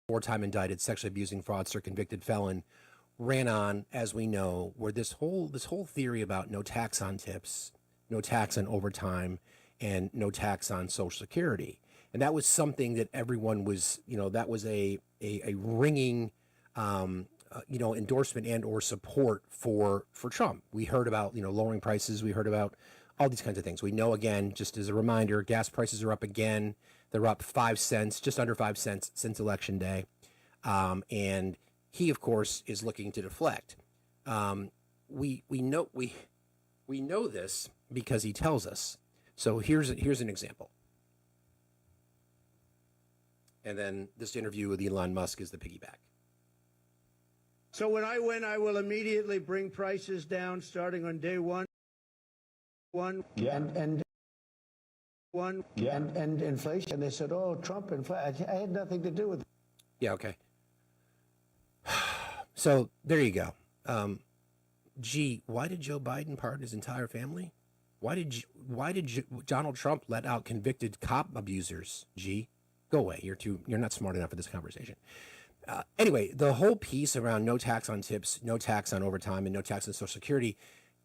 4-time indicted sexually abusing fraudster, convicted felon, ran on, as we know, where this whole theory about no tax on tips, no tax on overtime, and no tax on Social Security. And that was something that everyone was, that was a ringing, endorsement and or support for Trump. We heard about, lowering prices. We heard about all these kinds of things. We know, again, just as a reminder, gas prices are up again. They're up 5 cents, just under 5 cents since Election Day. And he, of course, is looking to deflect. We know this because he tells us. So here's an example. And then this interview with Elon Musk is the piggyback. So when I win, I will immediately bring prices down starting on day one. Yeah. And inflation. They said, "Oh, Trump inflation." I had nothing to do with it. Yeah, okay. So there you go. Why did Joe Biden pardon his entire family? Why did Donald Trump let out convicted cop abusers? Go away. You're not smart enough for this conversation. Anyway, the whole piece around no tax on tips, no tax on overtime, and no tax on Social Security,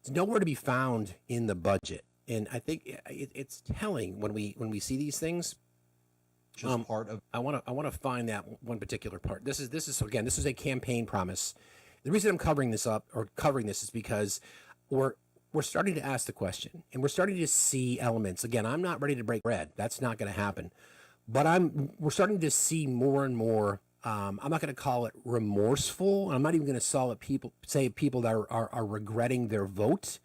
it's nowhere to be found in the budget. And I think it's telling when we see these things. Just part of. I want to find that one particular part. This is a campaign promise. The reason I'm covering this is because we're starting to ask the question, and we're starting to see elements. Again, I'm not ready to break bread. That's not going to happen. But we're starting to see more and more. I'm not going to call it remorseful. I'm not even going to say people that are regretting their vote.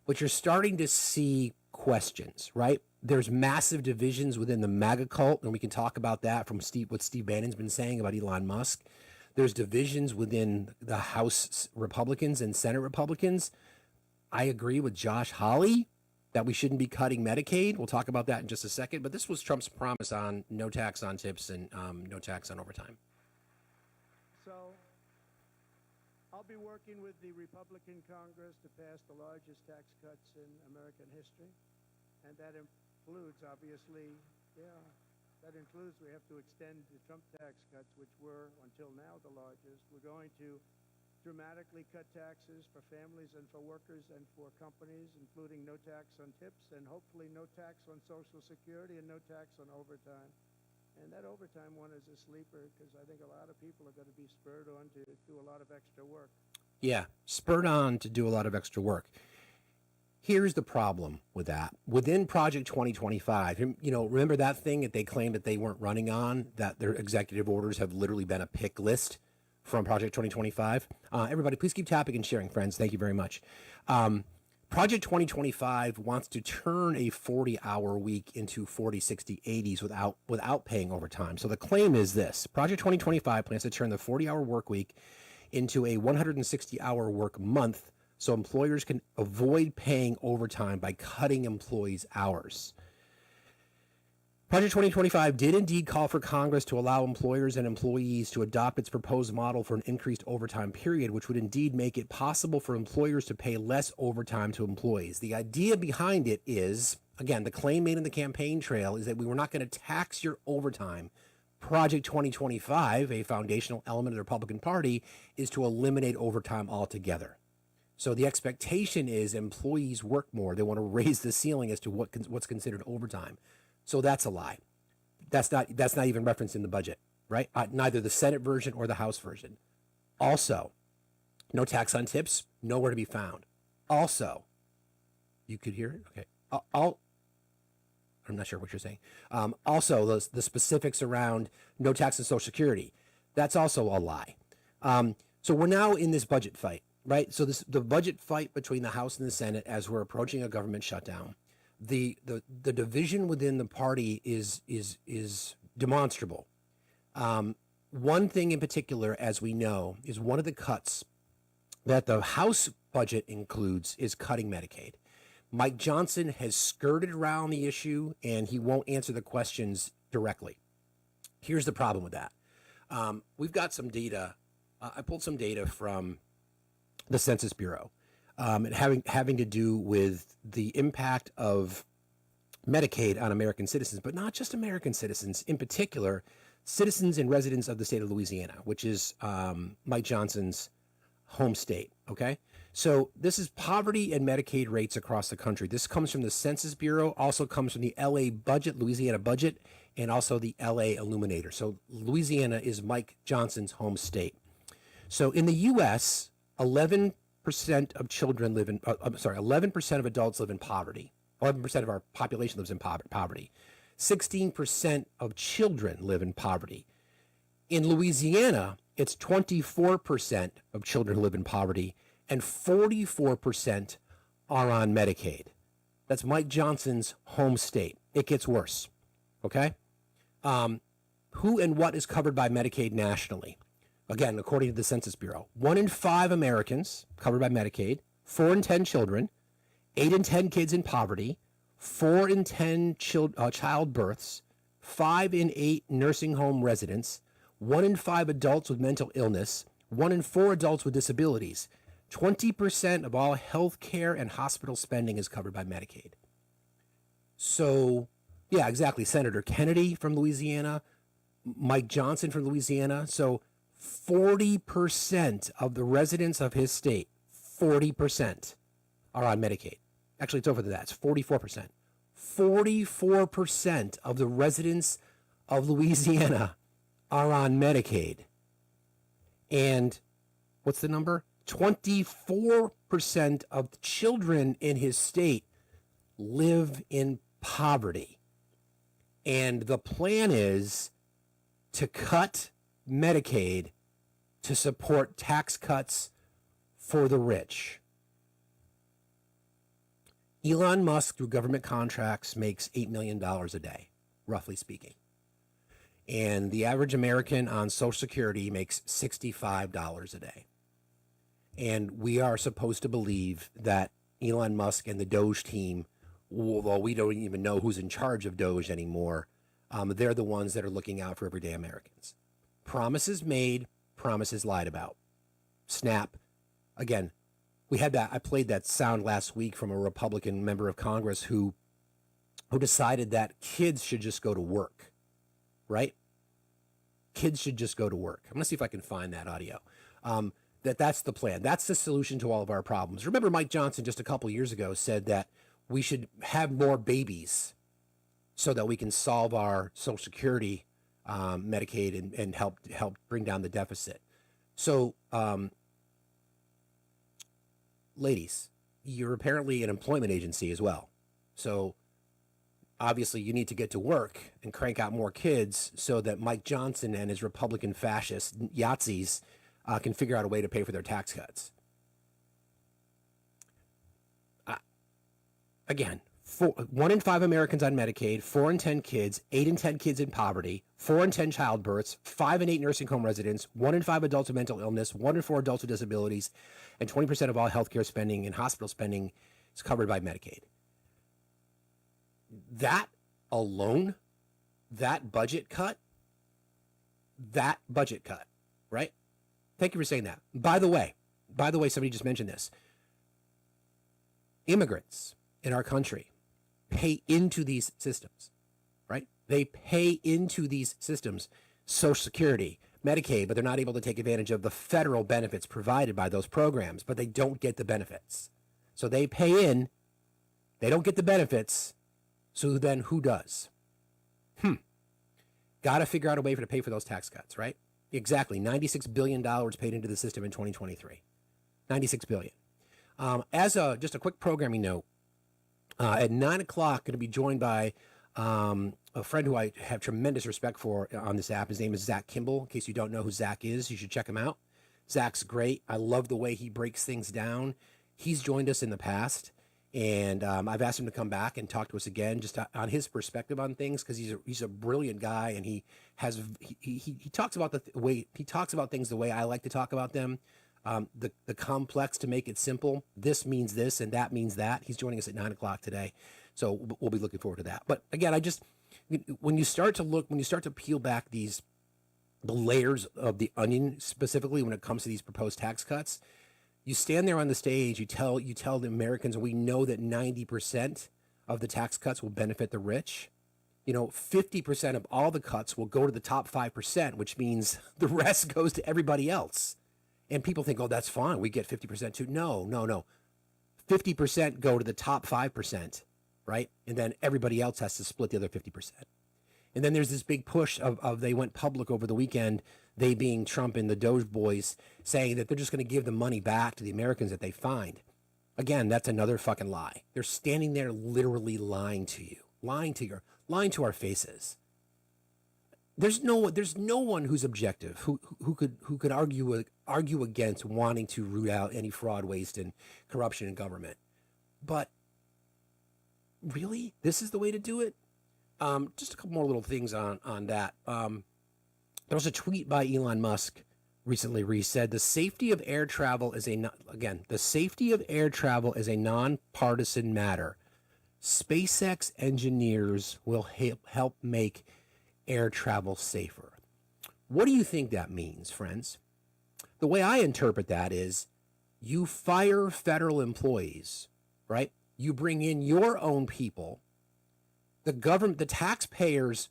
But you're starting to see questions, right? There's massive divisions within the MAGA cult, and we can talk about that from what Steve Bannon's been saying about Elon Musk. There's divisions within the House Republicans and Senate Republicans. I agree with Josh Hawley that we shouldn't be cutting Medicaid. We'll talk about that in just a second. But this was Trump's promise on no tax on tips and no tax on overtime. So I'll be working with the Republican Congress to pass the largest tax cuts in American history. And that includes, obviously, we have to extend the Trump tax cuts, which were, until now, the largest. We're going to dramatically cut taxes for families and for workers and for companies, including no tax on tips and hopefully no tax on Social Security and no tax on overtime. And that overtime one is a sleeper because I think a lot of people are going to be spurred on to do a lot of extra work. Yeah, spurred on to do a lot of extra work. Here's the problem with that. Within Project 2025, remember that thing that they claimed that they weren't running on, that their executive orders have literally been a pick list from Project 2025? Everybody, please keep tapping and sharing, friends. Thank you very much. Project 2025 wants to turn a 40-hour week into 40, 60, 80s without paying overtime. So the claim is this. Project 2025 plans to turn the 40-hour work week into a 160-hour work month so employers can avoid paying overtime by cutting employees' hours. Project 2025 did indeed call for Congress to allow employers and employees to adopt its proposed model for an increased overtime period, which would indeed make it possible for employers to pay less overtime to employees. The idea behind it is, again, the claim made in the campaign trail is that we were not going to tax your overtime. Project 2025, a foundational element of the Republican Party, is to eliminate overtime altogether. So the expectation is employees work more. They want to raise the ceiling as to what's considered overtime. So that's a lie. That's not even referenced in the budget, right? Neither the Senate version or the House version. Also, no tax on tips, nowhere to be found. Also, you could hear it? Okay. I'm not sure what you're saying. Also, the specifics around no tax on Social Security, that's also a lie. So we're now in this budget fight, right? So the budget fight between the House and the Senate as we're approaching a government shutdown. The division within the party is demonstrable. One thing in particular, as we know, is one of the cuts that the House budget includes is cutting Medicaid. Mike Johnson has skirted around the issue, and he won't answer the questions directly. Here's the problem with that. We've got some data. I pulled some data from the Census Bureau. And having to do with the impact of Medicaid on American citizens, but not just American citizens. In particular, citizens and residents of the state of Louisiana, which is Mike Johnson's home state. Okay. So this is poverty and Medicaid rates across the country. This comes from the Census Bureau, also comes from the LA budget, Louisiana budget, and also the LA Illuminator. So Louisiana is Mike Johnson's home state. So in the U.S., 11% of children live in, 11% of adults live in poverty. 11% of our population lives in poverty. 16% of children live in poverty. In Louisiana, it's 24% of children who live in poverty, and 44% are on Medicaid. That's Mike Johnson's home state. It gets worse, okay? Who and what is covered by Medicaid nationally? Again, according to the Census Bureau, 1 in 5 Americans covered by Medicaid, 4 in 10 children, 8 in 10 kids in poverty, 4 in 10 child births, 5 in 8 nursing home residents, 1 in 5 adults with mental illness, 1 in 4 adults with disabilities. 20% of all health care and hospital spending is covered by Medicaid. So, yeah, exactly. Senator Kennedy from Louisiana, Mike Johnson from Louisiana. So 40% of the residents of his state, 40% are on Medicaid. Actually, it's over to that. It's 44%. 44% of the residents of Louisiana are on Medicaid. And what's the number? 24% of the children in his state live in poverty. And the plan is to cut Medicaid to support tax cuts for the rich. Elon Musk, through government contracts, makes $8 million a day, roughly speaking. And the average American on Social Security makes $65 a day. And we are supposed to believe that Elon Musk and the Doge team, although we don't even know who's in charge of Doge anymore, they're the ones that are looking out for everyday Americans. Promises made, promises lied about. Snap. Again, we had that. I played that sound last week from a Republican member of Congress who decided that kids should just go to work, right? Kids should just go to work. I'm going to see if I can find that audio. That's the plan. That's the solution to all of our problems. Remember, Mike Johnson just a couple years ago said that we should have more babies so that we can solve our Social Security, Medicaid, and help bring down the deficit. So, ladies, you're apparently an employment agency as well. So obviously you need to get to work and crank out more kids so that Mike Johnson and his Republican fascist Yahtzees can figure out a way to pay for their tax cuts. Again, 1 in 5 Americans on Medicaid, 4 in 10 kids, 8 in 10 kids in poverty, 4 in 10 childbirths, 5 in 8 nursing home residents, 1 in 5 adults with mental illness, 1 in 4 adults with disabilities, and 20% of all healthcare spending and hospital spending is covered by Medicaid. That alone, that budget cut, right? Thank you for saying that. By the way, somebody just mentioned this. Immigrants in our country pay into these systems, right? They pay into these systems, Social Security, Medicaid, but they're not able to take advantage of the federal benefits provided by those programs, but they don't get the benefits. So they pay in, they don't get the benefits, so then who does? Got to figure out a way to pay for those tax cuts, right? Exactly. $96 billion paid into the system in 2023. $96 billion. Just a quick programming note, at 9 o'clock, going to be joined by a friend who I have tremendous respect for on this app. His name is Zach Kimball. In case you don't know who Zach is, you should check him out. Zach's great. I love the way he breaks things down. He's joined us in the past, and I've asked him to come back and talk to us again, just on his perspective on things, because he's a brilliant guy, and he talks about things the way I like to talk about them. The complex to make it simple. This means this and that means that. He's joining us at 9 o'clock today. So we'll be looking forward to that. But again, when you start to peel back the layers of the onion, specifically when it comes to these proposed tax cuts, you stand there on the stage, you tell the Americans, we know that 90% of the tax cuts will benefit the rich. 50% of all the cuts will go to the top 5%, which means the rest goes to everybody else. And people think, oh, that's fine. We get 50% too. No. 50% go to the top 5%, right? And then everybody else has to split the other 50%. And then there's this big push of they went public over the weekend, they being Trump and the Doge boys, saying that they're just going to give the money back to the Americans that they find. Again, that's another fucking lie. They're standing there literally lying to you, lying to our faces. There's no one who's objective who could argue against wanting to root out any fraud, waste, and corruption in government. But really, this is the way to do it? Just a couple more little things on that. There was a tweet by Elon Musk recently where he said the safety of air travel is a nonpartisan matter. SpaceX engineers will help make air travel safer. What do you think that means, friends? The way I interpret that is you fire federal employees, right? You bring in your own people. The government, the taxpayers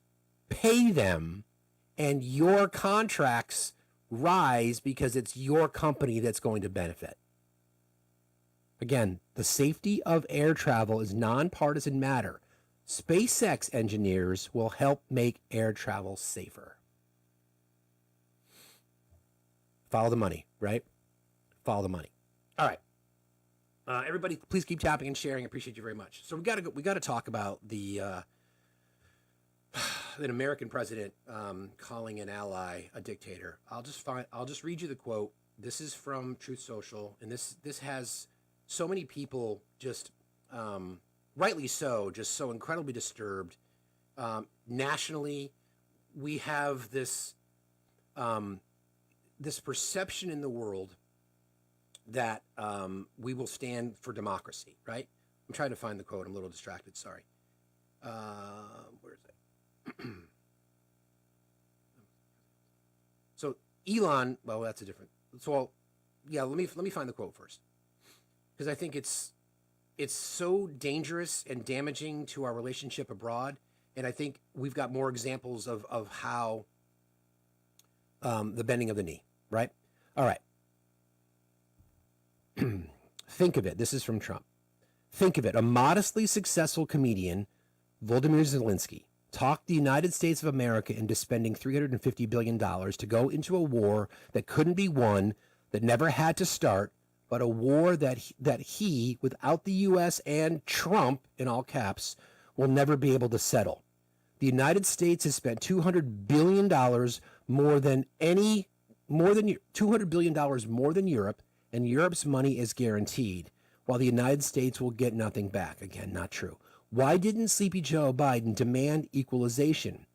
pay them, and your contracts rise because it's your company that's going to benefit. Again, the safety of air travel is nonpartisan matter. SpaceX engineers will help make air travel safer. Follow the money, right? Follow the money. All right. Everybody, please keep tapping and sharing. I appreciate you very much. So we got to talk about an American president calling an ally a dictator. I'll just read you the quote. This is from Truth Social, and this has so many people just rightly so, just so incredibly disturbed. Nationally, we have this perception in the world that we will stand for democracy, right? I'm trying to find the quote. I'm a little distracted. Sorry. Where is it? So Elon, well, that's a different. So yeah, let me find the quote first, because I think it's so dangerous and damaging to our relationship abroad, and I think we've got more examples of how the bending of the knee, right? All right. Think of it. This is from Trump. Think of it. A modestly successful comedian, Volodymyr Zelensky, talked the United States of America into spending $350 billion to go into a war that couldn't be won, that never had to start, but a war that he, without the U.S. and Trump, in all caps, will never be able to settle. The United States has spent $200 billion more than $200 billion more than Europe, and Europe's money is guaranteed, while the United States will get nothing back. Again, not true. Why didn't Sleepy Joe Biden demand equalization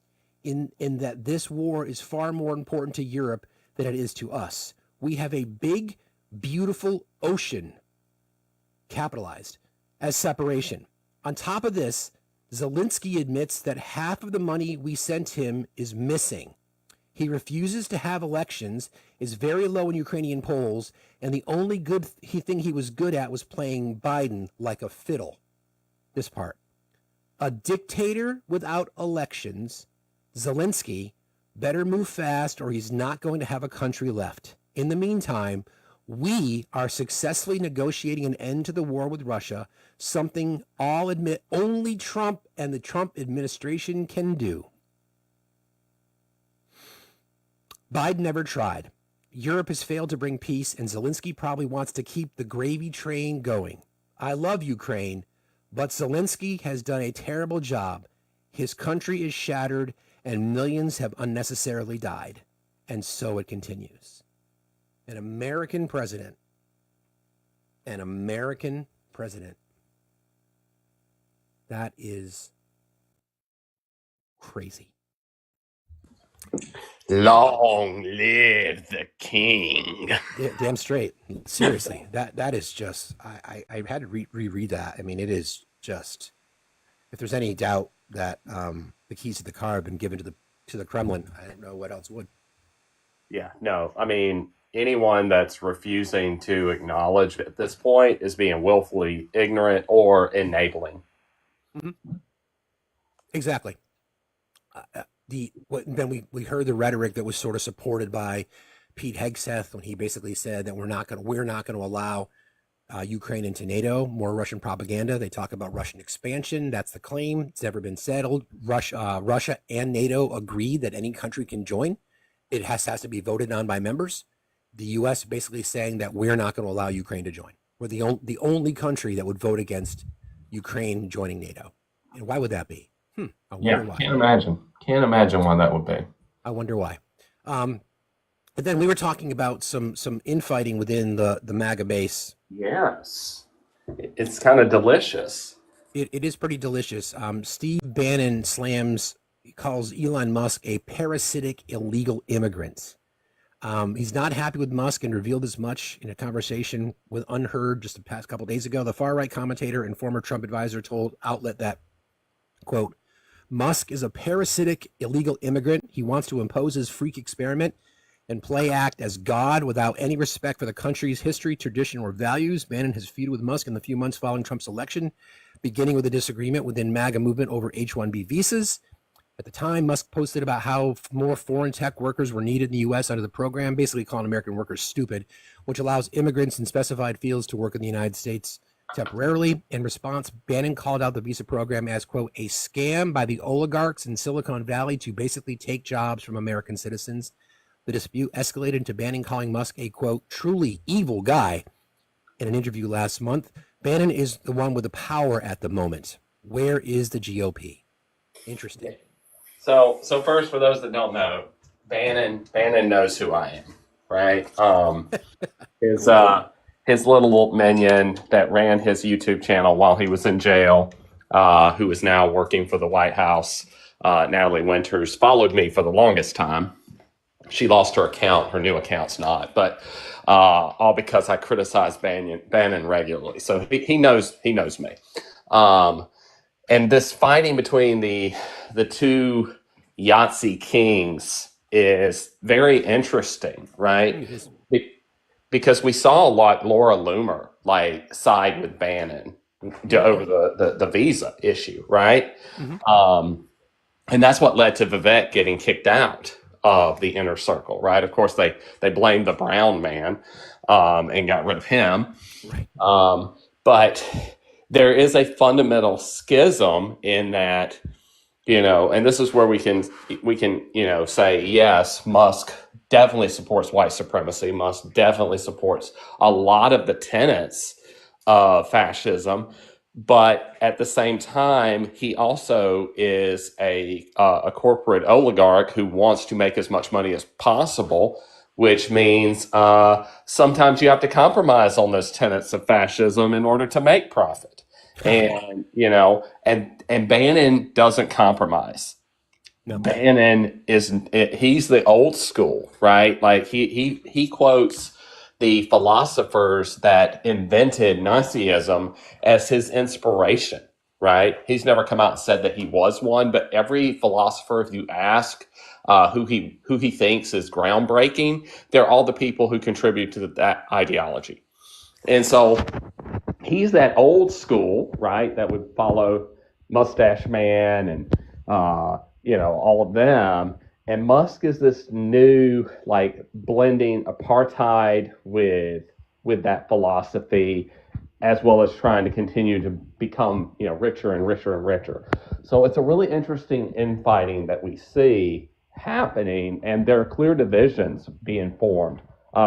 in that this war is far more important to Europe than it is to us? We have a big, beautiful ocean, capitalized, as separation. On top of this, Zelensky admits that half of the money we sent him is missing. He refuses to have elections, is very low in Ukrainian polls, and the only good thing he was good at was playing Biden like a fiddle. This part. A dictator without elections, Zelensky, better move fast or he's not going to have a country left. In the meantime, we are successfully negotiating an end to the war with Russia, something all admit only Trump and the Trump administration can do. Biden never tried. Europe has failed to bring peace, and Zelensky probably wants to keep the gravy train going. I love Ukraine, but Zelensky has done a terrible job. His country is shattered, and millions have unnecessarily died. And so it continues. An American president. That is crazy. Long live the king. Damn straight. Seriously, that is just. I had to reread that. I mean, it is just. If there's any doubt that the keys to the car have been given to the Kremlin, I don't know what else would. Yeah, no, I mean, anyone that's refusing to acknowledge at this point is being willfully ignorant or enabling. Mm-hmm. Exactly. Then we heard the rhetoric that was sort of supported by Pete Hegseth when he basically said that we're not going to allow Ukraine into NATO. More Russian propaganda. They talk about Russian expansion. That's the claim. It's never been settled. Russia and NATO agreed that any country can join. It has to be voted on by members. The U.S. basically saying that we're not going to allow Ukraine to join. We're the only country that would vote against Ukraine joining NATO. And why would that be? I wonder why. Can't imagine why that would be. I wonder why. And then we were talking about some infighting within the MAGA base. Yes. It's kind of delicious. It is pretty delicious. Steve Bannon calls Elon Musk a parasitic illegal immigrant. He's not happy with Musk and revealed as much in a conversation with Unheard just the past couple of days ago. The far-right commentator and former Trump advisor told outlet that, quote, Musk is a parasitic illegal immigrant. He wants to impose his freak experiment and play act as God without any respect for the country's history, tradition, or values. Bannon has feuded with Musk in the few months following Trump's election, beginning with a disagreement within MAGA movement over H-1B visas. At the time, Musk posted about how more foreign tech workers were needed in the U.S. under the program, basically calling American workers stupid, which allows immigrants in specified fields to work in the United States temporarily. In response, Bannon called out the visa program as, quote, a scam by the oligarchs in Silicon Valley to basically take jobs from American citizens. The dispute escalated into Bannon calling Musk a, quote, truly evil guy. In an interview last month, Bannon is the one with the power at the moment. Where is the GOP? Interesting. So first, for those that don't know, Bannon knows who I am, right? His little minion that ran his YouTube channel while he was in jail, who is now working for the White House, Natalie Winters, followed me for the longest time. She lost her account. Her new account's not, but all because I criticize Bannon regularly. So he knows me. And this fighting between the two Yahtzee kings is very interesting, right? Because we saw Laura Loomer side with Bannon over the visa issue, right? Mm-hmm. And that's what led to Vivek getting kicked out of the inner circle, right? Of course, they blamed the brown man and got rid of him. Right. But there is a fundamental schism in that, and this is where we can say, yes, Musk definitely supports white supremacy. Musk definitely supports a lot of the tenets of fascism. But at the same time, he also is a corporate oligarch who wants to make as much money as possible, which means sometimes you have to compromise on those tenets of fascism in order to make profit. And, and Bannon doesn't compromise. No. Bannon he's the old school, right? Like he quotes the philosophers that invented Nazism as his inspiration, right? He's never come out and said that he was one, but every philosopher, if you ask who he thinks is groundbreaking, they're all the people who contribute to that ideology. And so he's that old school, right, that would follow Mustache Man and, all of them. And Musk is this new, blending apartheid with that philosophy, as well as trying to continue to become, richer and richer and richer. So it's a really interesting infighting that we see happening, and there are clear divisions being formed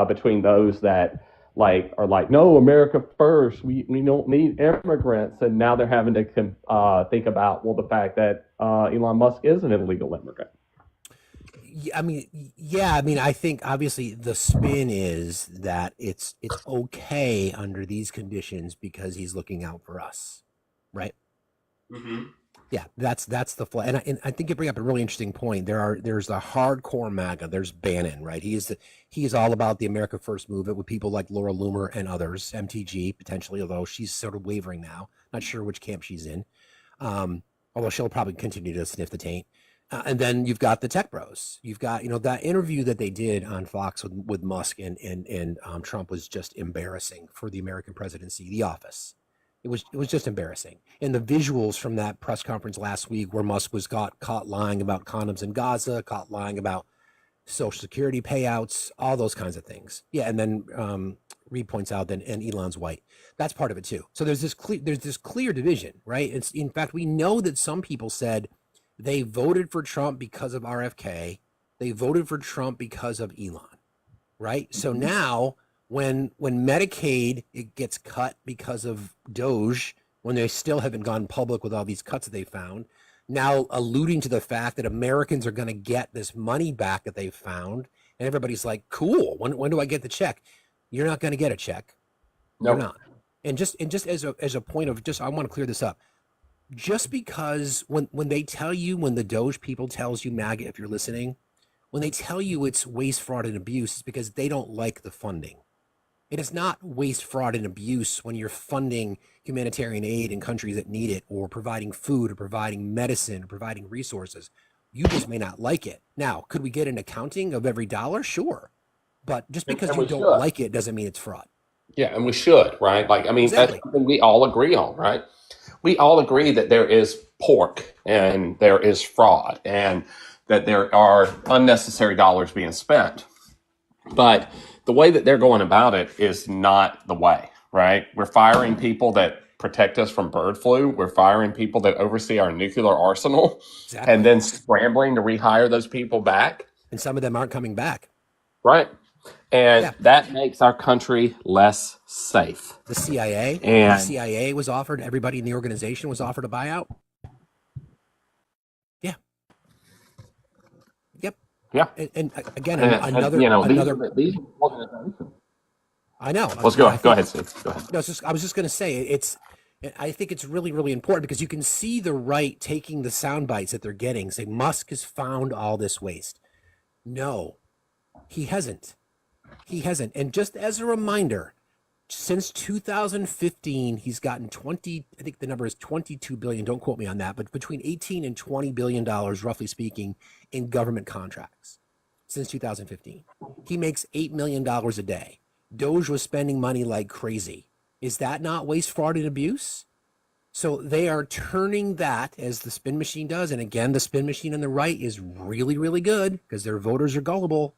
between those that are like, no, America first. We don't need immigrants, and now they're having to think about the fact that Elon Musk is an illegal immigrant. I think obviously the spin is that it's okay under these conditions because he's looking out for us, right? Mm-hmm. Yeah, that's the flaw, and I think you bring up a really interesting point. There's the hardcore MAGA. There's Bannon, right? He is all about the America First movement with people like Laura Loomer and others, MTG potentially, although she's sort of wavering now. Not sure which camp she's in, although she'll probably continue to sniff the taint. And then you've got the tech bros. You've got, that interview that they did on Fox with Musk and Trump was just embarrassing for the American presidency, the office. It was just embarrassing. And the visuals from that press conference last week where Musk was caught lying about condoms in Gaza, caught lying about Social Security payouts, all those kinds of things. Yeah, and then Reed points out that and Elon's white. That's part of it too. So there's this clear division, right? It's in fact we know that some people said they voted for Trump because of RFK, they voted for Trump because of Elon, right? So now when Medicaid it gets cut because of Doge, when they still haven't gone public with all these cuts that they found, now alluding to the fact that Americans are going to get this money back that they found, and everybody's like, cool, when do I get the check? You're not going to get a check. You're not. And just as a point of I want to clear this up. Just because when they tell you, when the Doge people tells you, MAGA, if you're listening, when they tell you it's waste, fraud, and abuse, it's because they don't like the funding. It is not waste, fraud, and abuse when you're funding humanitarian aid in countries that need it, or providing food, or providing medicine, or providing resources. You just may not like it. Now, could we get an accounting of every dollar? Sure. But just because you don't like it doesn't mean it's fraud. Yeah, and we should, right? Like, I mean, Exactly. That's something we all agree on, right? We all agree that there is pork and there is fraud and that there are unnecessary dollars being spent. But the way that they're going about it is not the way, right? We're firing people that protect us from bird flu. We're firing people that oversee our nuclear arsenal, Exactly. and then scrambling to rehire those people back. And some of them aren't coming back. Right. And that makes our country less safe. The CIA was offered, everybody in the organization was offered a buyout. Yeah. Yep. Yeah. And again, another. These organizations. I know. Let's go. Go ahead, Steve. Go ahead. No, I was just going to say I think it's really, really important because you can see the right taking the sound bites that they're getting. Say Musk has found all this waste. No, he hasn't. He hasn't. And just as a reminder, since 2015, he's gotten I think the number is 22 billion. Don't quote me on that, but between 18 and 20 billion dollars, roughly speaking, in government contracts since 2015. He makes $8 million a day. Doge was spending money like crazy. Is that not waste, fraud, and abuse? So they are turning that as the spin machine does. And again, the spin machine on the right is really, really good because their voters are gullible.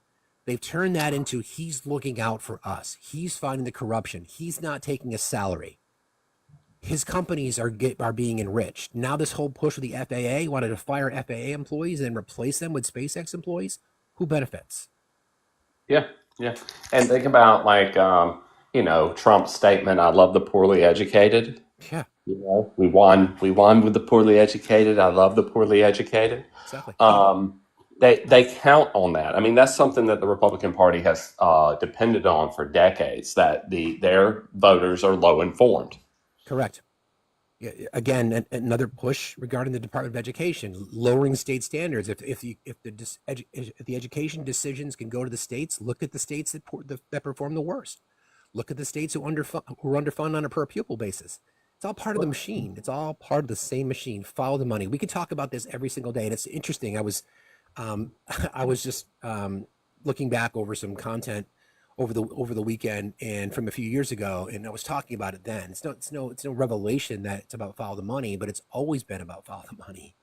They've turned that into he's looking out for us. He's finding the corruption. He's not taking a salary. His companies are being enriched. Now this whole push with the FAA, wanted to fire FAA employees and replace them with SpaceX employees. Who benefits? Yeah. And think about Trump's statement, I love the poorly educated. Yeah. We won with the poorly educated. I love the poorly educated. Exactly. They count on that. I mean, that's something that the Republican Party has depended on for decades, that their voters are low informed. Correct. Yeah, again, another push regarding the Department of Education, lowering state standards. If the education decisions can go to the states, look at the states that perform the worst. Look at the states who are underfunded on a per pupil basis. It's all part of the machine. It's all part of the same machine. Follow the money. We could talk about this every single day, and it's interesting. I was just looking back over some content over the weekend and from a few years ago, and I was talking about it then. It's no revelation that it's about follow the money, but it's always been about follow the money.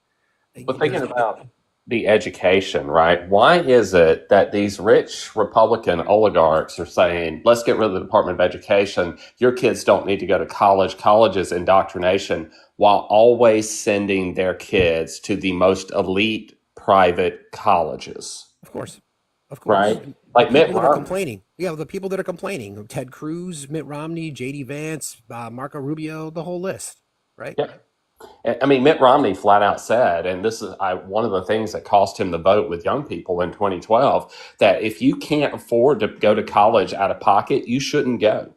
But thinking about the education, right? Why is it that these rich Republican oligarchs are saying, let's get rid of the Department of Education. Your kids don't need to go to college. College is indoctrination, while always sending their kids to the most elite private colleges? Of course. Right? Like Mitt Romney. Are complaining. Yeah, the people that are complaining. Ted Cruz, Mitt Romney, J.D. Vance, Marco Rubio, the whole list, right? Yeah. I mean, Mitt Romney flat out said, and this is one of the things that cost him the vote with young people in 2012, that if you can't afford to go to college out of pocket, you shouldn't go.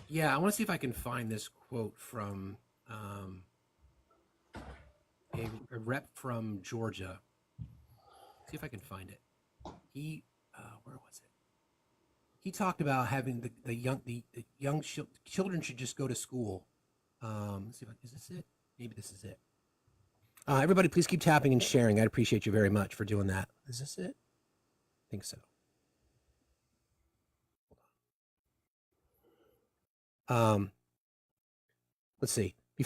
Yeah, I want to see if I can find this quote from a rep from Georgia. See if I can find it. He, where was it? He talked about having the young children should just go to school. Let's see, is this it? Maybe this is it. Everybody, please keep tapping and sharing. I'd appreciate you very much for doing that. Is this it? I think so. let's see. He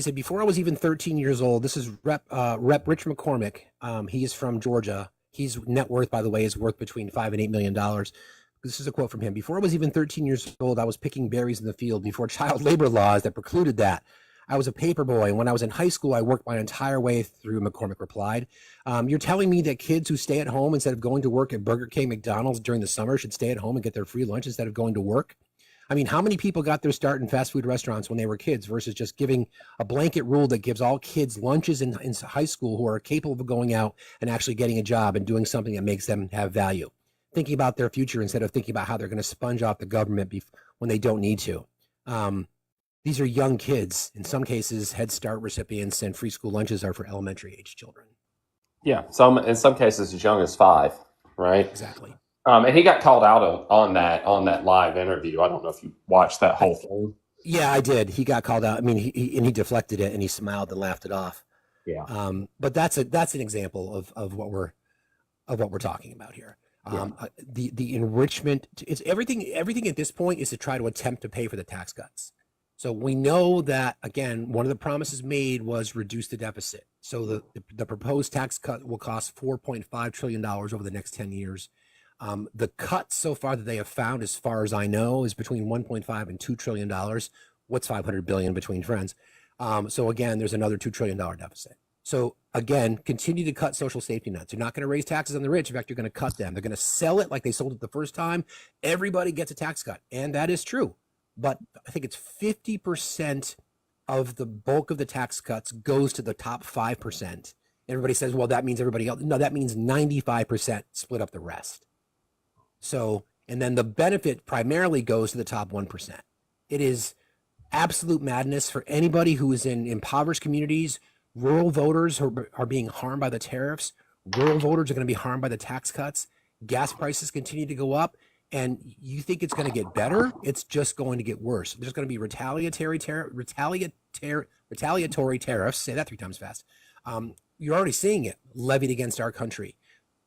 said, before I was even 13 years old, this is Rep Rich McCormick. He is from Georgia. His net worth, by the way, is worth between $5 and $8 million. This is a quote from him. Before I was even 13 years old, I was picking berries in the field before child labor laws that precluded that. I was a paper boy, and when I was in high school, I worked my entire way through, McCormick replied. You're telling me that kids who stay at home instead of going to work at Burger King, McDonald's during the summer should stay at home and get their free lunch instead of going to work? I mean, how many people got their start in fast food restaurants when they were kids versus just giving a blanket rule that gives all kids lunches in high school who are capable of going out and actually getting a job and doing something that makes them have value, thinking about their future instead of thinking about how they're going to sponge off the government when they don't need to. These are young kids. In some cases, Head Start recipients, and free school lunches are for elementary age children. Yeah, in some cases as young as 5, right? Exactly. And he got called out on that live interview. I don't know if you watched that whole thing. Yeah, I did. He got called out. I mean, he deflected it and he smiled and laughed it off. Yeah. But that's an example of what we're talking about here. The enrichment. It's everything at this point is to try to attempt to pay for the tax cuts. So we know that, again, one of the promises made was reduce the deficit. So the proposed tax cut will cost $4.5 trillion over the next 10 years. The cut so far that they have found, as far as I know, is between 1.5 and $2 trillion. What's 500 billion between friends? So again, there's another $2 trillion deficit. So again, continue to cut social safety nets. You're not going to raise taxes on the rich. In fact, you're going to cut them. They're going to sell it like they sold it the first time. Everybody gets a tax cut. And that is true. But I think it's 50% of the bulk of the tax cuts goes to the top 5%. Everybody says, well, that means everybody else. No, that means 95% split up the rest. So, and then the benefit primarily goes to the top 1%. It is absolute madness for anybody who is in impoverished communities. Rural voters are being harmed by the tariffs. Rural voters are going to be harmed by the tax cuts. Gas prices continue to go up. And you think it's going to get better? It's just going to get worse. There's going to be retaliatory tariffs. Say that 3 times fast. You're already seeing it levied against our country.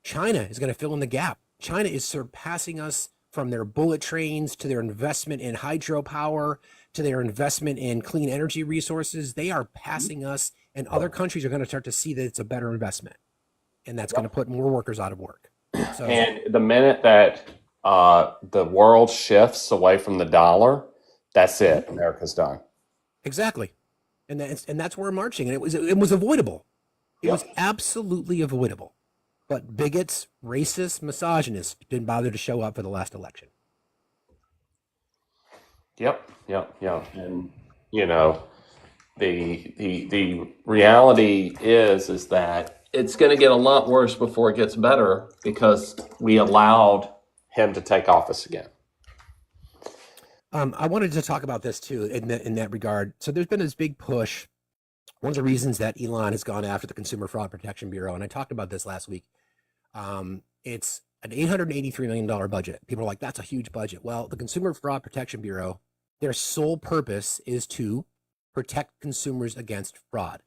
China is going to fill in the gap. China is surpassing us from their bullet trains to their investment in hydropower to their investment in clean energy resources. They are passing us, and other countries are going to start to see that it's a better investment. And that's going to put more workers out of work. So, and the minute that the world shifts away from the dollar, that's it. America's done. Exactly. And that's where we're marching. And it was avoidable. It was absolutely avoidable. But bigots, racists, misogynists didn't bother to show up for the last election. Yep. And the reality is that it's going to get a lot worse before it gets better because we allowed him to take office again. I wanted to talk about this too in that regard. So there's been this big push. One of the reasons that Elon has gone after the Consumer Fraud Protection Bureau, and I talked about this last week, it's an $883 million budget. People are like, that's a huge budget. Well, the Consumer Fraud Protection Bureau, their sole purpose is to protect consumers against fraud.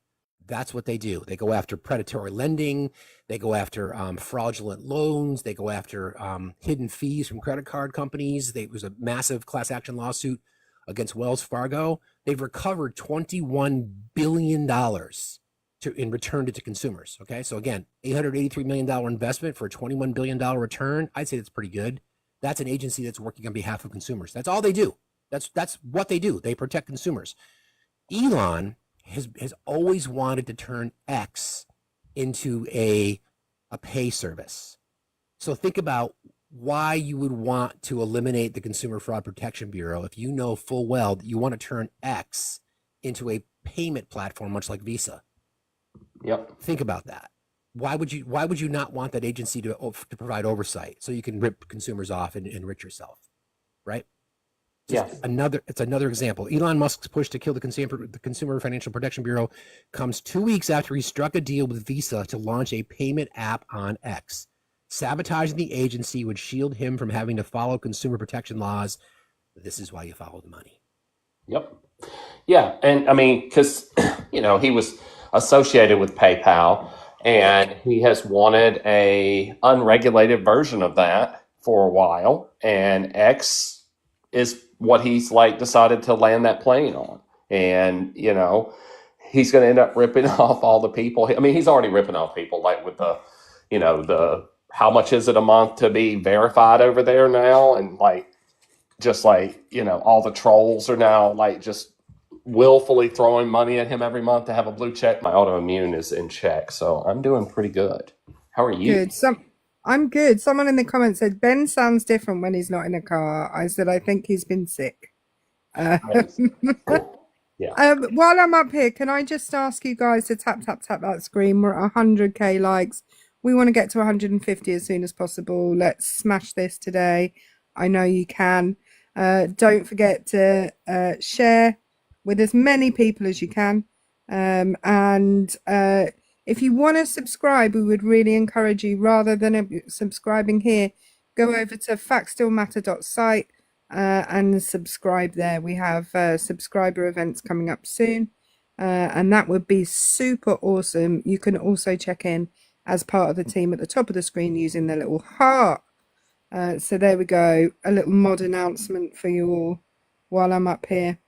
That's what they do. They go after predatory lending. They go after fraudulent loans. They go after hidden fees from credit card companies. There was a massive class action lawsuit against Wells Fargo. They've recovered $21 billion in return to consumers. Okay, so again, $883 million investment for a $21 billion return. I'd say that's pretty good. That's an agency that's working on behalf of consumers. That's all they do. That's what they do. They protect consumers. Elon has always wanted to turn X into a pay service. So think about why you would want to eliminate the Consumer Fraud Protection Bureau if you know full well that you want to turn X into a payment platform, much like Visa. Yep. Think about that. Why would you not want that agency to provide oversight so you can rip consumers off and enrich yourself, right? It's another example. Elon Musk's push to kill the Consumer Financial Protection Bureau comes 2 weeks after he struck a deal with Visa to launch a payment app on X. Sabotaging the agency would shield him from having to follow consumer protection laws. This is why you follow the money. Yep. Yeah, and I mean, because he was associated with PayPal, and he has wanted a unregulated version of that for a while, and X is what he's decided to land that plane on. And, you know, he's going to end up ripping off all the people. I mean, he's already ripping off people, like with the, you know, the how much is it a month to be verified over there now? And like, just like, you know, all the trolls are now like just willfully throwing money at him every month to have a blue check. My autoimmune is in check, so I'm doing pretty good. How are you? Good. I'm good. Someone in the comments said Ben sounds different when he's not in a car. I said I think he's been sick. Yeah. While I'm up here, can I just ask you guys to tap that screen? We're at 100k likes. We want to get to 150 as soon as possible. Let's smash this today. I know you can. Don't forget to share with as many people as you can. And if you want to subscribe, we would really encourage you, rather than subscribing here, go over to FactsStillMatter.site and subscribe there. We have subscriber events coming up soon, and that would be super awesome. You can also check in as part of the team at the top of the screen using the little heart. So there we go, a little mod announcement for you all while I'm up here.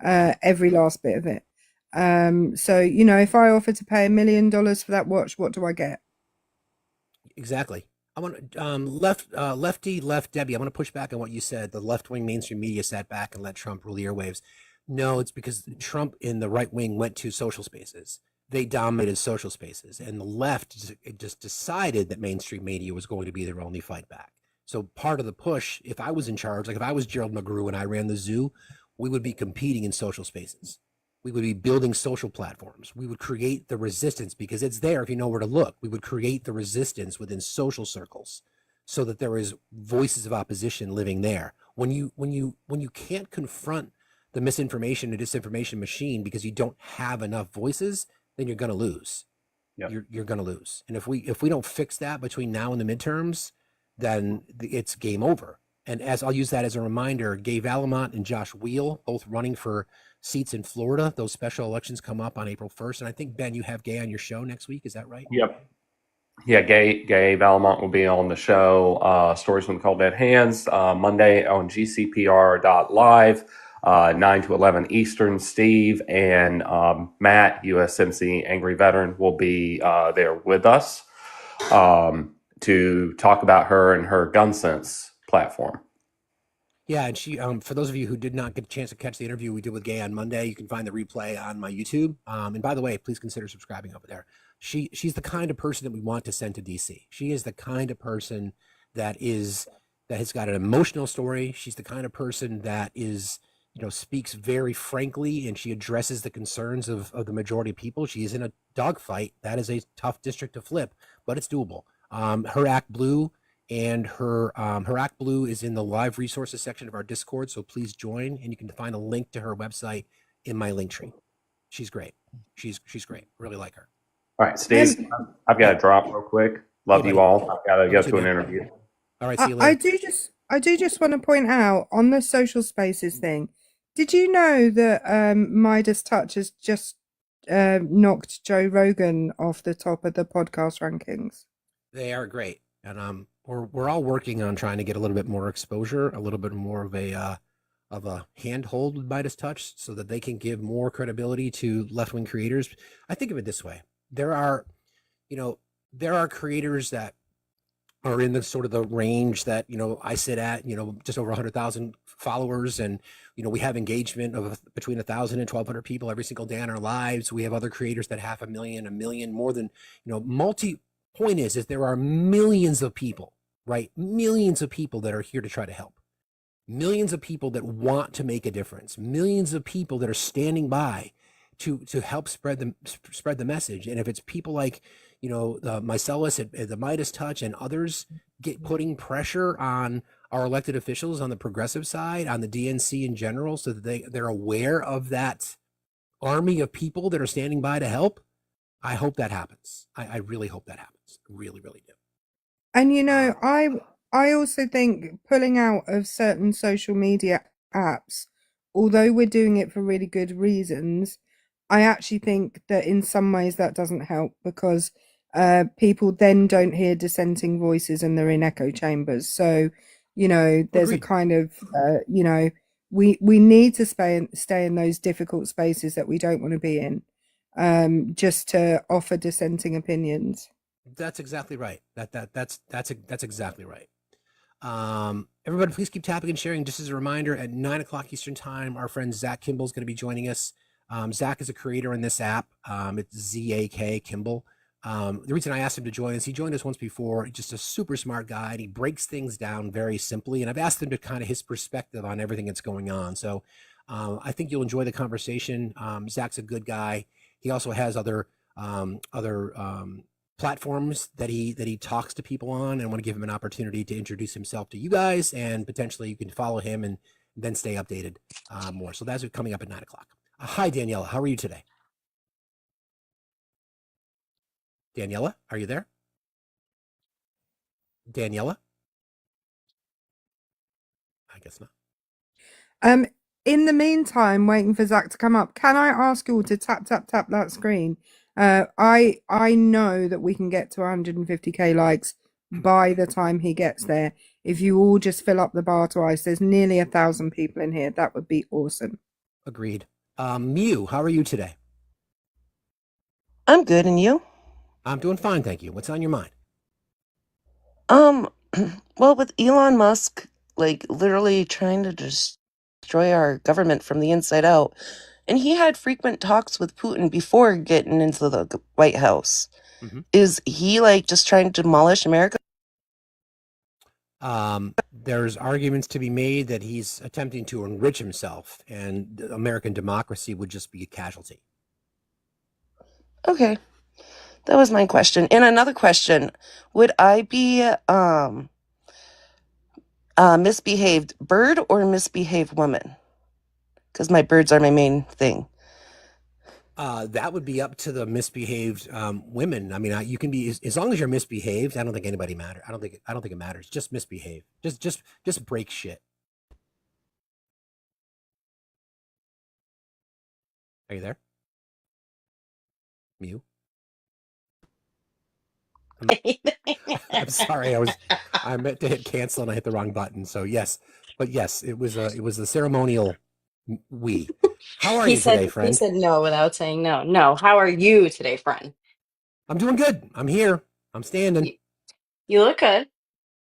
every last bit of it. So, you know, if I offer to pay $1 million for that watch, what do I get? Exactly. I want to left Debbie. I want to push back on what you said. The left wing mainstream media sat back and let Trump rule the airwaves. No, it's because Trump in the right wing went to social spaces. They dominated social spaces, and the left just decided that mainstream media was going to be their only fight back. So part of the push, if I was in charge, like if I was Gerald McGrew and I ran the zoo, we would be competing in social spaces. We would be building social platforms. We would create the resistance because it's there if you know where to look. We would create the resistance within social circles so that there is voices of opposition living there. When you can't confront the misinformation and disinformation machine because you don't have enough voices, then you're going to lose. Yep. You're going to lose. And if we don't fix that between now and the midterms, then it's game over. And as I'll use that as a reminder, Gay Valamont and Josh Wheel, both running for seats in Florida. Those special elections come up on April 1st. And I think, Ben, you have Gay on your show next week. Is that right? Yep. Yeah, Gay Valamont will be on the show. Stories from the Cold Dead Hands, Monday on gcpr.live, 9 to 11 Eastern. Steve and Matt, USMC Angry Veteran, will be there with us to talk about her and her Gun Sense platform. Yeah, and she, for those of you who did not get a chance to catch the interview we did with Gay on Monday, you can find the replay on my YouTube. And by the way, please consider subscribing over there. She's the kind of person that we want to send to DC. She is the kind of person that has got an emotional story. She's the kind of person that speaks very frankly, and she addresses the concerns of the majority of people. She is in a dogfight. That is a tough district to flip, but it's doable. Her Act Blue. And her Act Blue is in the live resources section of our Discord, so please join. And you can find a link to her website in my link tree. She's great. She's great. Really like her. All right, Steve, I've got to drop real quick. Love you all. I've got to go to an interview. All right, see you later. I do just want to point out on the social spaces thing. Did you know that Midas Touch has just knocked Joe Rogan off the top of the podcast rankings? They are great, and we're all working on trying to get a little bit more exposure, a little bit more of a handhold with Midas Touch, so that they can give more credibility to left-wing creators. I think of it this way: there are creators that are in the sort of the range that I sit at, just over 100,000 followers, and we have engagement of between 1,000 and 1,200 people every single day in our lives. We have other creators that 500,000, 1 million, more than Point is there are millions of people, right? Millions of people that are here to try to help. Millions of people that want to make a difference. Millions of people that are standing by to help spread the message. And if it's people like, the Mycellus at the Midas Touch and others putting pressure on our elected officials on the progressive side, on the DNC in general, so that they're aware of that army of people that are standing by to help, I hope that happens. I really hope that happens. Really, really do. And I also think pulling out of certain social media apps, although we're doing it for really good reasons, I actually think that in some ways that doesn't help, because people then don't hear dissenting voices and they're in echo chambers. So, there's Agreed. A kind of, we need to stay in those difficult spaces that we don't want to be in, just to offer dissenting opinions. That's exactly right. That's exactly right. Everybody, please keep tapping and sharing. Just as a reminder, at 9:00 Eastern time, our friend Zach Kimball is going to be joining us. Zach is a creator in this app. It's ZAK Kimball. The reason I asked him to join is he joined us once before. Just a super smart guy, and he breaks things down very simply. And I've asked him to kind of his perspective on everything that's going on. So I think you'll enjoy the conversation. Zach's a good guy. He also has other platforms that he talks to people on, and I want to give him an opportunity to introduce himself to you guys, and potentially you can follow him and then stay updated more. So that's coming up at 9:00. Hi, Daniela. How are you today? Daniela, are you there? Daniela? I guess not. In the meantime, waiting for Zach to come up, can I ask you all to tap that screen? I know that we can get to 150k likes by the time he gets there. If you all just fill up the bar twice, there's nearly 1,000 people in here. That would be awesome. Agreed. Mew, how are you today? I'm good, and you? I'm doing fine, thank you. What's on your mind? Um, well, with Elon Musk, like literally trying to destroy our government from the inside out, and he had frequent talks with Putin before getting into the White House. Mhm. Is he like just trying to demolish America? There's arguments to be made that he's attempting to enrich himself, and American democracy would just be a casualty. Okay, that was my question. And another question, would I be misbehaved bird or misbehaved woman? Because my birds are my main thing. That would be up to the misbehaved women. I mean, you can be as long as you're misbehaved. I don't think anybody matters. I don't think it matters. Just misbehave. Just break shit. Are you there? Mew? I'm sorry. I meant to hit cancel and I hit the wrong button. So yes, but yes, it was the ceremonial we. How are He you today, said friend? no without saying no. No. How are you today, friend? I'm doing good. I'm here. I'm standing. You, you look good.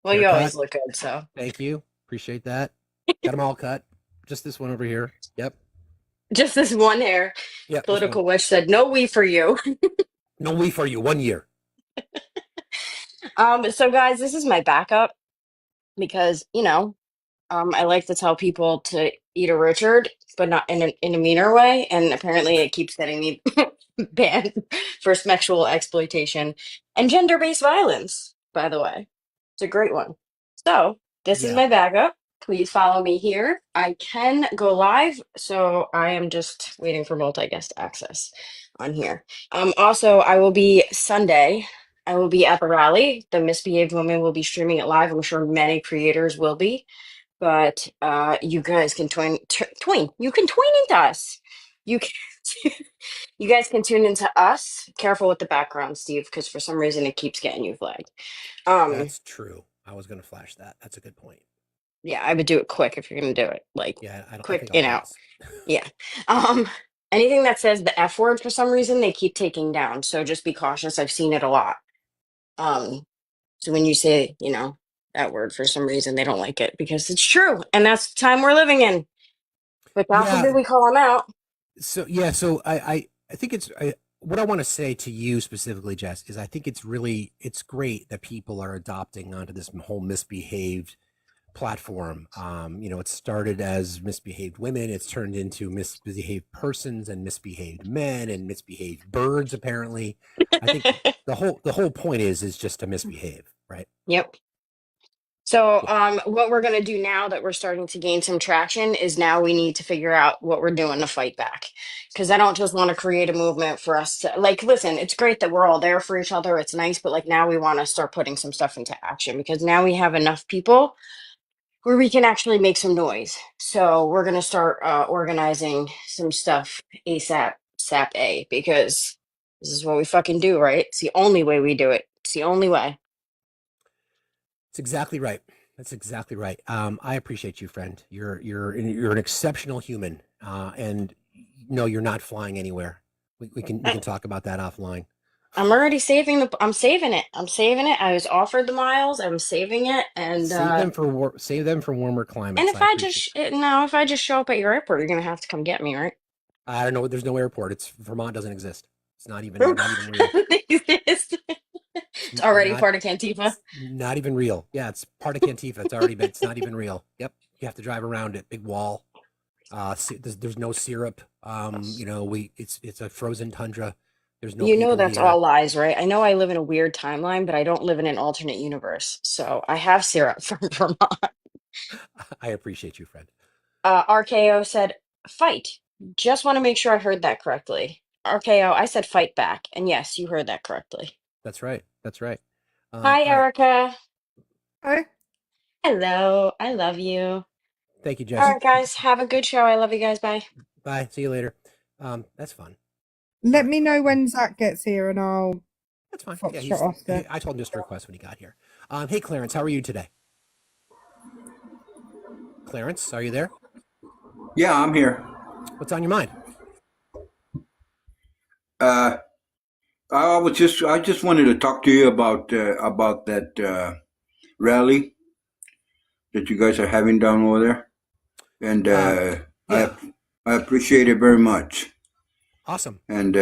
Well, you always Haircut. look good, so. Thank you. Appreciate that. Got them all cut. Just this one over here. Yep. Just this one hair. Yep. Just one. Political Wish said no we for you. No we for you. 1 year. So guys, this is my backup because, I like to tell people to eat a Richard, but not in a meaner way. And apparently it keeps getting me banned for sexual exploitation and gender-based violence, by the way. It's a great one. So this is Yeah. my backup. Please follow me here. I can go live, so I am just waiting for multi-guest access on here. Also, I will be Sunday. I will be at the rally. The Misbehaved Women will be streaming it live. I'm sure many creators will be, but you guys can tween. You can tween into us. You can. You guys can tune into us. Careful with the background, Steve, because for some reason it keeps getting you flagged. That's true. I was going to flash that. That's a good point. Yeah, I would do it quick if you're gonna do it. Like Yeah, I quick think I'll in out. pass. Yeah. Um Anything that says the F word for some reason they keep taking down. So just be cautious. I've seen it a lot. Um so when you say, that word for some reason they don't like it because it's true. And that's the time we're living in. But God Yeah. forbid we call them out. So yeah. So I think what I want to say to you specifically, Jess, is I think it's great that people are adopting onto this whole misbehaved platform. It started as misbehaved women. It's turned into misbehaved persons and misbehaved men and misbehaved birds. Apparently, I think the whole point is just to misbehave, right? Yep. So, Yeah. what we're going to do now that we're starting to gain some traction is now we need to figure out what we're doing to fight back. Because I don't just want to create a movement for us to, like, listen, it's great that we're all there for each other. It's nice, but like now we want to start putting some stuff into action because now we have enough people where we can actually make some noise. So, we're going to start organizing some stuff ASAP, SAP A, because this is what we fucking do, right? It's the only way we do it. It's the only way. That's exactly right. That's exactly right. I appreciate you, friend. You're an exceptional human, and no, you're not flying anywhere. We can talk about that offline. I'm already I'm saving it. I'm saving it. I was offered the miles. I'm saving it. Save them for warmer And climates. if I I appreciate. just no, if I just show up at your airport, you're gonna have to come get me, right? I don't know. There's no airport. Vermont doesn't exist. It's not even real. It's already Not part of Cantifa. not even real. Yeah, it's part of Cantifa. It's already been. It's not even real. Yep. You have to drive around it. Big wall. There's no syrup. It's a frozen tundra. There's no You know people that's here. all lies, right? I know I live in a weird timeline, but I don't live in an alternate universe. So I have syrup from Vermont. I appreciate you, friend. RKO said fight. Just want to make sure I heard that correctly. RKO, I said fight back. And yes, you heard that correctly. That's right. That's right. Hi, All right. Erica. Hi. Hello. I love you. Thank you, All Jess. right, guys. Have a good show. I love you guys. Bye. Bye. See you later. That's fun. Let right. me know when Zach gets here and I'll That's fine. Yeah, Foxtrot Oscar. I told him just to request when he got here. Hey, Clarence, how are you today? Clarence, are you there? Yeah, I'm here. What's on your mind? Uh, I just wanted to talk to you about that rally that you guys are having down over there, and Uh, yeah, I appreciate it very much, awesome. and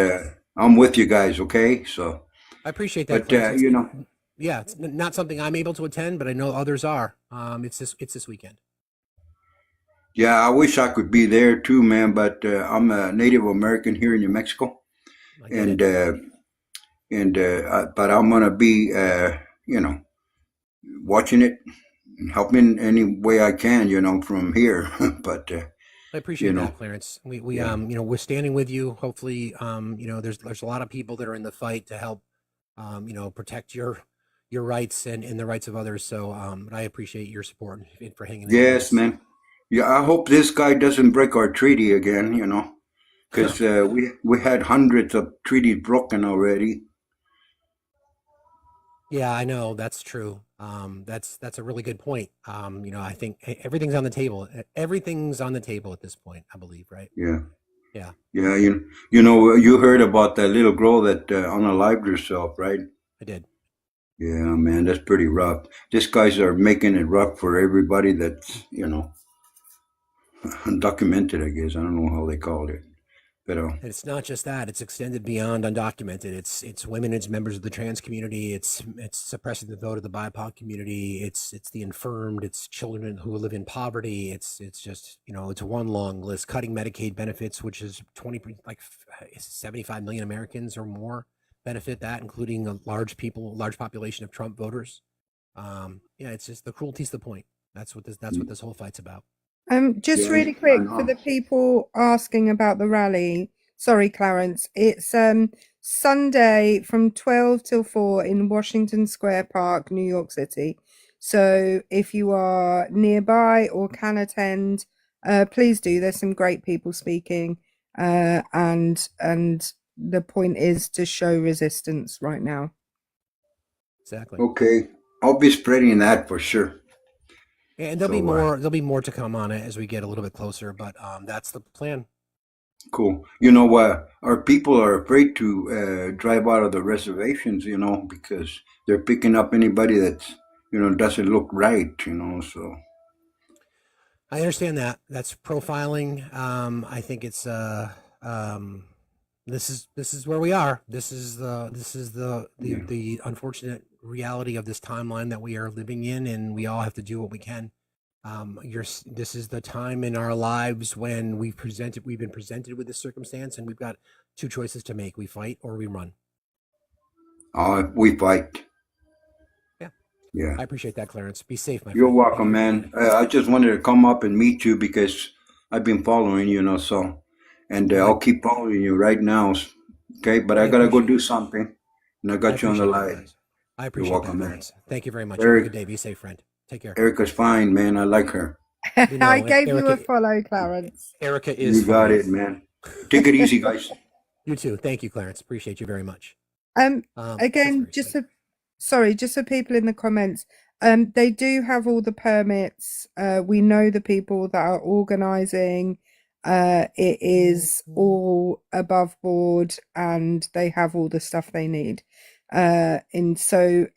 I'm with you guys. Okay, so I appreciate that, but Clarence. you know, Yeah, it's not something I'm able to attend, but I know others are. It's this weekend. yeah, I wish I could be there too, man. But I'm a Native American here in New Mexico, I get and it. but I'm gonna be you know watching it and helping any way I can, from here. but I you appreciate know, that, Clarence. yeah. We're standing with you. Hopefully, there's a lot of people that are in the fight to help, protect your rights and the rights of others. So, I appreciate your support and for hanging in with Yes, us. man. Yeah, I hope this guy doesn't break our treaty again, because we had hundreds of treaties broken already. Yeah, I know that's true. That's a really good point. I think everything's on the table. Everything's on the table at this point. I believe, right? Yeah, Yeah, yeah. You heard about that little girl that unalived herself, right? I did. Yeah, man, that's pretty rough. These guys are making it rough for everybody that's undocumented. I guess I don't know how they call it, but And it's not just that; it's extended beyond undocumented. It's women, it's members of the trans community, it's suppressing the vote of the BIPOC community. It's the infirmed, it's children who live in poverty. It's just it's one long list. Cutting Medicaid benefits, which is 75 million Americans or more benefit that, including a large population of Trump voters. Yeah, it's just the cruelty's the point. That's what this whole fight's about. Just yeah, really I quick for know. the people asking about the rally. Sorry, Clarence. It's Sunday from 12 till 4 in Washington Square Park, New York City. So if you are nearby or can attend, please do. There's some great people speaking, and the point is to show resistance right now. Exactly. Okay, I'll be spreading that for sure. And there'll be So more. There'll be more to come on it as we get a little bit closer. But that's the plan. cool. Our people are afraid to drive out of the reservations, because they're picking up anybody that's, doesn't look right, so. I understand that. That's profiling. I think it's um, this is where we are. This is the unfortunate reality of this timeline that we are living in, and we all have to do what we can. This is the time in our lives when we've been presented with this circumstance, and we've got two choices to make: we fight or we run. We fight. Yeah, Yeah. I appreciate that, Clarence. Be safe, my You're friend. Thank you welcome, for being man. here. I just wanted to come up and meet you because I've been following, so, and Well, I'll keep following you right now. Okay, but I I gotta go appreciate do something, and I I got you on the appreciate that, line. Clarence. I You're appreciate that, welcome, man. Clarence. Thank you very much. You have a good Eric, day. Be safe, friend. Take care. Erica's fine, man. I like her. We I know gave you a Erica. follow, Clarence. Erica is You got fine. it, man. Take it easy, guys. You too. Thank you, Clarence. Appreciate you very much. Um, That's again, very sweet. just for people in the comments, they do have all the permits. We know the people that are organizing. It is all above board, and they have all the stuff they need. And so,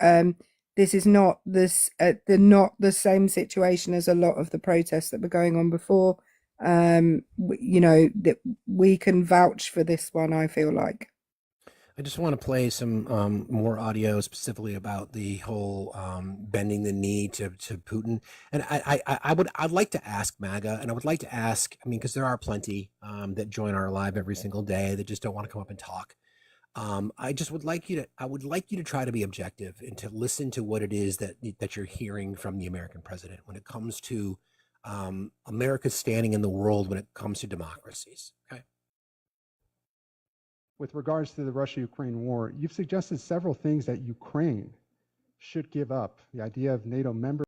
this is not not the same situation as a lot of the protests that were going on before. That we can vouch for this one. I feel like. I just want to play some more audio specifically about the whole bending the knee to Putin. And I'd like to ask MAGA, and I would like to ask, I mean, because there are plenty that join our live every single day that just don't want to come up and talk. I would like you to try to be objective and to listen to what it is that you're hearing from the American president when it comes to America's standing in the world when it comes to democracies. Okay. With regards to the Russia-Ukraine war, you've suggested several things that Ukraine should give up. The idea of NATO membership.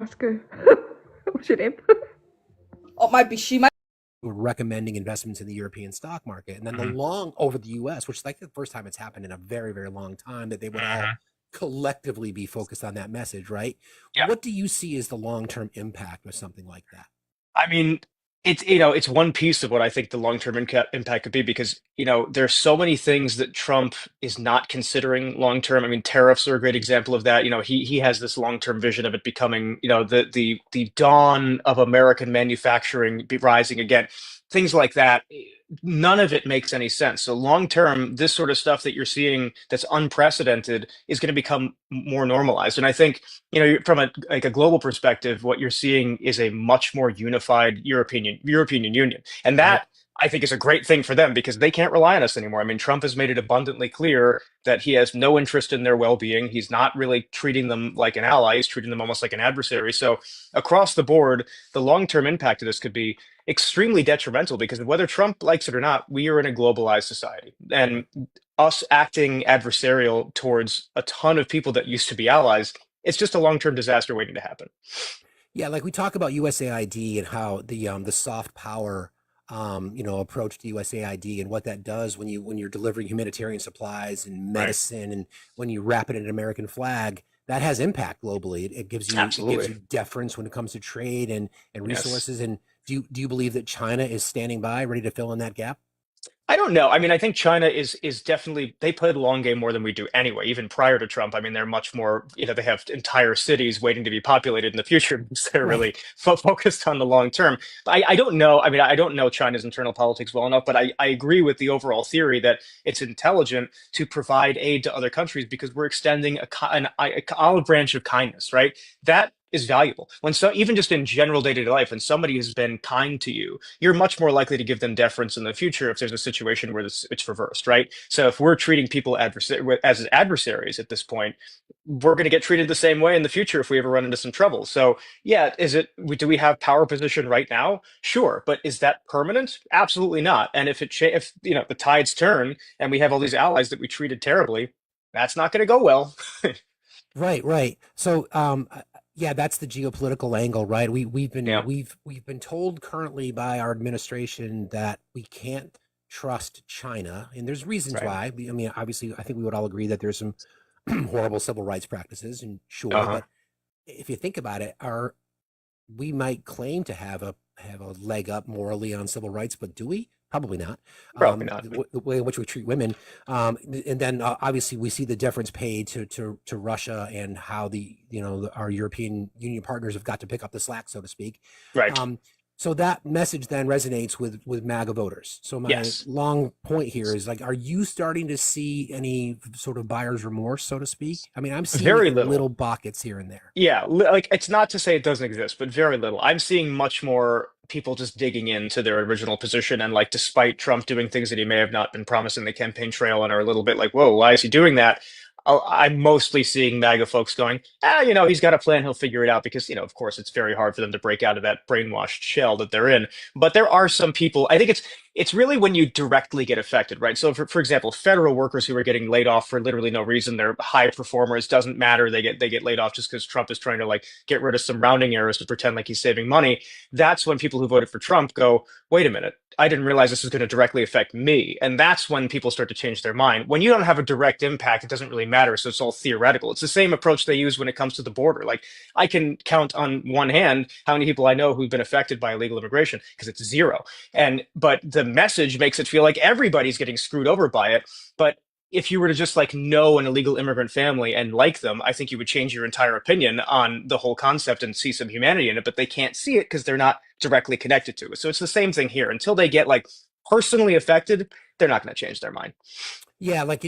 Ask her. What's your name? Oh, might be she might. Were recommending investments in the European stock market, and then the Mhm. long over the U.S., which is like the first time it's happened in a very, very long time that they would all Mhm. collectively be focused on that message, right? Yeah. What do you see as the long-term impact of something like that? I mean, it's it's one piece of what I think the long-term impact could be because there's so many things that Trump is not considering long-term. I mean, tariffs are a great example of that. He has this long-term vision of it becoming the dawn of American manufacturing rising again. Things like that. None of it makes any sense. So long-term, this sort of stuff that you're seeing that's unprecedented is going to become more normalized. And I think from a global perspective, what you're seeing is a much more unified European Union, and Right. that I think is a great thing for them because they can't rely on us anymore. I mean, Trump has made it abundantly clear that he has no interest in their well-being. He's not really treating them like an ally; he's treating them almost like an adversary. So across the board, the long-term impact of this could be extremely detrimental because whether Trump likes it or not, we are in a globalized society, and us acting adversarial towards a ton of people that used to be allies, it's just a long-term disaster waiting to happen. Yeah, like we talk about USAID and how the soft power approach to USAID and what that does when you're delivering humanitarian supplies and Right. medicine and when you wrap it in an American flag, that has impact globally. It gives Absolutely. you deference when it comes to trade and Yes. resources. And do you believe that China is standing by, ready to fill in that gap? I don't know. I mean, I think China is definitely they play the long game more than we do anyway. Even prior to Trump, I mean, they're much more. They have entire cities waiting to be populated in the future because they're Right. really focused on the long term. But I don't know. I mean, I don't know China's internal politics well enough, but I agree with the overall theory that it's intelligent to provide aid to other countries because we're extending an olive branch of kindness, right? That is valuable. Even just in general day-to-day life, when somebody has been kind to you, you're much more likely to give them deference in the future if there's a situation where it's reversed, right? So if we're treating people as adversaries at this point, we're going to get treated the same way in the future if we ever run into some trouble. So yeah, do we have power position right now? Sure, but is that permanent? Absolutely not. And if the tides turn and we have all these allies that we treated terribly, that's not going to go well. Right, right. So, yeah, that's the geopolitical angle, right? Yeah. We've been told currently by our administration that we can't trust China, and there's reasons Right. why. I mean, obviously, I think we would all agree that there's some horrible civil rights practices, and sure, Uh-huh. but if you think about it, we might claim to have a leg up morally on civil rights, but do we? Probably not. Probably not. The way in which we treat women, and then obviously we see the difference paid to Russia and how our European Union partners have got to pick up the slack, so to speak. Right. So that message then resonates with MAGA voters. So my Yes. long point here is like, are you starting to see any sort of buyer's remorse, so to speak? I mean, I'm seeing it Very in little. little pockets here and there. Yeah, like it's not to say it doesn't exist, but very little. I'm seeing much more people just digging into their original position and like despite Trump doing things that he may have not been promising the campaign trail and are a little bit like, whoa, why is he doing that? I'm mostly seeing MAGA folks going, he's got a plan, he'll figure it out because, of course, it's very hard for them to break out of that brainwashed shell that they're in. But there are some people, I think it's really when you directly get affected, right? So for example, federal workers who are getting laid off for literally no reason, they're high performers, doesn't matter, they get laid off just because Trump is trying to like get rid of some rounding errors to pretend like he's saving money. That's when people who voted for Trump go, wait a minute, I didn't realize this was going to directly affect me. And that's when people start to change their mind. When you don't have a direct impact, it doesn't really matter. So it's all theoretical. It's the same approach they use when it comes to the border. Like I can count on one hand how many people I know who've been affected by illegal immigration because it's zero. But the message makes it feel like everybody's getting screwed over by it. But if you were to just like know an illegal immigrant family and like them, I think you would change your entire opinion on the whole concept and see some humanity in it, but they can't see it because they're not directly connected to it. So it's the same thing here. Until they get like personally affected, they're not going to change their mind. Yeah, like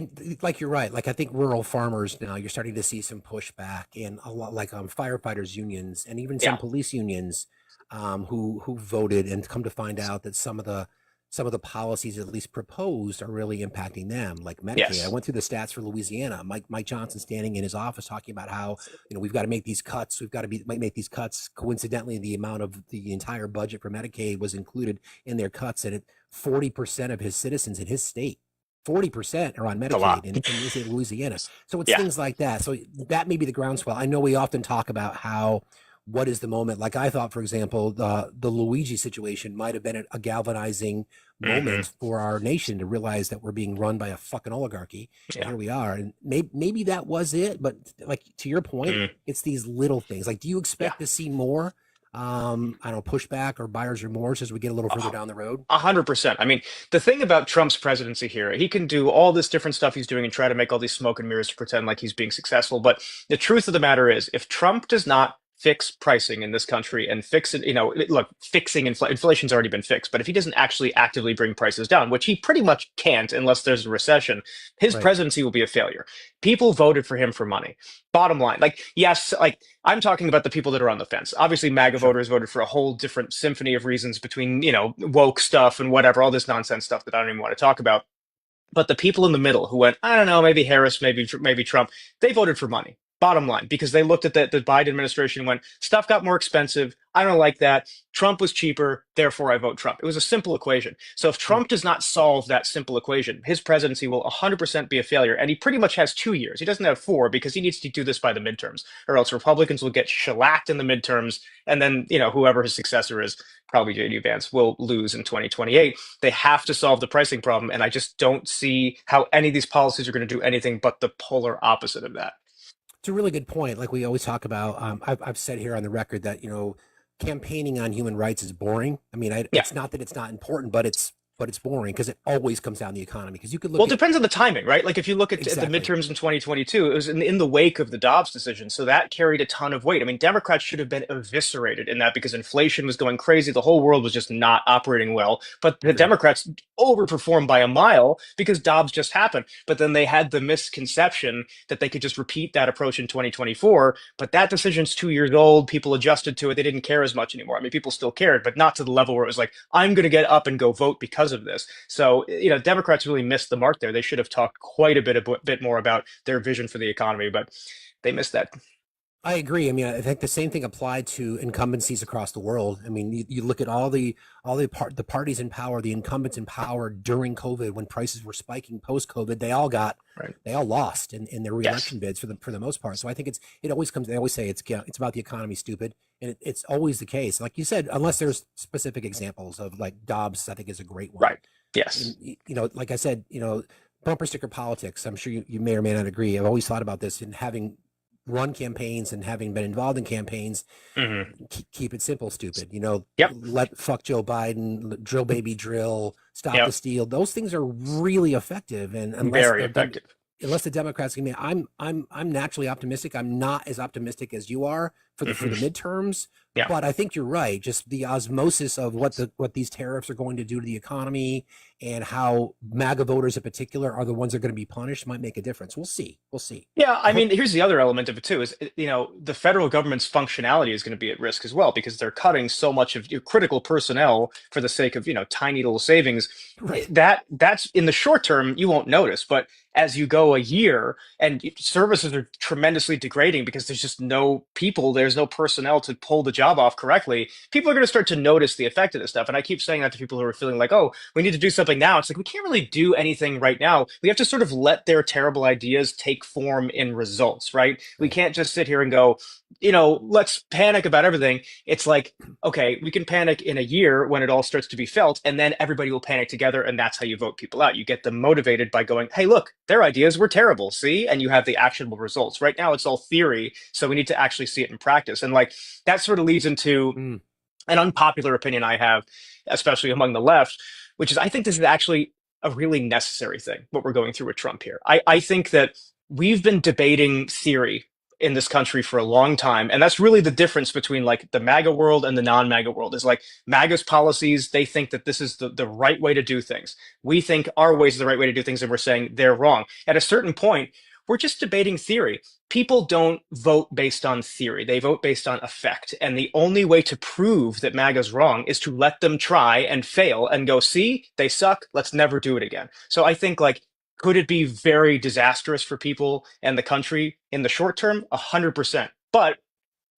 you're right. Like I think rural farmers now, you're starting to see some pushback in a lot, like firefighters unions and even some Yeah. police unions, who voted and come to find out that some of the policies at least proposed are really impacting them, like Medicaid. I Yes. went through the stats for Louisiana. Mike Johnson standing in his office talking about how we've got to make these cuts. We've got to make these cuts. Coincidentally, the amount of the entire budget for Medicaid was included in their cuts, and 40% of his citizens in his state 40% are on It's a lot. Medicaid in Louisiana. So it's Yeah. things like that. So that may be the groundswell. I know we often talk about how what is the moment? Like I thought, for example, the Luigi situation might have been a galvanizing moment for our nation to realize that we're being run by a fucking oligarchy. Yeah. Here we are, and maybe that was it. But like to your point, it's these little things. Like, do you expect to see more? I don't know, pushback or buyer's remorse as we get a little further down the road? 100%. I mean, the thing about Trump's presidency here, he can do all this different stuff he's doing and try to make all these smoke and mirrors to pretend like he's being successful. But the truth of the matter is, if Trump does not fix pricing in this country and fix it, look, fixing inflation's already been fixed, but if he doesn't actually actively bring prices down, which he pretty much can't unless there's a recession, his presidency will be a failure. People voted for him for money. Bottom line, like, yes, like, I'm talking about the people that are on the fence. Obviously, MAGA voters voted for a whole different symphony of reasons between, woke stuff and whatever, all this nonsense stuff that I don't even want to talk about. But the people in the middle who went, I don't know, maybe Harris, maybe Trump, they voted for money. Bottom line, because they looked at the Biden administration and went, stuff got more expensive. I don't like that. Trump was cheaper, therefore I vote Trump. It was a simple equation. So if Trump does not solve that simple equation, his presidency will 100% be a failure. And he pretty much has 2 years. He doesn't have 4 because he needs to do this by the midterms, or else Republicans will get shellacked in the midterms. And then, whoever his successor is, probably J.D. Vance, will lose in 2028. They have to solve the pricing problem. And I just don't see how any of these policies are going to do anything but the polar opposite of that. It's a really good point. Like we always talk about, I've said here on the record that, campaigning on human rights is boring. I mean, it's not that it's not important, but it's boring because it always comes down to the economy. Because you could look. Well, it depends on the timing, right? Like if you look at the midterms in 2022, it was in the wake of the Dobbs decision, so that carried a ton of weight. I mean, Democrats should have been eviscerated in that because inflation was going crazy. The whole world was just not operating well. But the Democrats overperformed by a mile because Dobbs just happened. But then they had the misconception that they could just repeat that approach in 2024. But that decision's 2 years old. People adjusted to it. They didn't care as much anymore. I mean, people still cared, but not to the level where it was like, I'm going to get up and go vote because of this. So, Democrats really missed the mark there. They should have talked quite a bit more about their vision for the economy, but they missed that. I agree. I mean, I think the same thing applied to incumbencies across the world. I mean, you look at all the parties in power, the incumbents in power during COVID when prices were spiking post COVID, they all lost in their reelection bids for the most part. So I think they always say it's about the economy, stupid. And it's always the case. Like you said, unless there's specific examples of like Dobbs, I think is a great one. Right. Yes. And, like I said, bumper sticker politics. I'm sure you may or may not agree. I've always thought about this and having run campaigns and having been involved in campaigns, keep it simple, stupid. Let fuck Joe Biden, drill baby drill, stop the steal. Those things are really effective, and very effective. Unless the Democrats can be, I'm naturally optimistic. I'm not as optimistic as you are for the midterms. Yeah. But I think you're right. Just the osmosis of what these tariffs are going to do to the economy and how MAGA voters in particular are the ones that are going to be punished might make a difference. We'll see. Yeah, I mean, here's the other element of it too: is the federal government's functionality is going to be at risk as well because they're cutting so much of critical personnel for the sake of tiny little savings. Right. That's in the short term you won't notice, but as you go a year and services are tremendously degrading because there's just no people, there's no personnel to pull the job off correctly, people are going to start to notice the effect of this stuff. And I keep saying that to people who are feeling like, oh, we need to do something now. It's like, we can't really do anything right now. We have to sort of let their terrible ideas take form in results, right? We can't just sit here and go, let's panic about everything. It's like, okay, we can panic in a year when it all starts to be felt, and then everybody will panic together, and that's how you vote people out. You get them motivated by going, hey, look, their ideas were terrible, see? And you have the actionable results. Right now, it's all theory, so we need to actually see it in practice. And like that sort of leads into an unpopular opinion I have, especially among the left, which is I think this is actually a really necessary thing, what we're going through with Trump here. I think that we've been debating theory in this country for a long time. And that's really the difference between like the MAGA world and the non-MAGA world is like MAGA's policies. They think that this is the right way to do things. We think our ways is the right way to do things. And we're saying they're wrong. At a certain point, we're just debating theory. People don't vote based on theory. They vote based on effect. And the only way to prove that MAGA's wrong is to let them try and fail and go, see, they suck. Let's never do it again. So I think like, could it be very disastrous for people and the country in the short term? 100%. But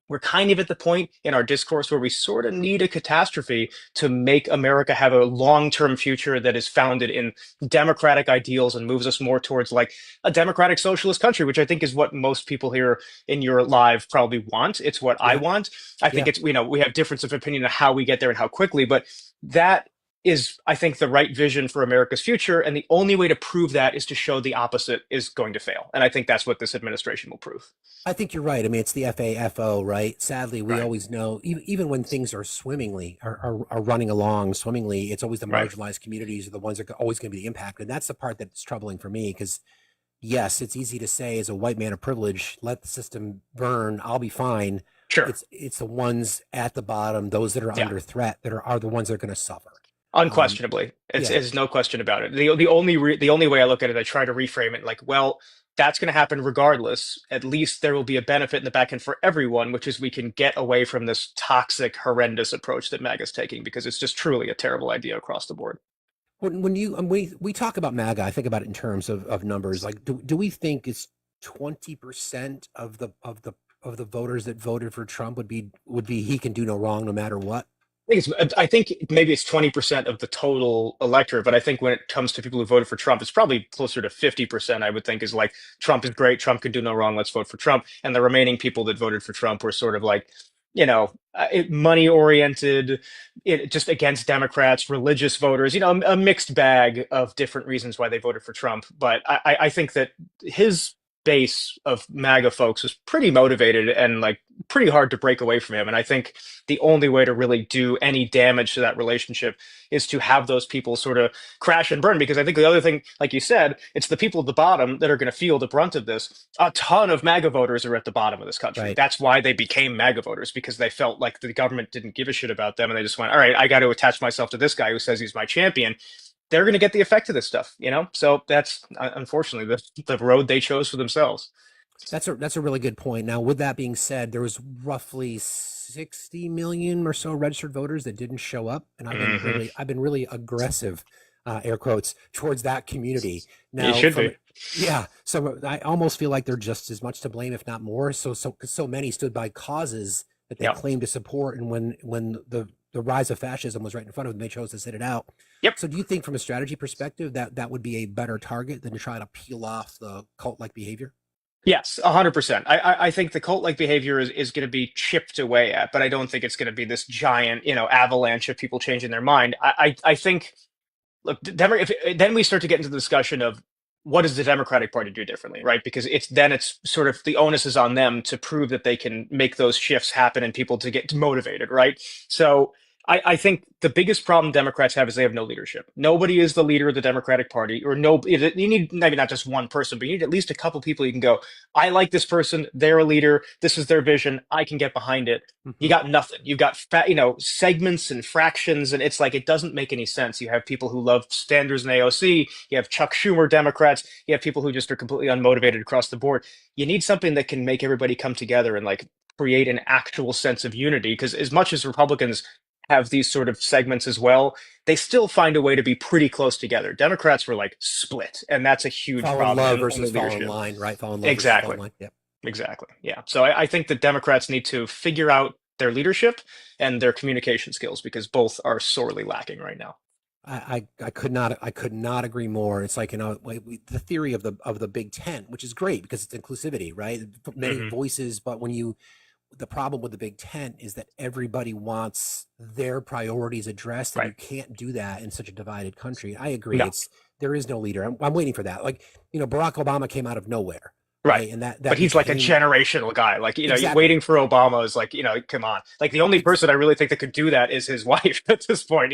we're kind of at the point in our discourse where we sort of need a catastrophe to make America have a long-term future that is founded in democratic ideals and moves us more towards like a democratic socialist country, which I think is what most people here in your live probably want. It's what I Yeah. want. I think Yeah. it's, we have difference of opinion on how we get there and how quickly, but that is, I think, the right vision for America's future. And the only way to prove that is to show the opposite is going to fail. And I think that's what this administration will prove. I think you're right. I mean, it's the FAFO, right? Sadly, we Right. always know, even when things are swimmingly, are running along swimmingly, it's always the Right. marginalized communities are the ones that are always going to be the impact. And that's the part that's troubling for me because, yes, it's easy to say as a white man of privilege, let the system burn, I'll be fine. Sure. It's the ones at the bottom, those that are Yeah. under threat, that are the ones that are going to suffer. Unquestionably, yeah. there's no question about it. The only way I look at it, I try to reframe it like, well, that's going to happen regardless. At least there will be a benefit in the back end for everyone, which is we can get away from this toxic, horrendous approach that MAGA is taking because it's just truly a terrible idea across the board. When you we talk about MAGA, I think about it in terms of numbers. Like, do we think it's 20% of the voters that voted for Trump would be he can do no wrong no matter what? I think maybe it's 20% of the total electorate, but I think when it comes to people who voted for Trump, it's probably closer to 50%, I would think, is like, Trump is great, Trump can do no wrong, let's vote for Trump. And the remaining people that voted for Trump were sort of like, money oriented, just against Democrats, religious voters, a mixed bag of different reasons why they voted for Trump. But I think that his base of MAGA folks was pretty motivated and like pretty hard to break away from him. And I think the only way to really do any damage to that relationship is to have those people sort of crash and burn. Because I think the other thing, like you said, it's the people at the bottom that are going to feel the brunt of this. A ton of MAGA voters are at the bottom of this country. Right. That's why they became MAGA voters, because they felt like the government didn't give a shit about them. And they just went, all right, I got to attach myself to this guy who says he's my champion. They're going to get the effect of this stuff, So that's unfortunately the road they chose for themselves. That's a really good point. Now, with that being said, there was roughly 60 million or so registered voters that didn't show up, and I've been really aggressive, air quotes, towards that community. Now, you should be. Yeah. So I almost feel like they're just as much to blame, if not more. So many stood by causes that they claimed to support, and when the rise of fascism was right in front of them, they chose to sit it out. Yep. So do you think from a strategy perspective that would be a better target than to try to peel off the cult-like behavior? Yes, 100%. I think the cult-like behavior is going to be chipped away at, but I don't think it's going to be this giant, avalanche of people changing their mind. I think, look, then we start to get into the discussion of what does the Democratic Party do differently, right? Because it's sort of the onus is on them to prove that they can make those shifts happen and people to get motivated, right? So I think the biggest problem Democrats have is they have no leadership. Nobody is the leader of the Democratic Party, or no. You need maybe not just one person, but you need at least a couple people you can go, I like this person, they're a leader, this is their vision, I can get behind it. You got nothing. You've got segments and fractions, and it's like it doesn't make any sense. You have people who love Sanders and AOC, you have Chuck Schumer Democrats, you have people who just are completely unmotivated across the board. You need something that can make everybody come together and like create an actual sense of unity, because as much as Republicans have these sort of segments as well, they still find a way to be pretty close together. Democrats were like split, and that's a huge problem. Fall in love versus fall in line, right? Fall in love exactly. Versus fall in line. Yep. Exactly. Yeah. So I think the Democrats need to figure out their leadership and their communication skills, because both are sorely lacking right now. I could not agree more. It's like, the theory of the Big Tent, which is great because it's inclusivity, right? Many voices, but the problem with the Big Tent is that everybody wants their priorities addressed, and you can't do that in such a divided country. I agree. No. There is no leader. I'm waiting for that. Like, Barack Obama came out of nowhere. Right. And that but he's like a generational guy. Like, Exactly. waiting for Obama is like, come on. Like, the only person I really think that could do that is his wife at this point.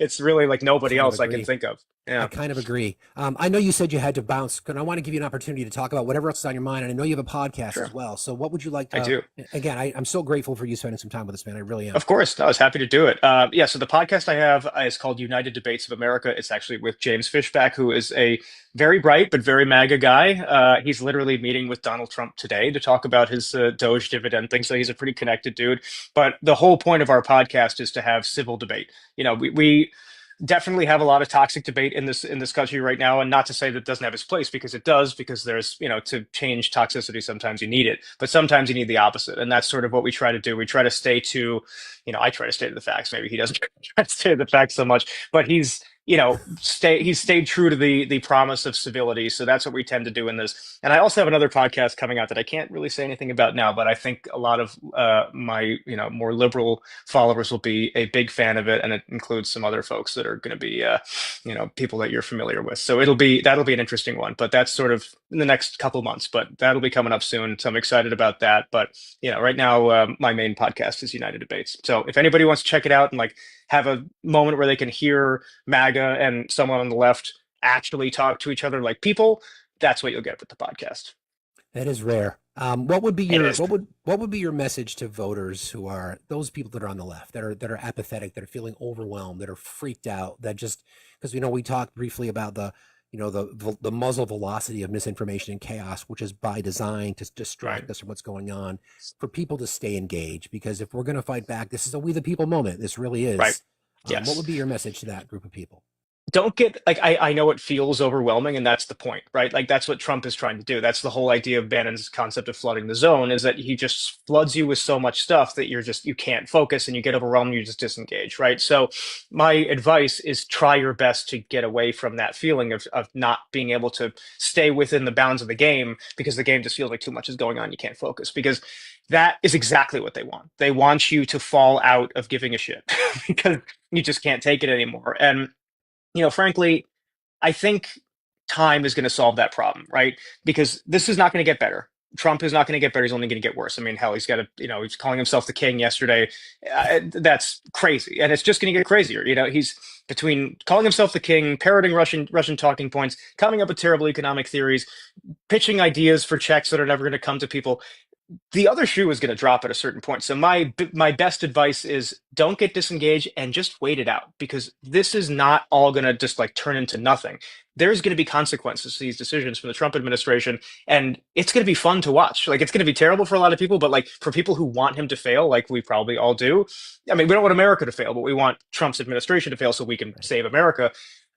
It's really like nobody else I can think of. Yeah. I kind of agree. I know you said you had to bounce, and I want to give you an opportunity to talk about whatever else is on your mind. And I know you have a podcast as well. So what would you like to? I do. Again, I'm so grateful for you spending some time with us, man. I really am. Of course. I was happy to do it. So the podcast I have is called United Debates of America. It's actually with James Fishback, who is a very bright but very MAGA guy. He's literally meeting with Donald Trump today to talk about his Doge dividend thing. So he's a pretty connected dude. But the whole point of our podcast is to have civil debate. definitely have a lot of toxic debate in this country right now, and not to say that it doesn't have its place, because it does, because there's, to change toxicity sometimes you need it, but sometimes you need the opposite, and that's sort of what we try to do. We try to stay to, I try to stay to the facts. Maybe he doesn't try to stay to the facts so much, but he's stayed true to the promise of civility. So that's what we tend to do in this. And I also have another podcast coming out that I can't really say anything about now, but I think a lot of my more liberal followers will be a big fan of it, and it includes some other folks that are going to be people that you're familiar with. So that'll be an interesting one, but that's sort of in the next couple months. But that'll be coming up soon, so I'm excited about that. But right now my main podcast is United Debates. So if anybody wants to check it out and have a moment where they can hear MAGA and someone on the left actually talk to each other like people, that's what you'll get with the podcast. That is rare. What would be It your is. what would be your message to voters who are those people that are on the left, that are apathetic, that are feeling overwhelmed, that are freaked out, that just because we talked briefly about the muzzle velocity of misinformation and chaos, which is by design to distract us from what's going on, for people to stay engaged. Because if we're going to fight back, this is a we the people moment. This really is. Right. Yes. What would be your message to that group of people? Don't get I know it feels overwhelming, and that's the point, right? That's what Trump is trying to do. That's the whole idea of Bannon's concept of flooding the zone, is that he just floods you with so much stuff that you can't focus, and you get overwhelmed, and you just disengage, right? So my advice is try your best to get away from that feeling of not being able to stay within the bounds of the game, because the game just feels like too much is going on, you can't focus, because that is exactly what they want. They want you to fall out of giving a shit because you just can't take it anymore. And frankly, I think time is going to solve that problem, right? Because this is not going to get better. Trump is not going to get better. He's only going to get worse. I mean, hell, he's got he's calling himself the king yesterday. That's crazy. And it's just going to get crazier. He's between calling himself the king, parroting Russian talking points, coming up with terrible economic theories, pitching ideas for checks that are never going to come to people. The other shoe is going to drop at a certain point. So my best advice is don't get disengaged and just wait it out, because this is not all going to just turn into nothing. There's going to be consequences to these decisions from the Trump administration, and it's going to be fun to watch. It's going to be terrible for a lot of people, but for people who want him to fail, like we probably all do. I mean, we don't want America to fail, but we want Trump's administration to fail so we can save America.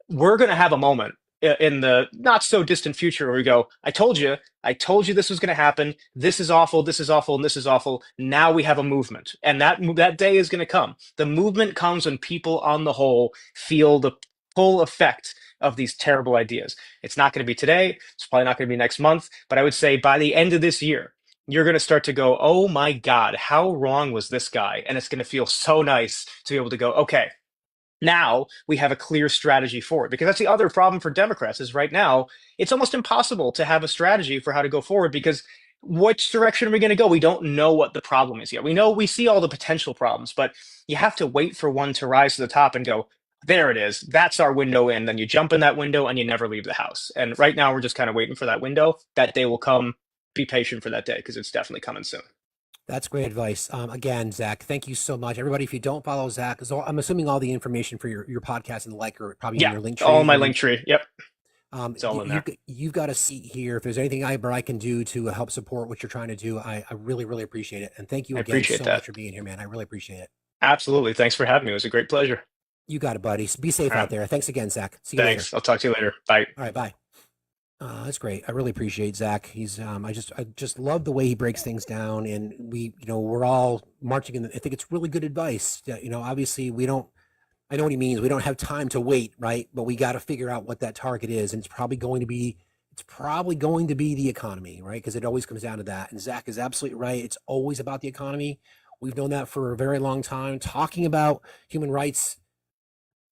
We're going to have a moment in the not so distant future where we go, I told you this was going to happen. This is awful. This is awful. And this is awful. Now we have a movement, and that day is going to come. The movement comes when people on the whole feel the full effect of these terrible ideas. It's not going to be today. It's probably not going to be next month, but I would say by the end of this year, you're going to start to go, oh my God, how wrong was this guy? And it's going to feel so nice to be able to go, okay, now we have a clear strategy for it. Because that's the other problem for Democrats, is right now it's almost impossible to have a strategy for how to go forward, because which direction are we going to go? We don't know what the problem is yet. We see all the potential problems, but you have to wait for one to rise to the top and go, there it is. That's our window in. Then you jump in that window and you never leave the house. And right now we're just kind of waiting for that window. That day will come. Be patient for that day, because it's definitely coming soon. That's great advice. Again, Zach, thank you so much. Everybody, if you don't follow Zach, I'm assuming all the information for your podcast and the are probably in your link tree. All in my link tree. Yep. It's all in there. You've got a seat here. If there's anything I can do to help support what you're trying to do, I really, really appreciate it. And thank you again so much for being here, man. I really appreciate it. Absolutely. Thanks for having me. It was a great pleasure. You got it, buddy. Be safe out there. Thanks again, Zach. See you later. Thanks. I'll talk to you later. Bye. All right. Bye. That's great. I really appreciate Zach. He's I just love the way he breaks things down, and we're all marching in. I think it's really good advice. Obviously I know what he means. We don't have time to wait, right? But we got to figure out what that target is, and it's probably going to be the economy, right? Because it always comes down to that. And Zach is absolutely right. It's always about the economy. We've known that for a very long time. Talking about human rights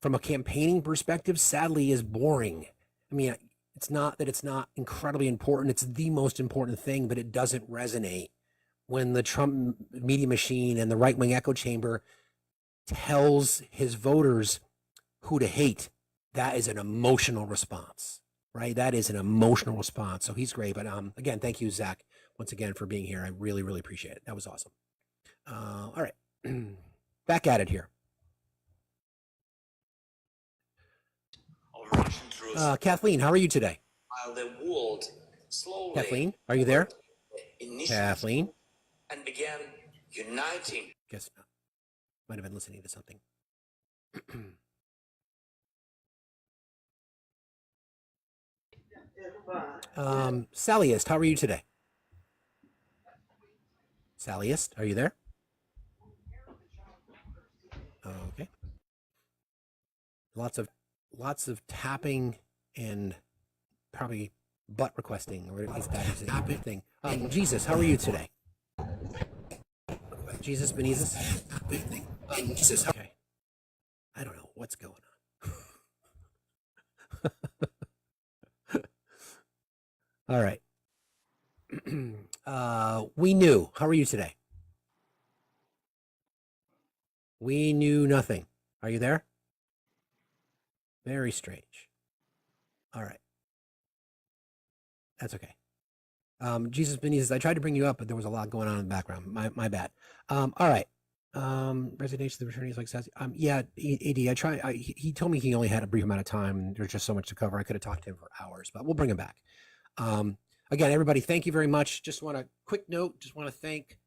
from a campaigning perspective, sadly, is boring. I mean, it's not that it's not incredibly important. It's the most important thing, but it doesn't resonate when the Trump media machine and the right-wing echo chamber tells his voters who to hate. That is an emotional response, right? That is an emotional response. So he's great. But again, thank you, Zach, once again for being here. I really, really appreciate it. That was awesome. All right. Back at it here. Kathleen, how are you today? The world slowly Kathleen, are you there? Kathleen? And began uniting. Guess not. Might have been listening to something. Sallyist, how are you today? Sallyist, are you there? Okay. Lots of tapping and probably butt requesting, or at least that is a big thing. Jesus, how are you today? Jesus Benitez? Jesus. Okay. I don't know what's going on. All right. We knew. How are you today? We knew nothing. Are you there? Very strange. All right. That's okay. Jesus Benitez, I tried to bring you up, but there was a lot going on in the background. My bad. All right. Resignation of the attorneys like says, yeah, AD, he told me he only had a brief amount of time and there's just so much to cover. I could have talked to him for hours, but we'll bring him back. Again, everybody, thank you very much. Just want a quick note. Just want to thank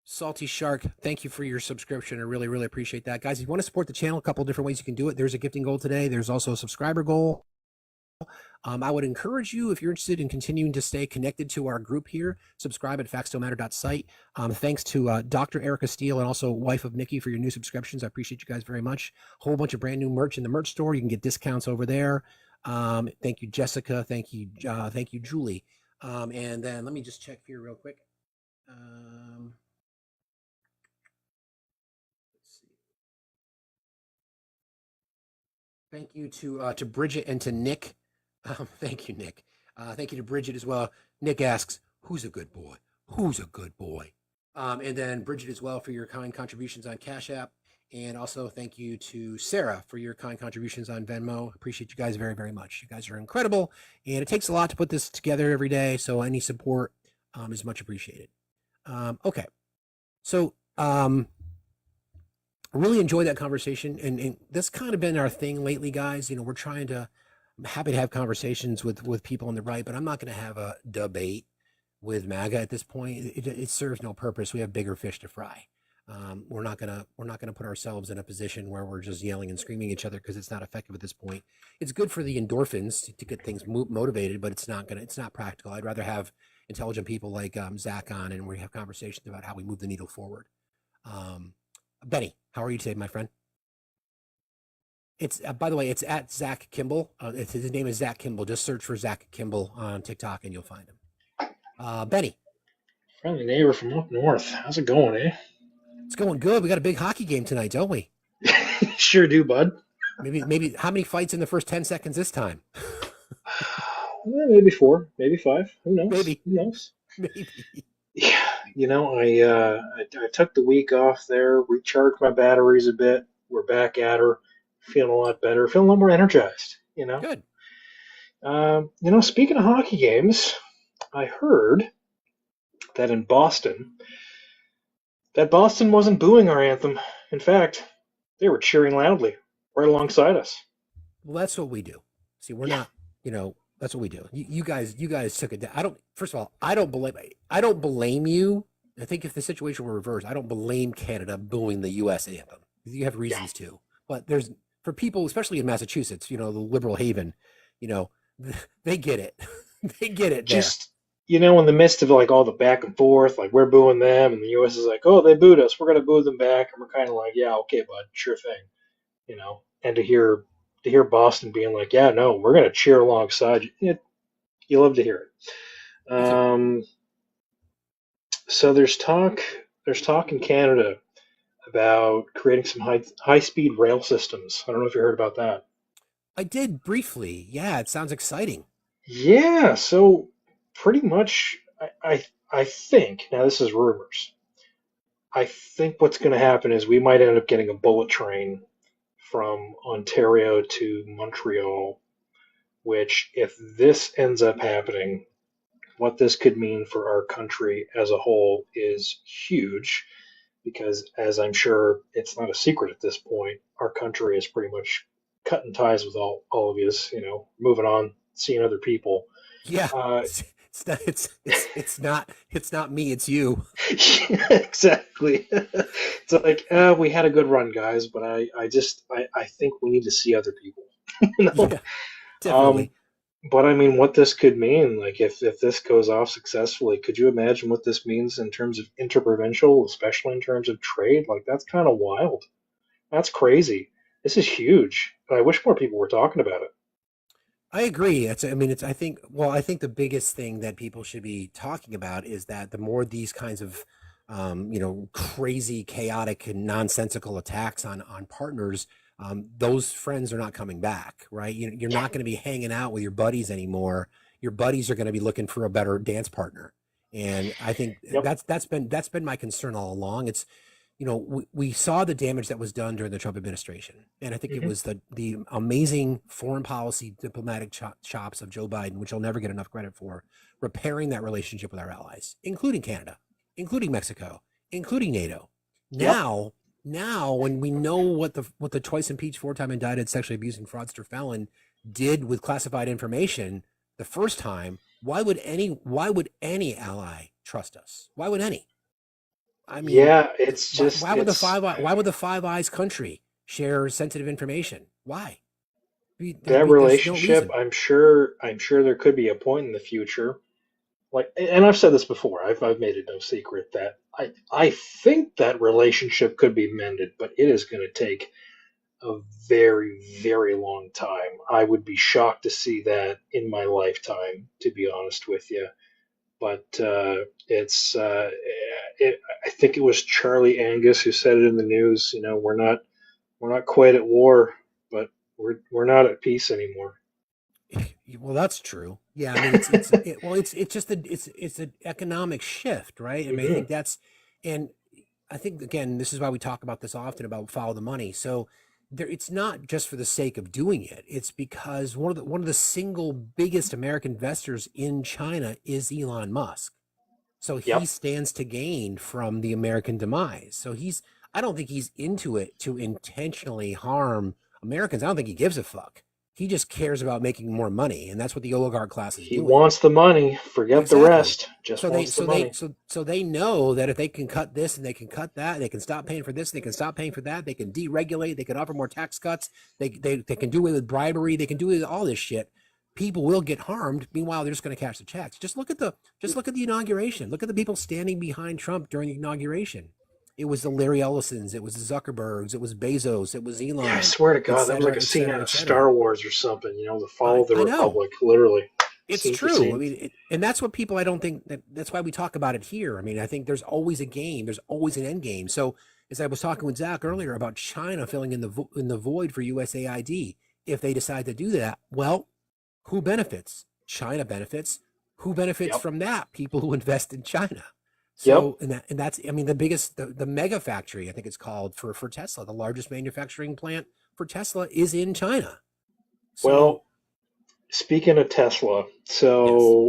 Salty Shark. Thank you for your subscription. I really, really appreciate that. Guys, if you want to support the channel, a couple of different ways you can do it. There's a gifting goal today. There's also a subscriber goal. I would encourage you, if you're interested in continuing to stay connected to our group here, subscribe at FactsStillMatter.site. Thanks to Dr. Erica Steele and also wife of Nikki for your new subscriptions. I appreciate you guys very much. Whole bunch of brand new merch in the merch store. You can get discounts over there. Thank you, Jessica. Thank you, Julie. And then let me just check here real quick. Let's see. Thank you to Bridget and to Nick. Thank you, Nick. Thank you to Bridget as well. Nick asks, who's a good boy? Who's a good boy? And then Bridget as well for your kind contributions on Cash App. And also thank you to Sarah for your kind contributions on Venmo. Appreciate you guys very, very much. You guys are incredible. And it takes a lot to put this together every day. So any support is much appreciated. Okay. So I really enjoyed that conversation. And that's kind of been our thing lately, guys. You know, we're trying to, I'm happy to have conversations with people on the right, but I'm not going to have a debate with MAGA at this point. It serves no purpose. We have bigger fish to fry. We're not gonna put ourselves in a position where we're just yelling and screaming at each other because it's not effective at this point. It's good for the endorphins to get things motivated, but it's not practical. I'd rather have intelligent people like Zach on, and we have conversations about how we move the needle forward. Benny, how are you today, my friend? It's by the way, it's at Zach Kimball. His name is Zach Kimball. Just search for Zach Kimball on TikTok and you'll find him. Benny. Friendly neighbor from up north. How's it going, eh? It's going good. We got a big hockey game tonight, don't we? Sure do, bud. Maybe how many fights in the first 10 seconds this time? Well, maybe 4, maybe 5. Who knows? Maybe. Who knows? Maybe. Yeah, you know, I took the week off there, recharged my batteries a bit. We're back at her. Feeling a lot better, feeling a lot more energized, you know. Good. You know, speaking of hockey games, I heard that in Boston, wasn't booing our anthem. In fact, they were cheering loudly right alongside us. Well, that's what we do. See, we're not, you know, that's what we do. You guys took it down. First of all, I don't blame you. I think if the situation were reversed, I don't blame Canada booing the U.S. anthem. You have reasons to, but for people, especially in Massachusetts, you know, the liberal haven, you know, they get it. They get it there. Just, you know, in the midst of like all the back and forth, like we're booing them and the U.S. is like, oh, they booed us, we're going to boo them back. And we're kind of like, yeah, okay, bud, sure thing. You know, and to hear Boston being like, yeah, no, we're going to cheer alongside you. You love to hear it. So there's talk in Canada about creating some high-speed rail systems. I don't know if you heard about that. I did briefly. Yeah, it sounds exciting. Yeah, so pretty much, I think, now this is rumors, I think what's going to happen is we might end up getting a bullet train from Ontario to Montreal, which if this ends up happening, what this could mean for our country as a whole is huge. Because, as I'm sure it's not a secret at this point, our country is pretty much cutting ties with all of us, you know, moving on, seeing other people. Yeah, it's not me, it's you. Yeah, exactly. It's like, we had a good run, guys, but I think we need to see other people. You know? Yeah, definitely. But I mean, what this could mean, like if this goes off successfully, could you imagine what this means in terms of interprovincial, especially in terms of trade? Like that's kind of wild. That's crazy. This is huge. I wish more people were talking about it. I agree. I mean, I think, well, I think the biggest thing that people should be talking about is that the more these kinds of, crazy, chaotic, and nonsensical attacks on partners, those friends are not coming back, right? You're not going to be hanging out with your buddies anymore. Your buddies are going to be looking for a better dance partner, and I think Yep. that's been my concern all along. It's we saw the damage that was done during the Trump administration. And I think it Hmm. was the amazing foreign policy diplomatic chops of Joe Biden, which I'll never get enough credit for, repairing that relationship with our allies, including Canada, including Mexico, including NATO. Yep. Now, when we know what the twice impeached, four-time indicted, sexually abusing fraudster felon did with classified information the first time, why would any ally trust us? Why would any? I mean, Yeah, it's just why would the Five Eyes country share sensitive information? Why? that There's no relationship. reason. I'm sure there could be a point in the future. Like, and I've said this before. I've made it no secret that I think that relationship could be mended, but it is going to take a very, very long time. I would be shocked to see that in my lifetime, to be honest with you. But I think it was Charlie Angus who said it in the news. You know, we're not quite at war, but we're not at peace anymore. Well, that's true. Yeah, I mean, it's just it's an economic shift, right? I mean, I Hmm. think and I think again, this is why we talk about this often about follow the money. So it's not just for the sake of doing it. It's because one of the single biggest American investors in China is Elon Musk. So he Yep. stands to gain from the American demise. I don't think he's into it to intentionally harm Americans. I don't think he gives a fuck. He just cares about making more money, and that's what the oligarch class is He doing. wants the money. Forget the Exactly. rest. Just So they wants the so they money. so they know that if they can cut this and they can cut that, they can stop paying for this, and they can stop paying for that, they can deregulate, they can offer more tax cuts, they can do it with bribery, they can do it with all this shit. People will get harmed. Meanwhile, they're just going to cash the checks. Just look at the inauguration. Look at the people standing behind Trump during the inauguration. It was the Larry Ellisons, it was the Zuckerbergs, it was Bezos, it was Yeah, I Elon, swear to et God, that was like cetera, a et scene cetera, out et of cetera. Star Wars or something. You know, the fall I of the I know. Republic, literally, It's scene for true. I scene. mean, and that's what people, I don't think that's why we talk about it here. I mean, I think there's always a game. There's always an end game. So as I was talking with Zach earlier about China filling in the void for USAID, if they decide to do that, well, who benefits? China benefits. Who benefits Yep. from that? People who invest in China. Yep. So, and that's, I mean, the biggest, the mega factory, I think it's called for Tesla, the largest manufacturing plant for Tesla is in China. So, Well, speaking of Tesla, yes.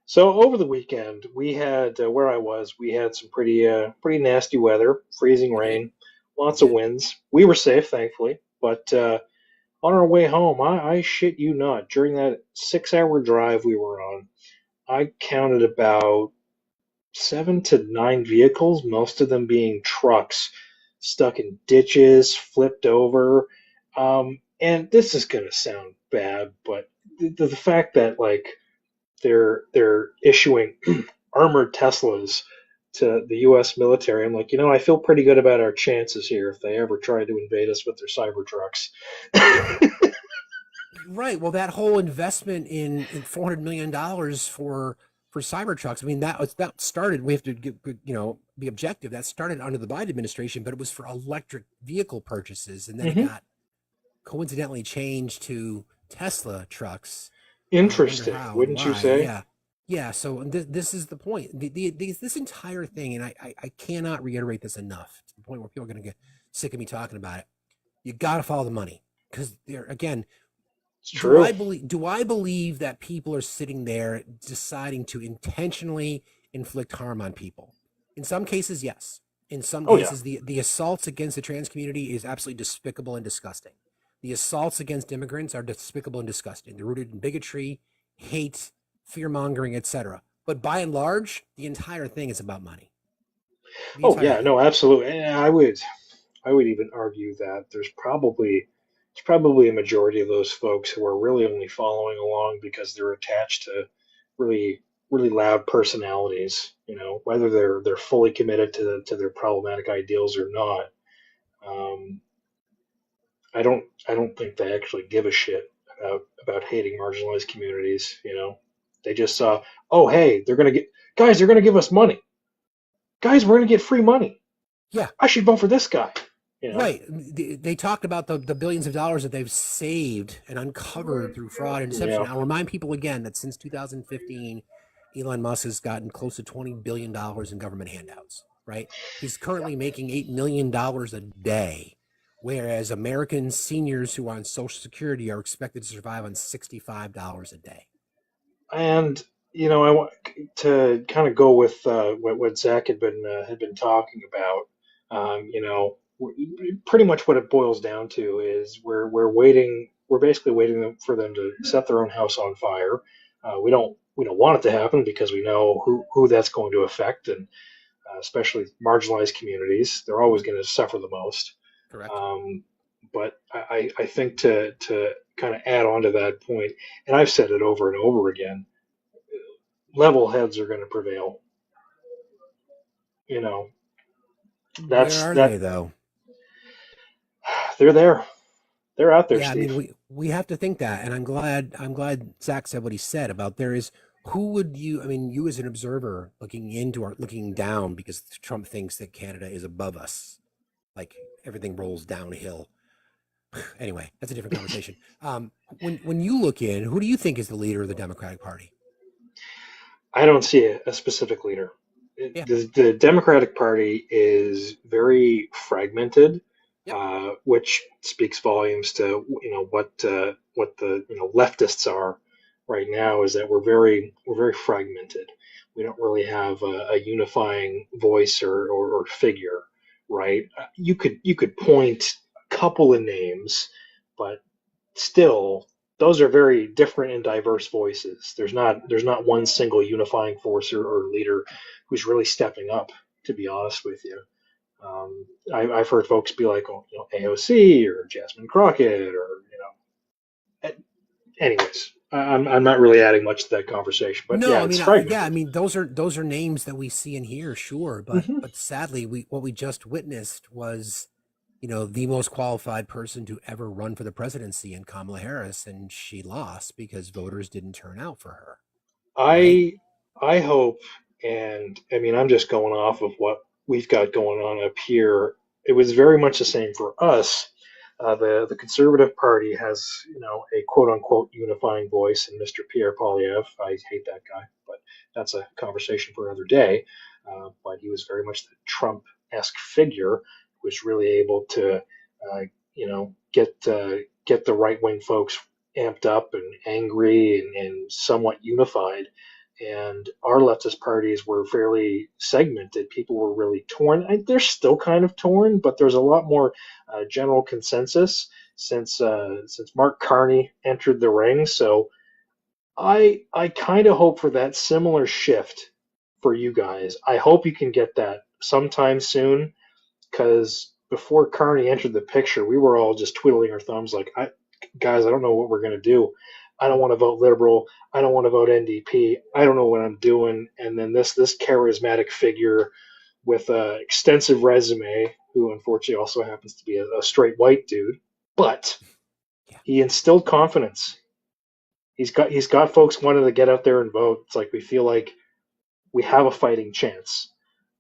so over the weekend we had where I was, we had some pretty nasty weather, freezing We did. rain, lots of Yeah. winds. We were safe, thankfully, but on our way home, I shit you not, during that 6 hour drive we were on, I counted about 7 to 9 vehicles, most of them being trucks, stuck in ditches, flipped over. And this is going to sound bad, but the fact that like they're issuing armored Teslas to the U.S. military, I'm like, I feel pretty good about our chances here if they ever try to invade us with their cyber trucks. Right. Well, that whole investment in $400 million for Cybertrucks. I mean, that started. We have to be objective. That started under the Biden administration, but it was for electric vehicle purchases, and then it Hmm. got coincidentally changed to Tesla trucks. I wonder Interesting, how and wouldn't you why. say? Yeah, yeah. So this is the point. This entire thing, and I cannot reiterate this enough to the point where people are going to get sick of me talking about it. You got to follow the money because there again It's do true. I believe that people are sitting there deciding to intentionally inflict harm on people? In some cases, yes. In some Oh yeah. cases, the assaults against the trans community is absolutely despicable and disgusting. The assaults against immigrants are despicable and disgusting. They're rooted in bigotry, hate, fear mongering, etc. But by and large, the entire thing is about money. The Oh entire yeah. thing. No, absolutely. And I would even argue that there's probably it's probably a majority of those folks who are really only following along because they're attached to really really loud personalities. Whether they're fully committed to their problematic ideals or not. Um, I don't think they actually give a shit about hating marginalized communities. They just saw, oh hey, they're gonna give us money. Guys, we're gonna get free money. Yeah. I should vote for this guy. Right. They talked about the billions of dollars that they've saved and uncovered through fraud and deception. Yeah. I'll remind people again that since 2015, Elon Musk has gotten close to $20 billion in government handouts, right? He's currently making $8 million a day, whereas American seniors who are on Social Security are expected to survive on $65 a day. And I want to kind of go with what Zach had been talking about. Pretty much what it boils down to is we're waiting. We're basically waiting for them to set their own house on fire. We don't want it to happen because we know who that's going to affect, and especially marginalized communities. They're always going to suffer the most. Correct. But I think to kind of add on to that point, and I've said it over and over again, level heads are going to prevail. That's Where are that. they though? They're there. They're out there, Yeah, Steve. I mean, we have to think that, and I'm glad Zach said what he said about who would you, I mean, you as an observer looking down because Trump thinks that Canada is above us, like everything rolls downhill. Anyway, that's a different conversation. When you look in, who do you think is the leader of the Democratic Party? I don't see a specific leader. Yeah. The Democratic Party is very fragmented, which speaks volumes to what the leftists are right now. Is that we're very fragmented. We don't really have a unifying voice or figure, right? You could point a couple of names, but still those are very different and diverse voices. There's not one single unifying force or leader who's really stepping up. To be honest with you, I've heard folks be like, oh, AOC or Jasmine Crockett or Anyways, I'm not really adding much to that conversation, but no, yeah, I it's mean, fragmented. those are names that we see and hear, sure, but sadly, what we just witnessed was, the most qualified person to ever run for the presidency in Kamala Harris, and she lost because voters didn't turn out for her. Right? I hope, and I mean, I'm just going off of what we've got going on up here. It was very much the same for us. The Conservative Party has, a quote unquote unifying voice in Mr. Pierre Poilievre. I hate that guy, but that's a conversation for another day. But he was very much the Trump-esque figure, who was really able to, get the right wing folks amped up and angry and somewhat unified. And our leftist parties were fairly segmented. People were really torn. They're still kind of torn, but there's a lot more general consensus since Mark Carney entered the ring. So I kind of hope for that similar shift for you guys. I hope you can get that sometime soon, because before Carney entered the picture, we were all just twiddling our thumbs like, guys, I don't know what we're going to do. I don't want to vote liberal. I don't want to vote NDP. I don't know what I'm doing. And then this charismatic figure with an extensive resume, who unfortunately also happens to be a straight white dude, but he instilled confidence. He's got folks wanting to get out there and vote. It's like we feel like we have a fighting chance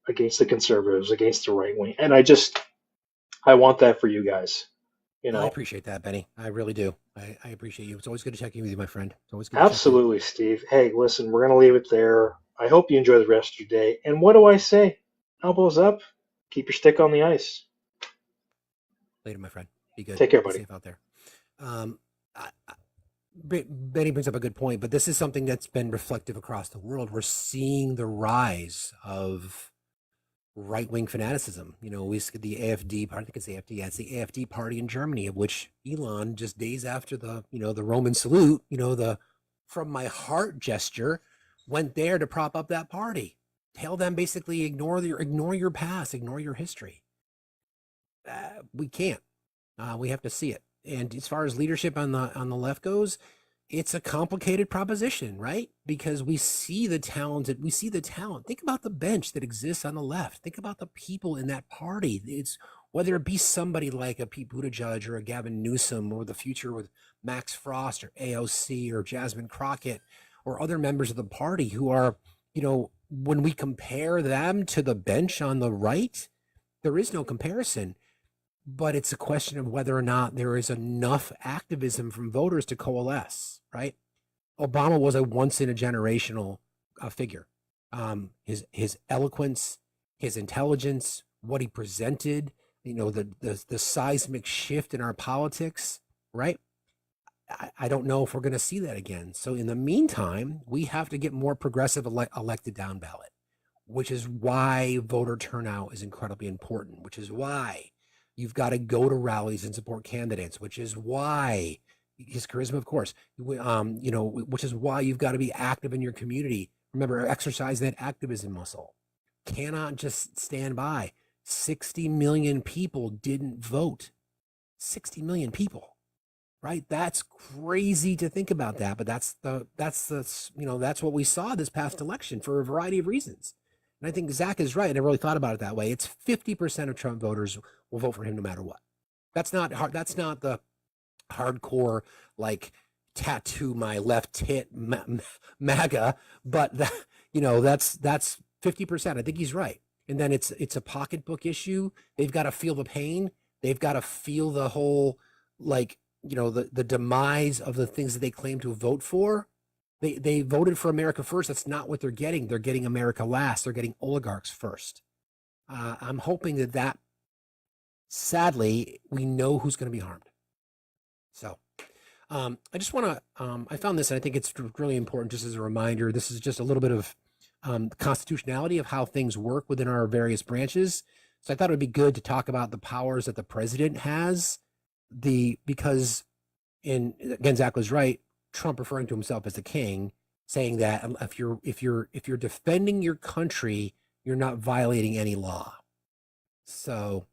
against the conservatives, against the right wing, and I want that for you guys. I appreciate that, Benny. I really do. I appreciate you. It's always good to check in with you, my friend. It's always good. Absolutely, Steve. Hey, listen, we're going to leave it there. I hope you enjoy the rest of your day. And what do I say? Elbows up. Keep your stick on the ice. Later, my friend. Be good. Take care, Be buddy. safe out there. Benny brings up a good point, but this is something that's been reflective across the world. We're seeing the rise of right-wing fanaticism. We see the AfD party. I think it's AfD. Yeah, it's the AfD party in Germany, of which Elon, just days after the Roman salute, the from my heart gesture, went there to prop up that party. Tell them basically ignore your past, ignore your history. We can't. We have to see it. And as far as leadership on the left goes, it's a complicated proposition, right? Because we see the talent. Think about the bench that exists on the left. Think about the people in that party. It's whether it be somebody like a Pete Buttigieg or a Gavin Newsom, or the future with Max Frost or AOC or Jasmine Crockett or other members of the party who are, when we compare them to the bench on the right, there is no comparison. But it's a question of whether or not there is enough activism from voters to coalesce, right? Obama was a once in a generational figure. His eloquence, his intelligence, what he presented, the seismic shift in our politics, right? I don't know if we're going to see that again. So in the meantime, we have to get more progressive elected down ballot, which is why voter turnout is incredibly important, which is why you've got to go to rallies and support candidates, which is why his charisma, of course, which is why you've got to be active in your community. Remember, exercise that activism muscle. Cannot just stand by. 60 million people didn't vote. 60 million people, right? That's crazy to think about that, but that's what we saw this past election for a variety of reasons. And I think Zach is right. I never really thought about it that way. It's 50% of Trump voters will vote for him no matter what. That's not hard. That's not the hardcore, like, tattoo my left tit MAGA, but that's 50%. I think he's right. And then it's a pocketbook issue. They've got to feel the pain. They've got to feel the whole, the demise of the things that they claim to vote for. They voted for America first. That's not what they're getting. They're getting America last. They're getting oligarchs first. I'm hoping that sadly, we know who's going to be harmed. So I just want to, I found this, and I think it's really important just as a reminder. This is just a little bit of constitutionality of how things work within our various branches. So I thought it would be good to talk about the powers that the president has, because again, Zach was right, Trump referring to himself as the king, saying that if you're defending your country, you're not violating any law. So,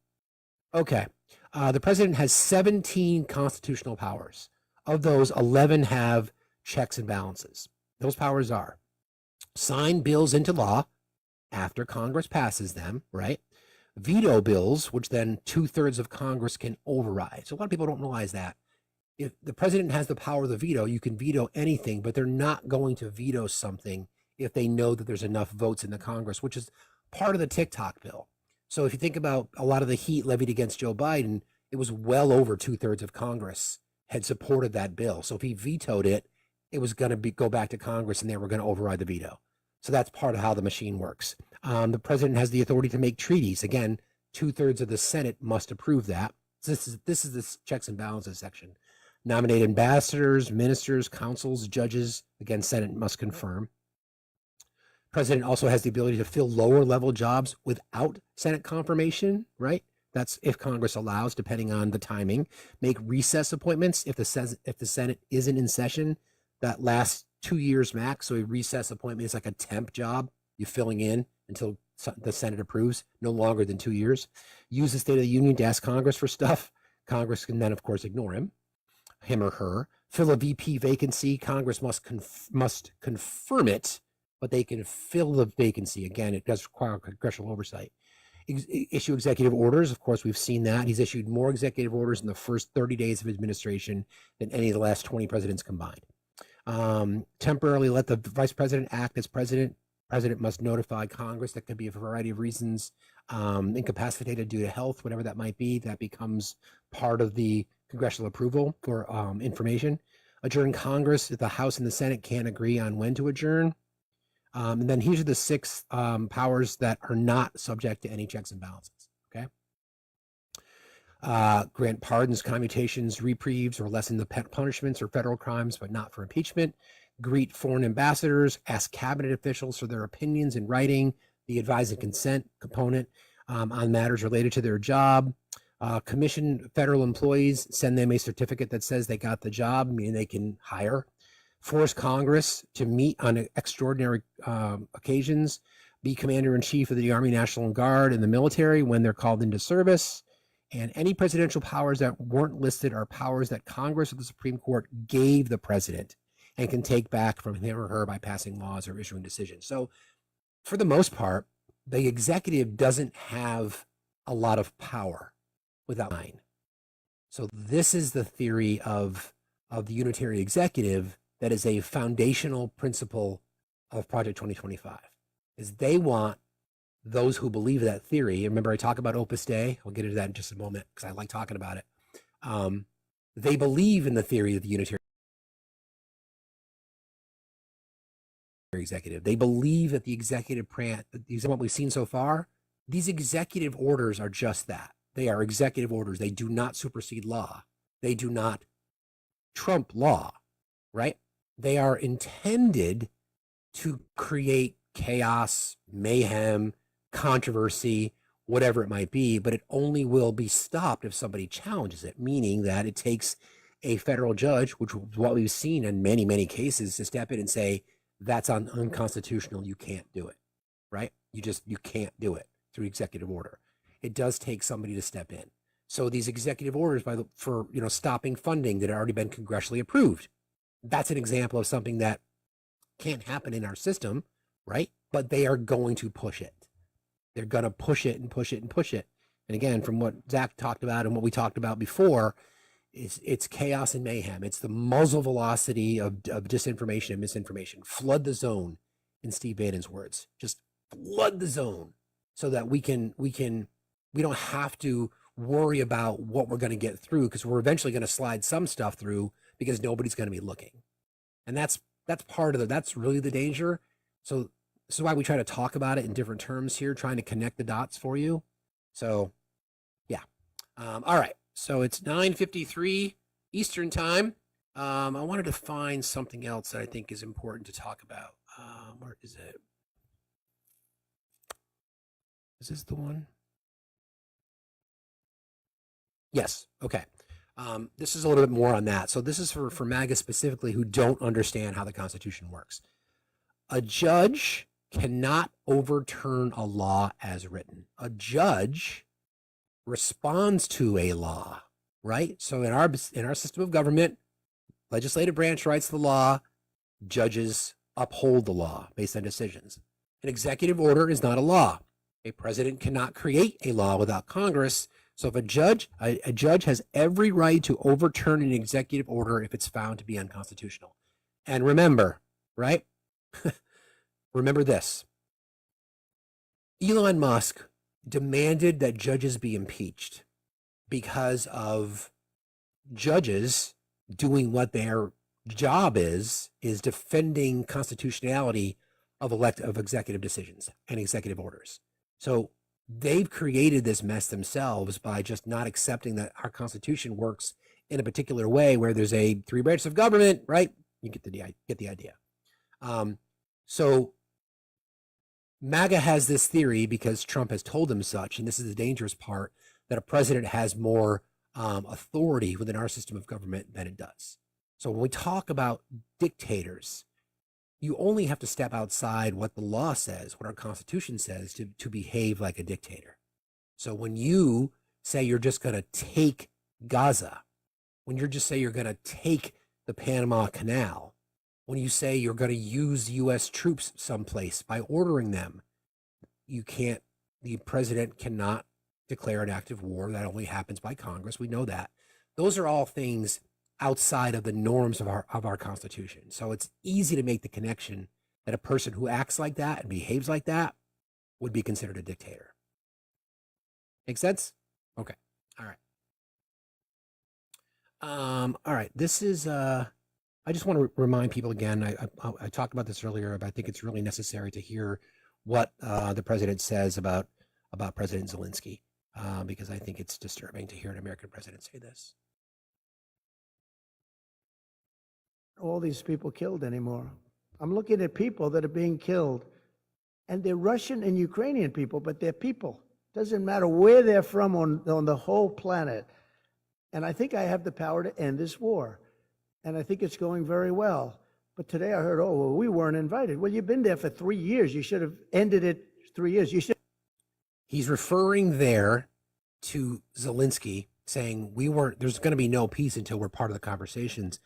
okay. The president has 17 constitutional powers. Of those, 11 have checks and balances. Those powers are sign bills into law after Congress passes them, right? Veto bills, which then 2/3 of Congress can override. So a lot of people don't realize that. If the president has the power of the veto, you can veto anything, but they're not going to veto something if they know that there's enough votes in the Congress, which is part of the TikTok bill. So if you think about a lot of the heat levied against Joe Biden, it was well over 2/3 of Congress had supported that bill. So if he vetoed it, it was going to go back to Congress and they were going to override the veto. So that's part of how the machine works. The president has the authority to make treaties. Again, 2/3 of the Senate must approve that. So this is the checks and balances section. Nominate ambassadors, ministers, consuls, judges. Again, Senate must confirm. President also has the ability to fill lower level jobs without Senate confirmation, right? That's if Congress allows, depending on the timing. Make recess appointments if the Senate isn't in session. That lasts 2 years max. So a recess appointment is like a temp job. You're filling in until the Senate approves, no longer than 2 years. Use the State of the Union to ask Congress for stuff. Congress can then, of course, ignore him or her. Fill a VP vacancy. Congress must confirm it, but they can fill the vacancy. Again, it does require congressional oversight. Issue executive orders. Of course, we've seen that. He's issued more executive orders in the first 30 days of administration than any of the last 20 presidents combined. Temporarily let the vice president act as president. President must notify Congress. That could be a variety of reasons. Incapacitated due to health, whatever that might be. That becomes part of the congressional approval for information. Adjourn Congress if the House and the Senate can't agree on when to adjourn. And then here's the 6 powers that are not subject to any checks and balances. Okay. Grant pardons, commutations, reprieves, or lessen the punishments for federal crimes, but not for impeachment. Greet foreign ambassadors, ask cabinet officials for their opinions in writing, the advise and consent component on matters related to their job. Commission federal employees, send them a certificate that says they got the job, meaning they can hire. Force Congress to meet on extraordinary occasions. Be commander-in-chief of the Army National Guard and the military when they're called into service. And any presidential powers that weren't listed are powers that Congress or the Supreme Court gave the president and can take back from him or her by passing laws or issuing decisions. So for the most part, the executive doesn't have a lot of power without line. So this is the theory of the unitary executive that is a foundational principle of Project 2025, is they want those who believe that theory. Remember, I talk about Opus Dei. I'll get into that in just a moment because I like talking about it. They believe in the theory of the unitary executive. They believe that the executive branch, what we've seen so far, these executive orders are just that. They are executive orders. They do not supersede law. They do not trump law, right? They are intended to create chaos, mayhem, controversy, whatever it might be, but it only will be stopped if somebody challenges it, meaning that it takes a federal judge, which is what we've seen in many, many cases, to step in and say, that's unconstitutional, you can't do it, right? You can't do it through executive order. It does take somebody to step in. So these executive orders for stopping funding that had already been congressionally approved, that's an example of something that can't happen in our system, right? But they are going to push it. They're going to push it and push it and push it. And again, from what Zach talked about and what we talked about before, it's chaos and mayhem. It's the muzzle velocity of disinformation and misinformation. Flood the zone, in Steve Bannon's words. Just flood the zone so that we don't have to worry about what we're going to get through, because we're eventually going to slide some stuff through because nobody's going to be looking. And that's that's really the danger. So this is why we try to talk about it in different terms here, trying to connect the dots for you. So yeah. All right. So it's 9:53 Eastern time. I wanted to find something else that I think is important to talk about. Where is it? Is this the one? Yes. Okay. This is a little bit more on that. So this is for MAGA specifically who don't understand how the Constitution works. A judge cannot overturn a law as written. A judge responds to a law, right? So in our system of government, legislative branch writes the law, judges uphold the law based on decisions. An executive order is not a law. A president cannot create a law without Congress. So if a judge has every right to overturn an executive order if it's found to be unconstitutional. And remember, right? Remember this. Elon Musk demanded that judges be impeached because of judges doing what their job is defending constitutionality of executive decisions and executive orders. So they've created this mess themselves by just not accepting that our Constitution works in a particular way where there's three branches of government, right? You get the idea. So MAGA has this theory because Trump has told them such, and this is the dangerous part, that a president has more authority within our system of government than it does. So when we talk about dictators, you only have to step outside what the law says, what our Constitution says, to behave like a dictator. So when you say you're just going to take Gaza, when you just say you're going to take the Panama Canal, when you say you're going to use U.S. troops someplace by ordering them, the president cannot declare an act of war. That only happens by Congress. We know that. Those are all things outside of the norms of our Constitution. So it's easy to make the connection that a person who acts like that and behaves like that would be considered a dictator. Make sense? Okay. All right. All right. This is, I just want to remind people again, I talked about this earlier, but I think it's really necessary to hear what the president says about President Zelensky, because I think it's disturbing to hear an American president say this. All these people killed anymore. I'm looking at people that are being killed, and they're Russian and Ukrainian people, but they're people. Doesn't matter where they're from on the whole planet. And I think I have the power to end this war. And I think it's going very well. But today I heard, oh, well, we weren't invited. Well, you've been there for 3 years. You should have ended it 3 years. You should. He's referring there to Zelensky saying there's going to be no peace until we're part of the conversations,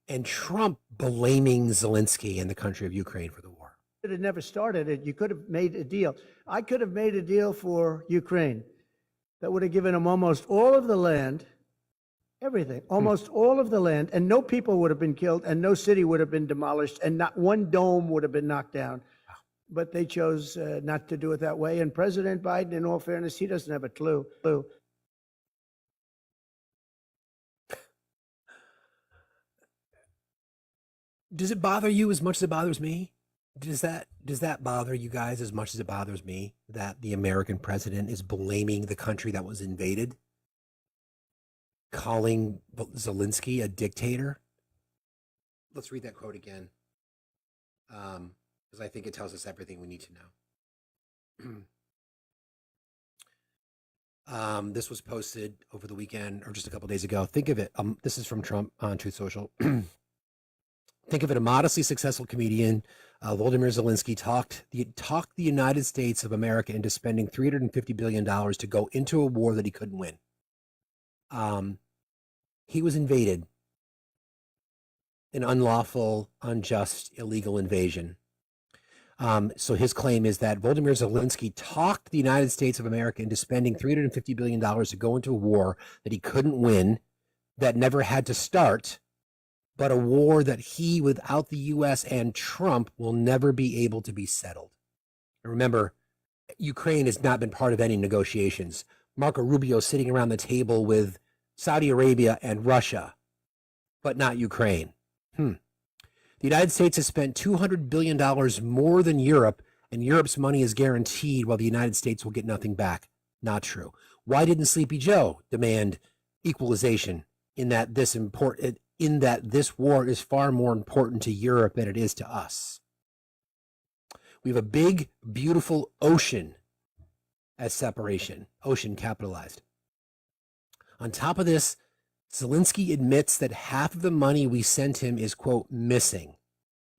and Trump blaming Zelensky and the country of Ukraine for the war. It had never started it. You could have made a deal. I could have made a deal for Ukraine that would have given them almost all of the land, everything, almost all of the land, and no people would have been killed, and no city would have been demolished, and not one dome would have been knocked down. But they chose not to do it that way. And President Biden, in all fairness, he doesn't have a clue. Does it bother you as much as it bothers me? Does that bother you guys as much as it bothers me that the American president is blaming the country that was invaded, calling Zelensky a dictator? Let's read that quote again, because I think it tells us everything we need to know. This was posted over the weekend or just a couple days ago. Think of it. This is from Trump on Truth Social. Think of it, a modestly successful comedian, Volodymyr Zelensky, talked the United States of America into spending $350 billion to go into a war that he couldn't win. He was invaded, an unlawful, unjust, illegal invasion. So his claim is that Volodymyr Zelensky talked the United States of America into spending $350 billion to go into a war that he couldn't win, that never had to start, but a war that he, without the U.S. and Trump, will never be able to be settled. And remember, Ukraine has not been part of any negotiations. Marco Rubio sitting around the table with Saudi Arabia and Russia, but not Ukraine. The United States has spent $200 billion more than Europe, and Europe's money is guaranteed while the United States will get nothing back. Not true. Why didn't Sleepy Joe demand equalization in that this war is far more important to Europe than it is to us? We have a big, beautiful ocean as separation, ocean capitalized. On top of this, Zelensky admits that half of the money we sent him is, quote, missing.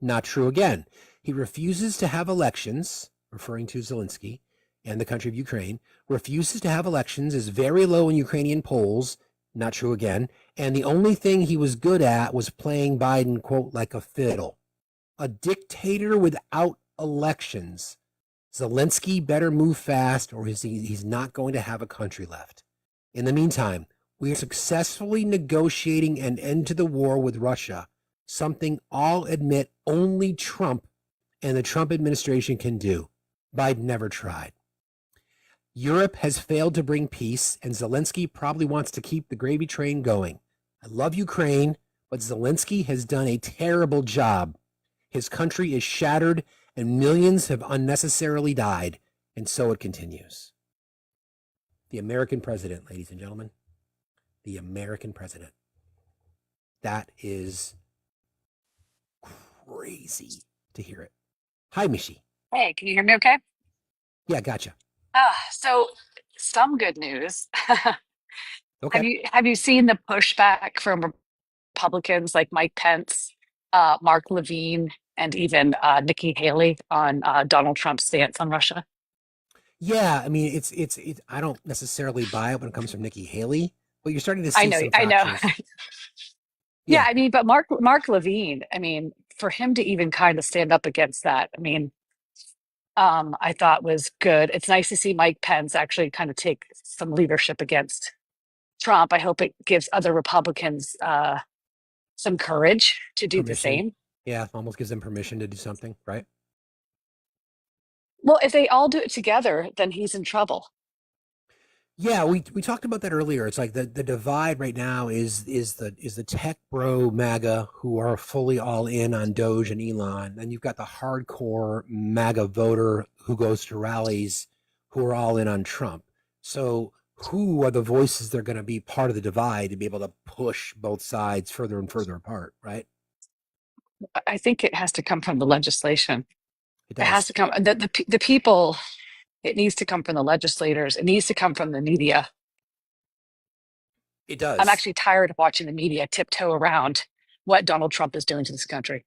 Not true again. He refuses to have elections, referring to Zelensky and the country of Ukraine, refuses to have elections, is very low in Ukrainian polls. Not true again. And the only thing he was good at was playing Biden, quote, like a fiddle. A dictator without elections. Zelensky better move fast or he's not going to have a country left. In the meantime, we are successfully negotiating an end to the war with Russia, something all admit only Trump and the Trump administration can do. Biden never tried. Europe has failed to bring peace, and Zelensky probably wants to keep the gravy train going. I love Ukraine, but Zelensky has done a terrible job. His country is shattered, and millions have unnecessarily died, and so it continues. The American president, ladies and gentlemen. The American president. That is crazy to hear it. Hi, Mishi. Hey, can you hear me okay? Yeah, gotcha. So some good news. Okay. Have you seen the pushback from Republicans like Mike Pence, Mark Levine, and even Nikki Haley on Donald Trump's stance on Russia? Yeah, I mean, it's. I don't necessarily buy it when it comes from Nikki Haley, but you're starting to I see know, some I know. fractures. Yeah, Yeah, I mean, but Mark Levine, I mean, for him to even kind of stand up against that, I mean, I thought was good. It's nice to see Mike Pence actually kind of take some leadership against Trump. I hope it gives other Republicans some courage to do the permission. same. Yeah, almost gives them permission to do something, right? Well, if they all do it together, then he's in trouble. Yeah, we talked about that earlier. It's like the divide right now is the tech bro MAGA who are fully all in on Doge and Elon, and you've got the hardcore MAGA voter who goes to rallies who are all in on Trump. So who are the voices that are going to be part of the divide to be able to push both sides further and further apart, right? I think it has to come from the legislation. It It has does. to come the people. It needs to come from the legislators. It needs to come from the media. It I'm does. actually tired of watching the media tiptoe around what Donald Trump is doing to this country.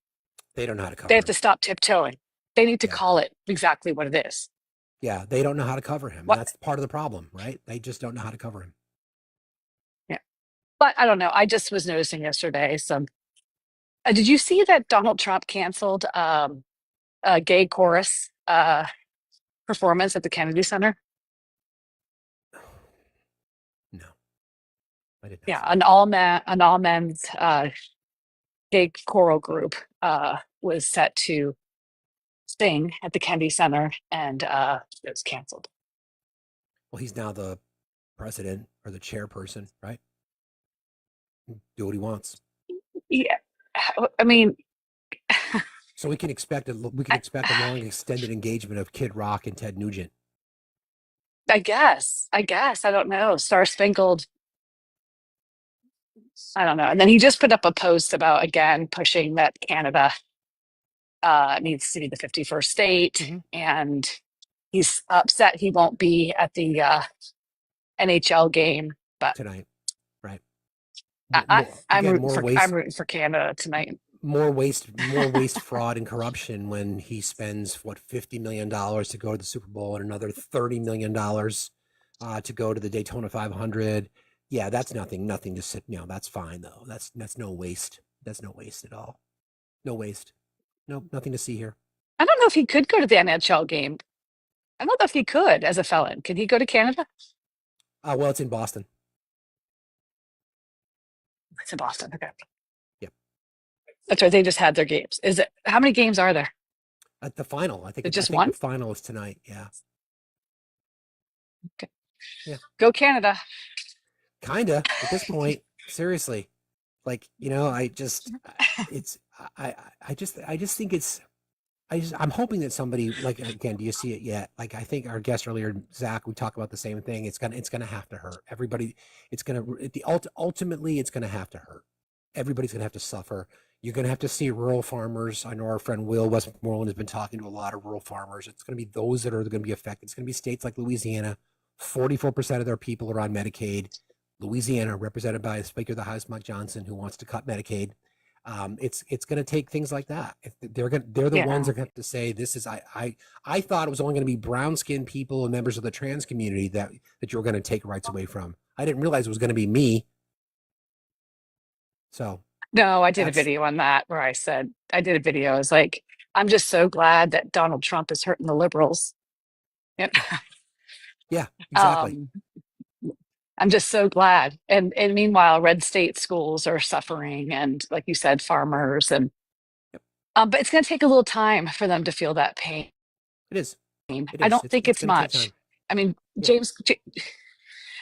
They don't know how to They cover have to it. stop tiptoeing. They need to Yeah, call it exactly what it is. Yeah, they don't know how to cover him. What? That's part of the problem, right? They just don't know how to cover him. Yeah, but I don't know. I just was noticing yesterday some. Did you see that Donald Trump canceled a gay chorus performance at the Kennedy Center? No, I did not. Yeah, see an all men's gay choral group was set to sing at the Kennedy Center, and it was canceled. Well, he's now the president or the chairperson, right? Do what he wants. Yeah, I mean, So we can expect a long extended engagement of Kid Rock and Ted Nugent. I guess I don't know. Star Spangled. I don't know. And then he just put up a post about again pushing that Canada needs to be the 51st state, Mm-hmm. and he's upset he won't be at the NHL game. But Tonight, right? I'm rooting for Canada tonight. More waste, fraud, and corruption when he spends $50 million to go to the Super Bowl and another $30 million to go to the Daytona 500. Yeah, that's nothing to sit. That's fine though. That's no waste. That's no waste at all. No waste. No, nothing to see here. I don't know if he could go to the NHL game. I don't know if he could as a felon. Could he go to Canada? Well, it's in Boston. It's in Boston. Okay. Yep. That's right. They just had their games. How many games are there? At the final, I think just one. The final is tonight. Yeah. Okay. Yeah. Go Canada. Kinda at this point. Seriously, like I just think it's. I'm hoping that somebody, like, again, do you see it yet? Like, I think our guest earlier, Zach, we talk about the same thing. It's gonna have to hurt everybody. Ultimately, it's gonna have to hurt. Everybody's gonna have to suffer. You're gonna have to see rural farmers. I know our friend Will Westmoreland has been talking to a lot of rural farmers. It's gonna be those that are gonna be affected. It's gonna be states like Louisiana. 44% of their people are on Medicaid. Louisiana, represented by Speaker of the House Mike Johnson, who wants to cut Medicaid. It's going to take things like that. They're the ones that have to say this is. I thought it was only going to be brown skinned people and members of the trans community that you were going to take rights away from. I didn't realize it was going to be me. So no, I did a video on that where I did a video. I was like, I'm just so glad that Donald Trump is hurting the liberals. Yeah, exactly. I'm just so glad. And meanwhile, red state schools are suffering, and like you said, farmers but it's going to take a little time for them to feel that pain. It is. I don't think it's much. I mean, James,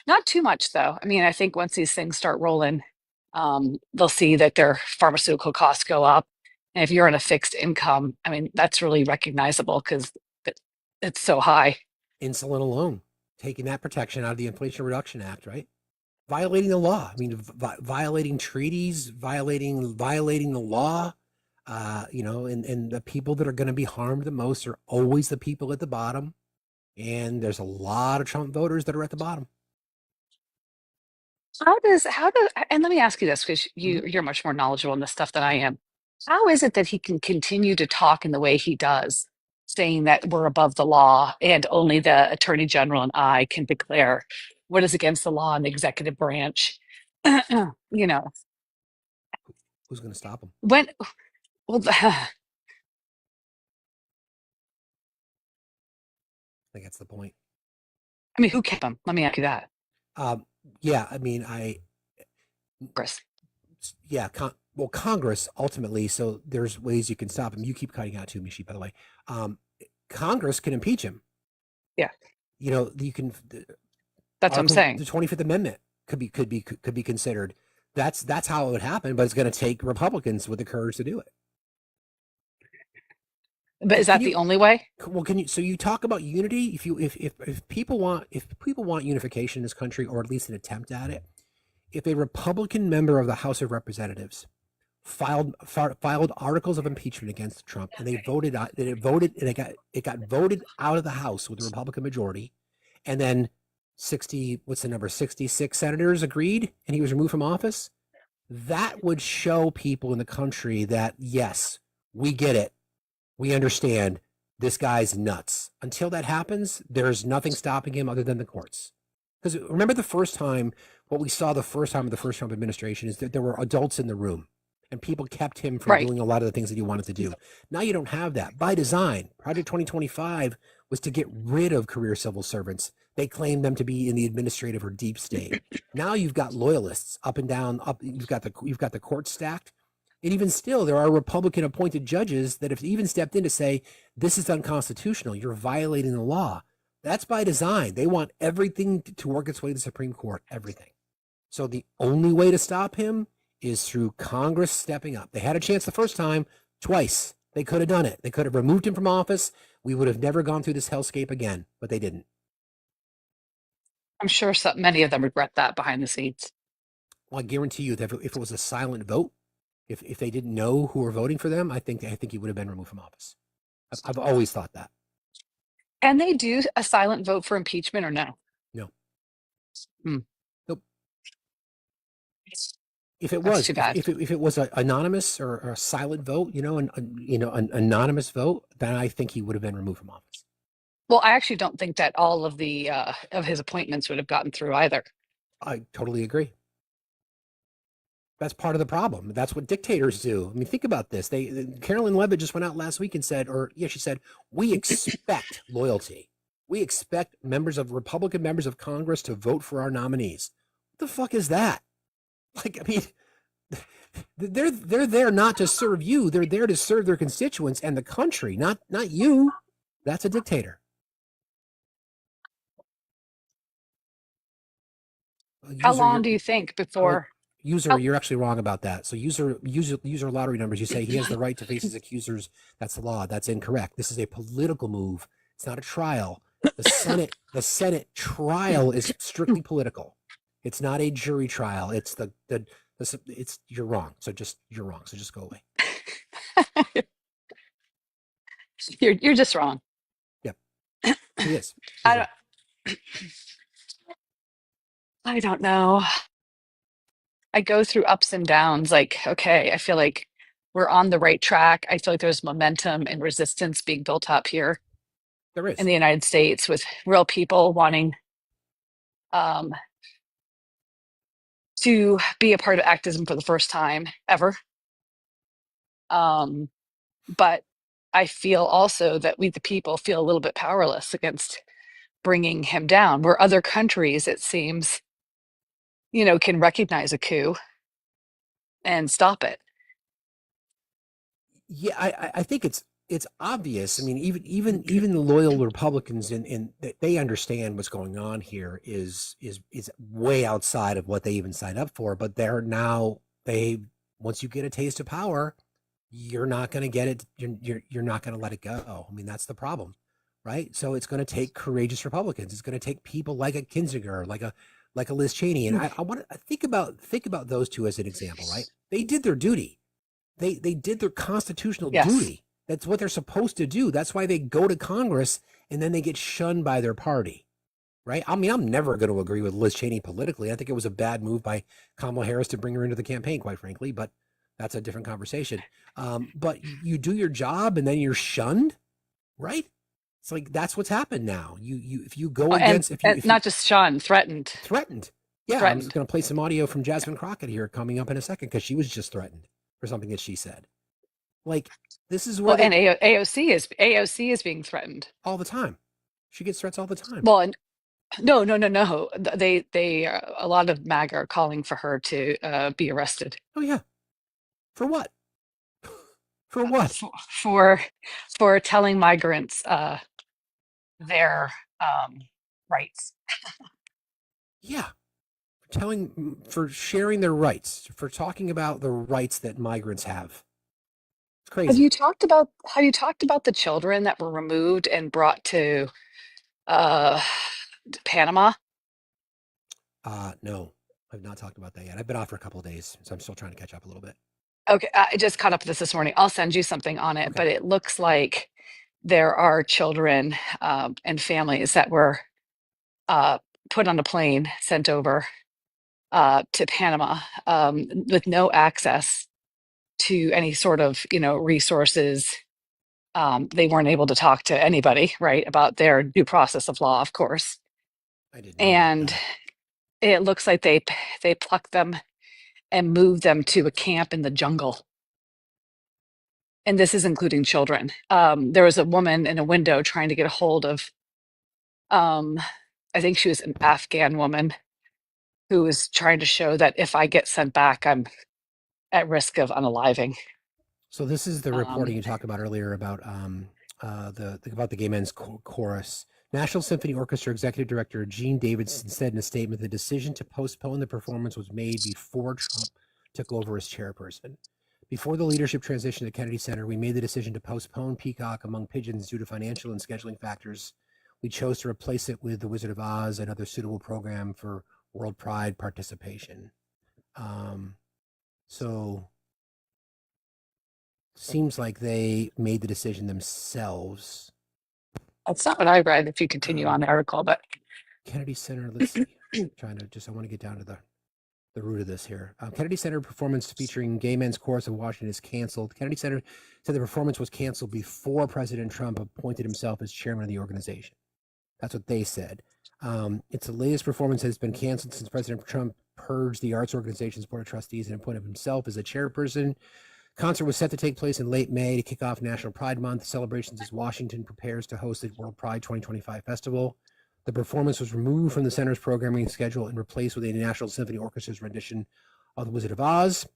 not too much though. I mean, I think once these things start rolling, they'll see that their pharmaceutical costs go up. And if you're on a fixed income, I mean, that's really recognizable because it's so high. Insulin alone, taking that protection out of the Inflation Reduction Act, right? Violating the law. I mean, violating treaties, violating the law. And the people that are going to be harmed the most are always the people at the bottom. And there's a lot of Trump voters that are at the bottom. And let me ask you this, because you're much more knowledgeable in this stuff than I am. How is it that he can continue to talk in the way he does, saying that we're above the law and only the attorney general and I can declare what is against the law in the executive branch? Who's going to stop him? I think that's the point. I mean, who kept him? Let me ask you that. Yeah, I mean, Congress. Yeah, Congress ultimately. So there's ways you can stop him. You keep cutting out too, Mishi. By the way, Congress can impeach him. Yeah, you can. That's what I'm saying. The 25th Amendment could be considered. That's how it would happen. But it's going to take Republicans with the courage to do it. But is that the only way? Well, so you talk about unity. If people want unification in this country, or at least an attempt at it, if a Republican member of the House of Representatives filed articles of impeachment against Trump, and it got voted out of the House with a Republican majority, and then 66 senators agreed, and he was removed from office, that would show people in the country that yes, we get it. We understand this guy's nuts. Until that happens, there's nothing stopping him other than the courts. Because remember what we saw the first time of the first Trump administration is that there were adults in the room and people kept him from Right. doing a lot of the things that he wanted to do. Now you don't have that. By design, Project 2025 was to get rid of career civil servants. They claimed them to be in the administrative or deep state. Now you've got loyalists up and down, you've got the court stacked. And even still, there are Republican appointed judges that have even stepped in to say, this is unconstitutional. You're violating the law. That's by design. They want everything to work its way to the Supreme Court, everything. So the only way to stop him is through Congress stepping up. They had a chance the first time, twice. They could have done it. They could have removed him from office. We would have never gone through this hellscape again, but they didn't. I'm sure many of them regret that behind the scenes. Well, I guarantee you that if it was a silent vote, if they didn't know who were voting for them, I think he would have been removed from office. I've always thought that. Can they do a silent vote for impeachment or no? No. Hmm. Nope. If it That's was, too bad. if it was an anonymous or a silent vote, an anonymous vote, then I think he would have been removed from office. Well, I actually don't think that all of the of his appointments would have gotten through either. I totally agree. That's part of the problem. That's what dictators do. I mean, think about this. Carolyn Levitt just went out last week and said, she said, we expect loyalty. We expect Republican members of Congress to vote for our nominees. What the fuck is that? Like, I mean, they're there not to serve you. They're there to serve their constituents and the country, not you. That's a dictator. How long do you think before? User, you're actually wrong about that. So user lottery numbers, you say he has the right to face his accusers. That's the law. That's incorrect. This is a political move. It's not a trial. The Senate trial is strictly political. It's not a jury trial. It's you're wrong. You're wrong. So just go away. You're just wrong. Yep. He is. I don't know. I go through ups and downs. Like, okay, I feel like we're on the right track. I feel like there's momentum and resistance being built up here. There is. In the United States with real people wanting to be a part of activism for the first time ever. But I feel also that we, the people, feel a little bit powerless against bringing him down, where other countries, it seems, can recognize a coup and stop it. Yeah, I think it's obvious. I mean, even the loyal Republicans in they understand what's going on here is way outside of what they even signed up for. But once you get a taste of power, you're not going to get it. You're not going to let it go. I mean, that's the problem, right? So it's going to take courageous Republicans. It's going to take people like a Kinzinger, like a Liz Cheney, and I want to think about those two as an example, right? They did their duty. They did their constitutional duty. That's what they're supposed to do. That's why they go to Congress and then they get shunned by their party, right? I mean, I'm never going to agree with Liz Cheney politically. I think it was a bad move by Kamala Harris to bring her into the campaign, quite frankly, but that's a different conversation. But you do your job and then you're shunned, right? It's like, that's what's happened now. If you go against, if not just shunned, threatened. Yeah, threatened. I'm going to play some audio from Jasmine Crockett here coming up in a second because she was just threatened for something that she said. Like, this is where and AOC is being threatened all the time. She gets threats all the time. Well, and no. They a lot of MAGA are calling for her to be arrested. Oh yeah. For what? For what? For telling migrants their rights. Yeah. For sharing their rights, for talking about the rights that migrants have. It's crazy. Have you talked about the children that were removed and brought to Panama? No, I've not talked about that yet. I've been off for a couple of days, so I'm still trying to catch up a little bit. Okay, I just caught up with this morning. I'll send you something on it, but it looks like there are children and families that were put on a plane, sent over to Panama with no access to any sort of resources They weren't able to talk to anybody, right, about their due process of law, of course. I didn't know about And that. it looks like they plucked them and moved them to a camp in the jungle. And this is including children. There was a woman in a window trying to get a hold of, I think she was an Afghan woman who was trying to show that if I get sent back, I'm at risk of unaliving. So this is the reporting Um, you talked about earlier about about the gay men's chorus. National Symphony Orchestra Executive Director Gene Davidson said in a statement the decision to postpone the performance was made before Trump took over as chairperson. Before the leadership transition at Kennedy Center, we made the decision to postpone Peacock Among Pigeons due to financial and scheduling factors. We chose to replace it with The Wizard of Oz, another suitable program for World Pride participation. So seems like they made the decision themselves. that's not what I read if you continue on the article, but Kennedy Center, let's see. I want to get down to the root of this here. Kennedy Center performance featuring Gay Men's Chorus of Washington is canceled. Kennedy Center said the performance was canceled before President Trump appointed himself as chairman of the organization. That's what they said. It's the latest performance that has been canceled since President Trump purged the arts organization's board of trustees and appointed himself as a chairperson. Concert was set to take place in late May to kick off National Pride Month celebrations as Washington prepares to host the World Pride 2025 festival. The performance was removed from the center's programming schedule and replaced with a National Symphony Orchestra's rendition of The Wizard of Oz.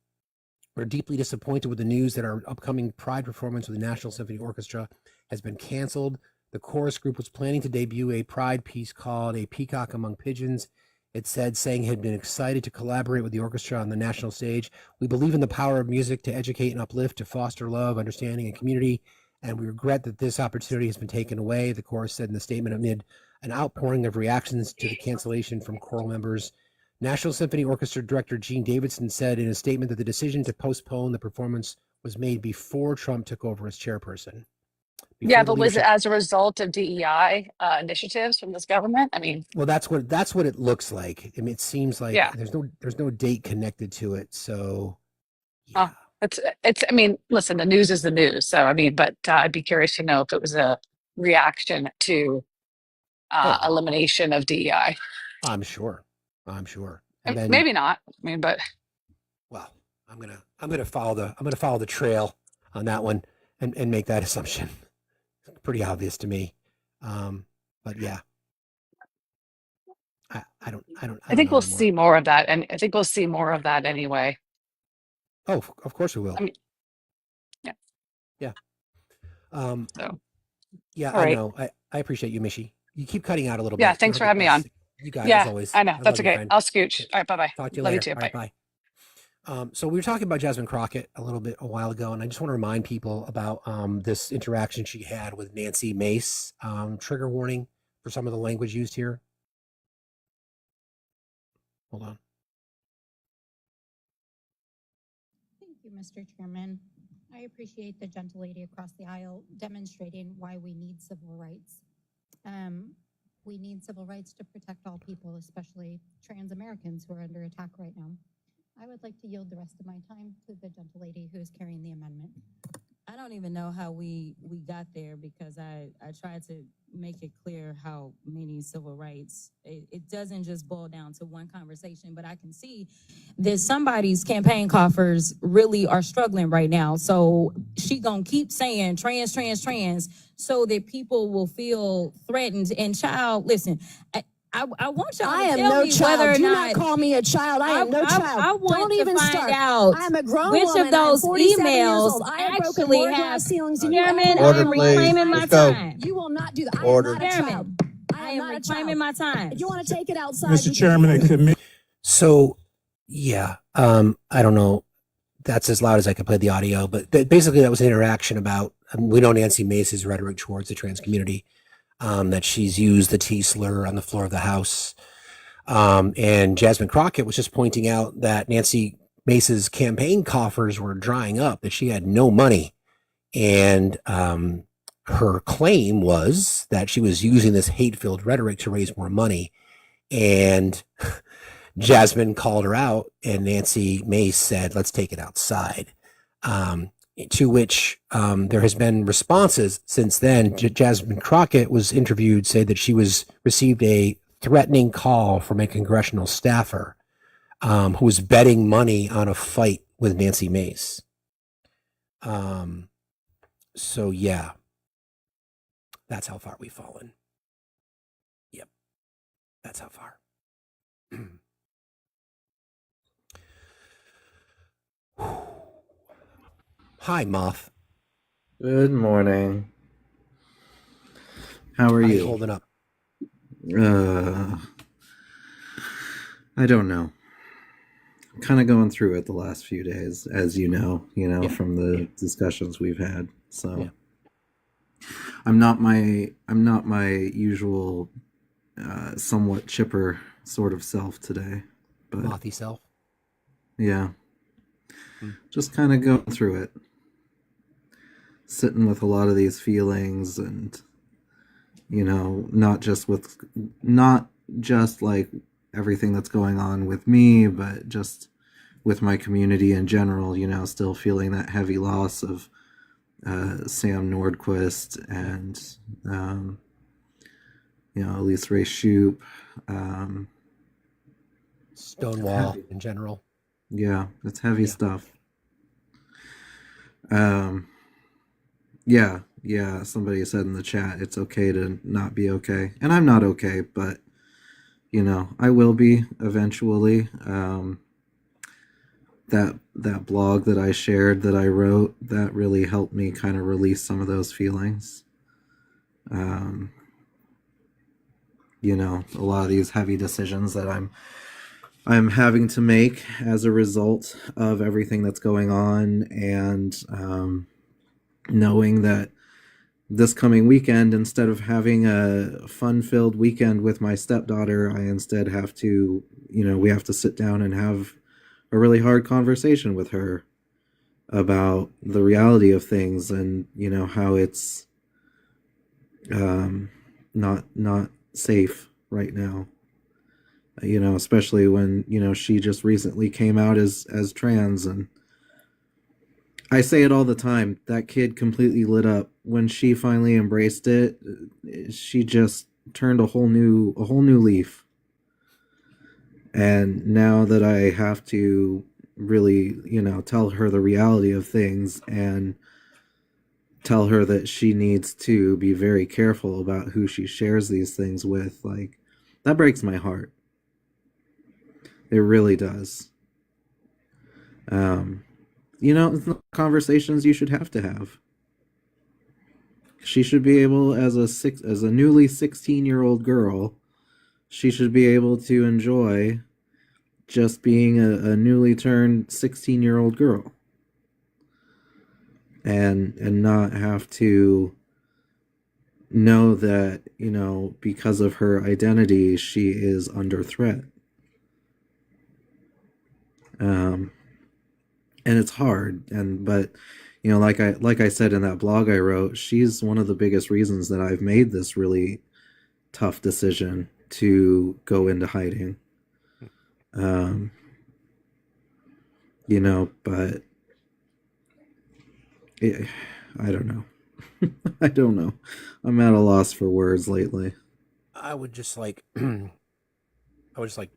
We're deeply disappointed with the news that our upcoming Pride performance with the National Symphony Orchestra has been canceled. The chorus group was planning to debut a Pride piece called A Peacock Among Pigeons. It said, saying it had been excited to collaborate with the orchestra on the national stage. We believe in the power of music to educate and uplift, to foster love, understanding, and community, and we regret that this opportunity has been taken away, the chorus said in the statement amid an outpouring of reactions to the cancellation from choral members. National Symphony Orchestra Director Gene Davidson said in a statement that the decision to postpone the performance was made before Trump took over as chairperson. yeah, but was it as a result of DEI initiatives from this government? I mean, well, that's what it looks like. I mean, it seems like yeah. there's no date connected to it. So, yeah. It's. I mean, listen, the news is the news. So, I mean, but I'd be curious to know if it was a reaction to elimination of DEI. I'm sure. And then, maybe not. I mean, but well, I'm gonna follow the trail on that one and make that assumption. Pretty obvious to me, but yeah, I don't I think know we'll anymore. see more of that, and I think we'll see more of that anyway. Oh, of course we will. I mean, yeah. So, yeah, all right. I know. I appreciate you, Mishi. You keep cutting out a little bit. Yeah, thanks for having me on. You got it, as always. I know. That's love you, okay. friend. I'll scooch. All right, bye-bye. Talk to you Love later. You too. All right, bye. So we were talking about Jasmine Crockett a while ago, and I just want to remind people about this interaction she had with Nancy Mace. Trigger warning for some of the language used here. Hold on. Thank you, Mr. Chairman. I appreciate the gentle lady across the aisle demonstrating why we need civil rights. We need civil rights to protect all people, especially trans Americans who are under attack right now. I would like to yield the rest of my time to the gentle lady who is carrying the amendment. I don't even know how we got there, because I tried to make it clear how many civil rights, it doesn't just boil down to one conversation, but I can see that somebody's campaign coffers really are struggling right now. So she gonna keep saying trans, trans, trans, so that people will feel threatened. And child, listen, I want y'all to tell me whether or Do not. not call me a child. I am no child. I want Don't to even find start. out I am a grown which woman. of those I'm 47 years emails old. I have broken actually more have. glass ceilings than you Chairman, ever I will. am reclaiming my time. You will not do that. I Order. am not a Chairman, child. I am reclaiming my time. If you want to take it outside, Mr. Chairman, So, yeah, I don't know. That's as loud as I can play the audio, but basically that was an interaction about, we know Nancy Mace's rhetoric towards the trans community, that she's used the T slur on the floor of the House. And Jasmine Crockett was just pointing out that Nancy Mace's campaign coffers were drying up, that she had no money. And her claim was that she was using this hate-filled rhetoric to raise more money. And Jasmine called her out, and Nancy Mace said, let's take it outside. to which there has been responses since then. Jasmine Crockett was interviewed, said that she received a threatening call from a congressional staffer who was betting money on a fight with Nancy Mace. So yeah, that's how far we've fallen. Yep, that's how far. Hi, Moth. Good morning. How are you? Holding up? I don't know. I'm kind of going through it the last few days, as you know, from the discussions we've had. So I'm not my usual somewhat chipper sort of self today. But Mothy self? Yeah. Just kind of going through it. Sitting with a lot of these feelings and not just like everything that's going on with me, but just with my community in general, still feeling that heavy loss of Sam Nordquist and Elise Ray Shoup, Stonewall in general. Yeah, it's heavy stuff. Yeah, somebody said in the chat it's okay to not be okay. And I'm not okay, but I will be eventually. That blog that I shared, that I wrote, that really helped me kind of release some of those feelings. A lot of these heavy decisions that I'm having to make as a result of everything that's going on, and knowing that this coming weekend, instead of having a fun-filled weekend with my stepdaughter, I instead have to, we have to sit down and have a really hard conversation with her about the reality of things and, how it's not safe right now. Especially when, she just recently came out as trans, and I say it all the time. That kid completely lit up when she finally embraced it. She just turned a whole new leaf. And now that I have to really, tell her the reality of things and tell her that she needs to be very careful about who she shares these things with, like, that breaks my heart. It really does. It's not conversations you should have to have. She should be able, as a newly 16-year-old girl, she should be able to enjoy just being a newly turned 16-year-old girl, and not have to know that, because of her identity, she is under threat. And it's hard, but like I said in that blog I wrote, she's one of the biggest reasons that I've made this really tough decision to go into hiding. But I don't know. I don't know. I'm at a loss for words lately. I would just like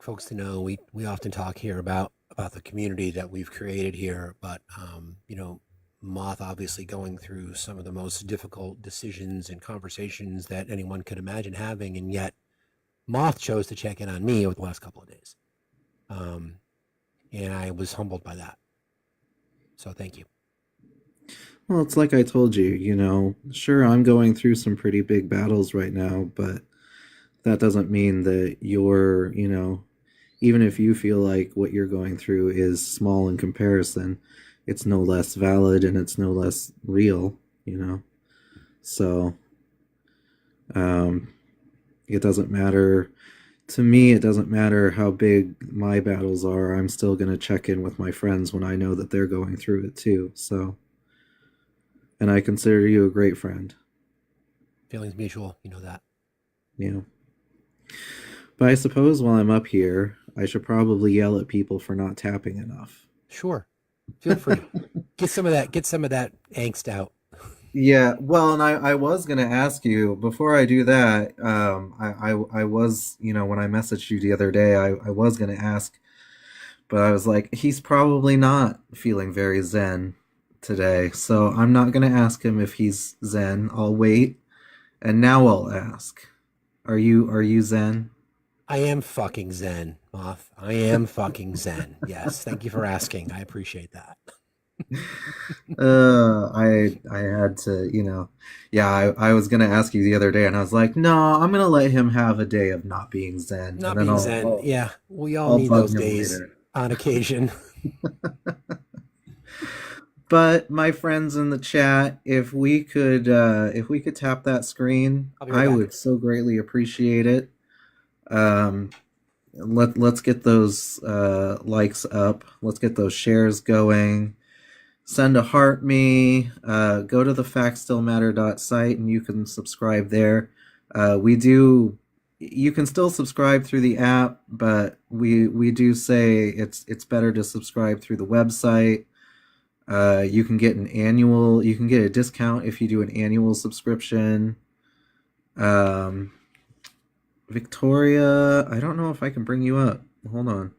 folks to know we often talk here about the community that we've created here, but Moth obviously going through some of the most difficult decisions and conversations that anyone could imagine having, and yet Moth chose to check in on me over the last couple of days. And I was humbled by that. So thank you. Well, it's like I told you, sure, I'm going through some pretty big battles right now, but that doesn't mean that you're, even if you feel like what you're going through is small in comparison, it's no less valid and it's no less real, So, it doesn't matter. To me, it doesn't matter how big my battles are. I'm still going to check in with my friends when I know that they're going through it too. So, and I consider you a great friend. Feelings mutual, that. Yeah. But I suppose while I'm up here, I should probably yell at people for not tapping enough. Sure. Feel free. Get some of that. Get some of that angst out. Yeah, well, and I was gonna ask you before I do that. I was, when I messaged you the other day, I was gonna ask, but I was like, he's probably not feeling very zen today, so I'm not gonna ask him if he's zen. I'll wait, and now I'll ask. Are you zen? I am fucking zen, Moth. I am fucking zen. Yes. Thank you for asking. I appreciate that. I had to, yeah, I was gonna ask you the other day, and I was like, no, I'm gonna let him have a day of not being zen, and Not then being I'll zen. I'll, Yeah. We all I'll need bug those him days later. on occasion. But my friends in the chat, if we could tap that screen, I'll be right I back. would so greatly appreciate it. Um, let's get those likes up. Let's get those shares going. Send a heart me. Go to the FactsStillMatter.site and you can subscribe there. We do. You can still subscribe through the app, but we do say it's better to subscribe through the website. You can get a discount if you do an annual subscription. Um, Victoria, I don't know if I can bring you up. Hold on.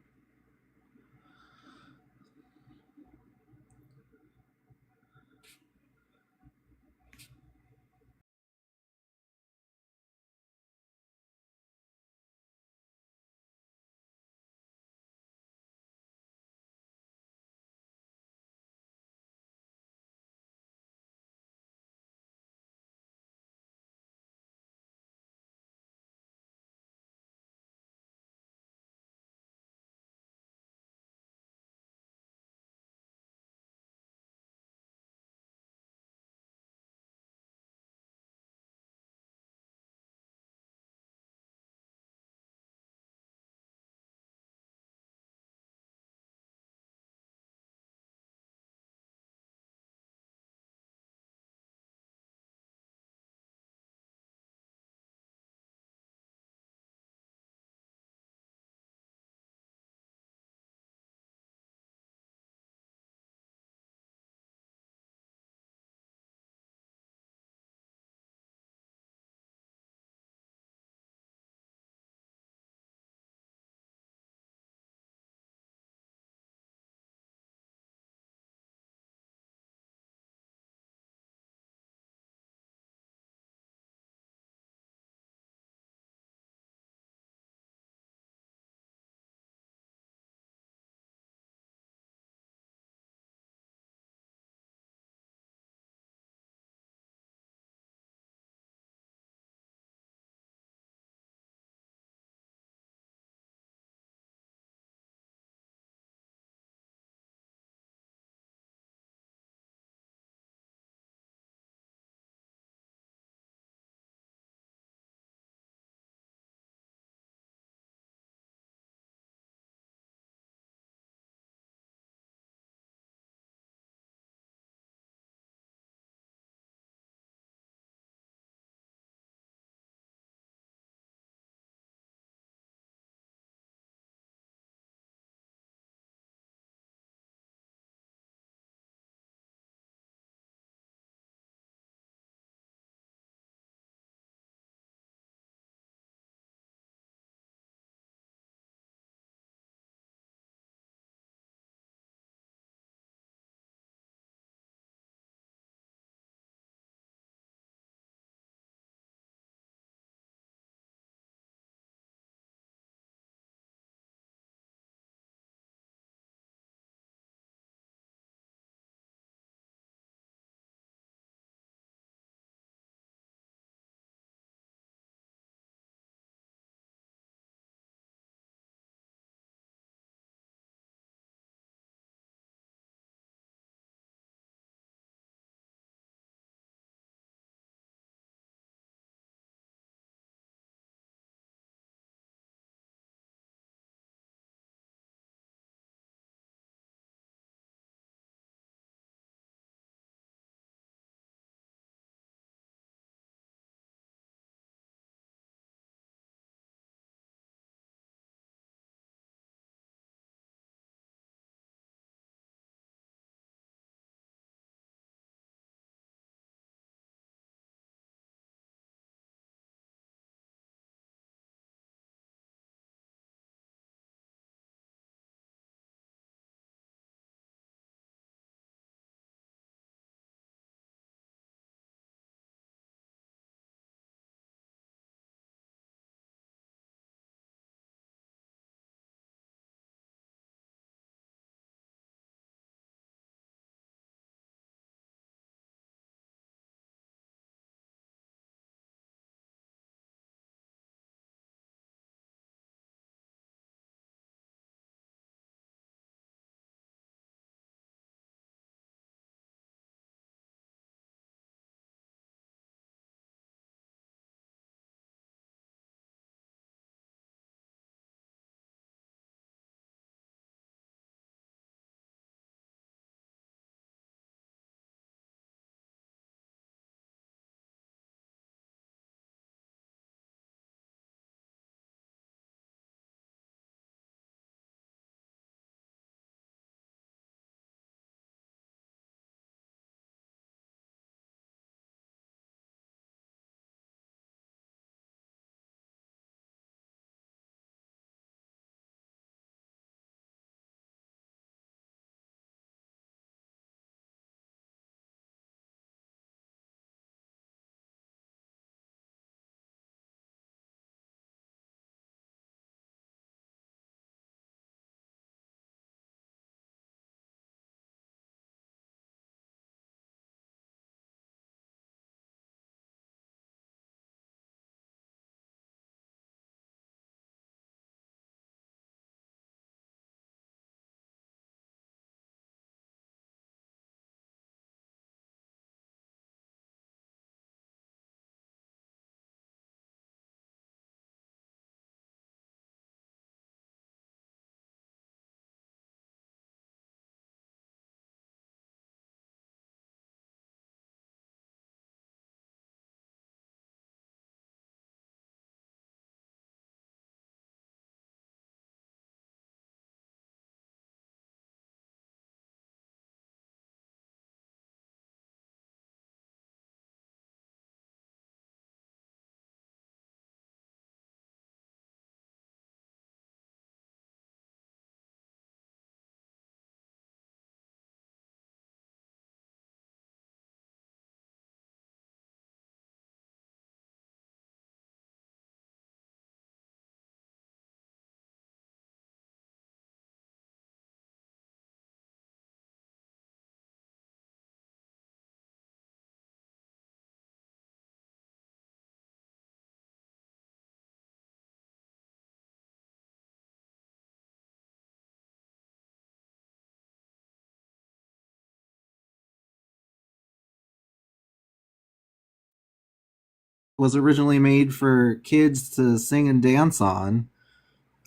was originally made for kids to sing and dance on.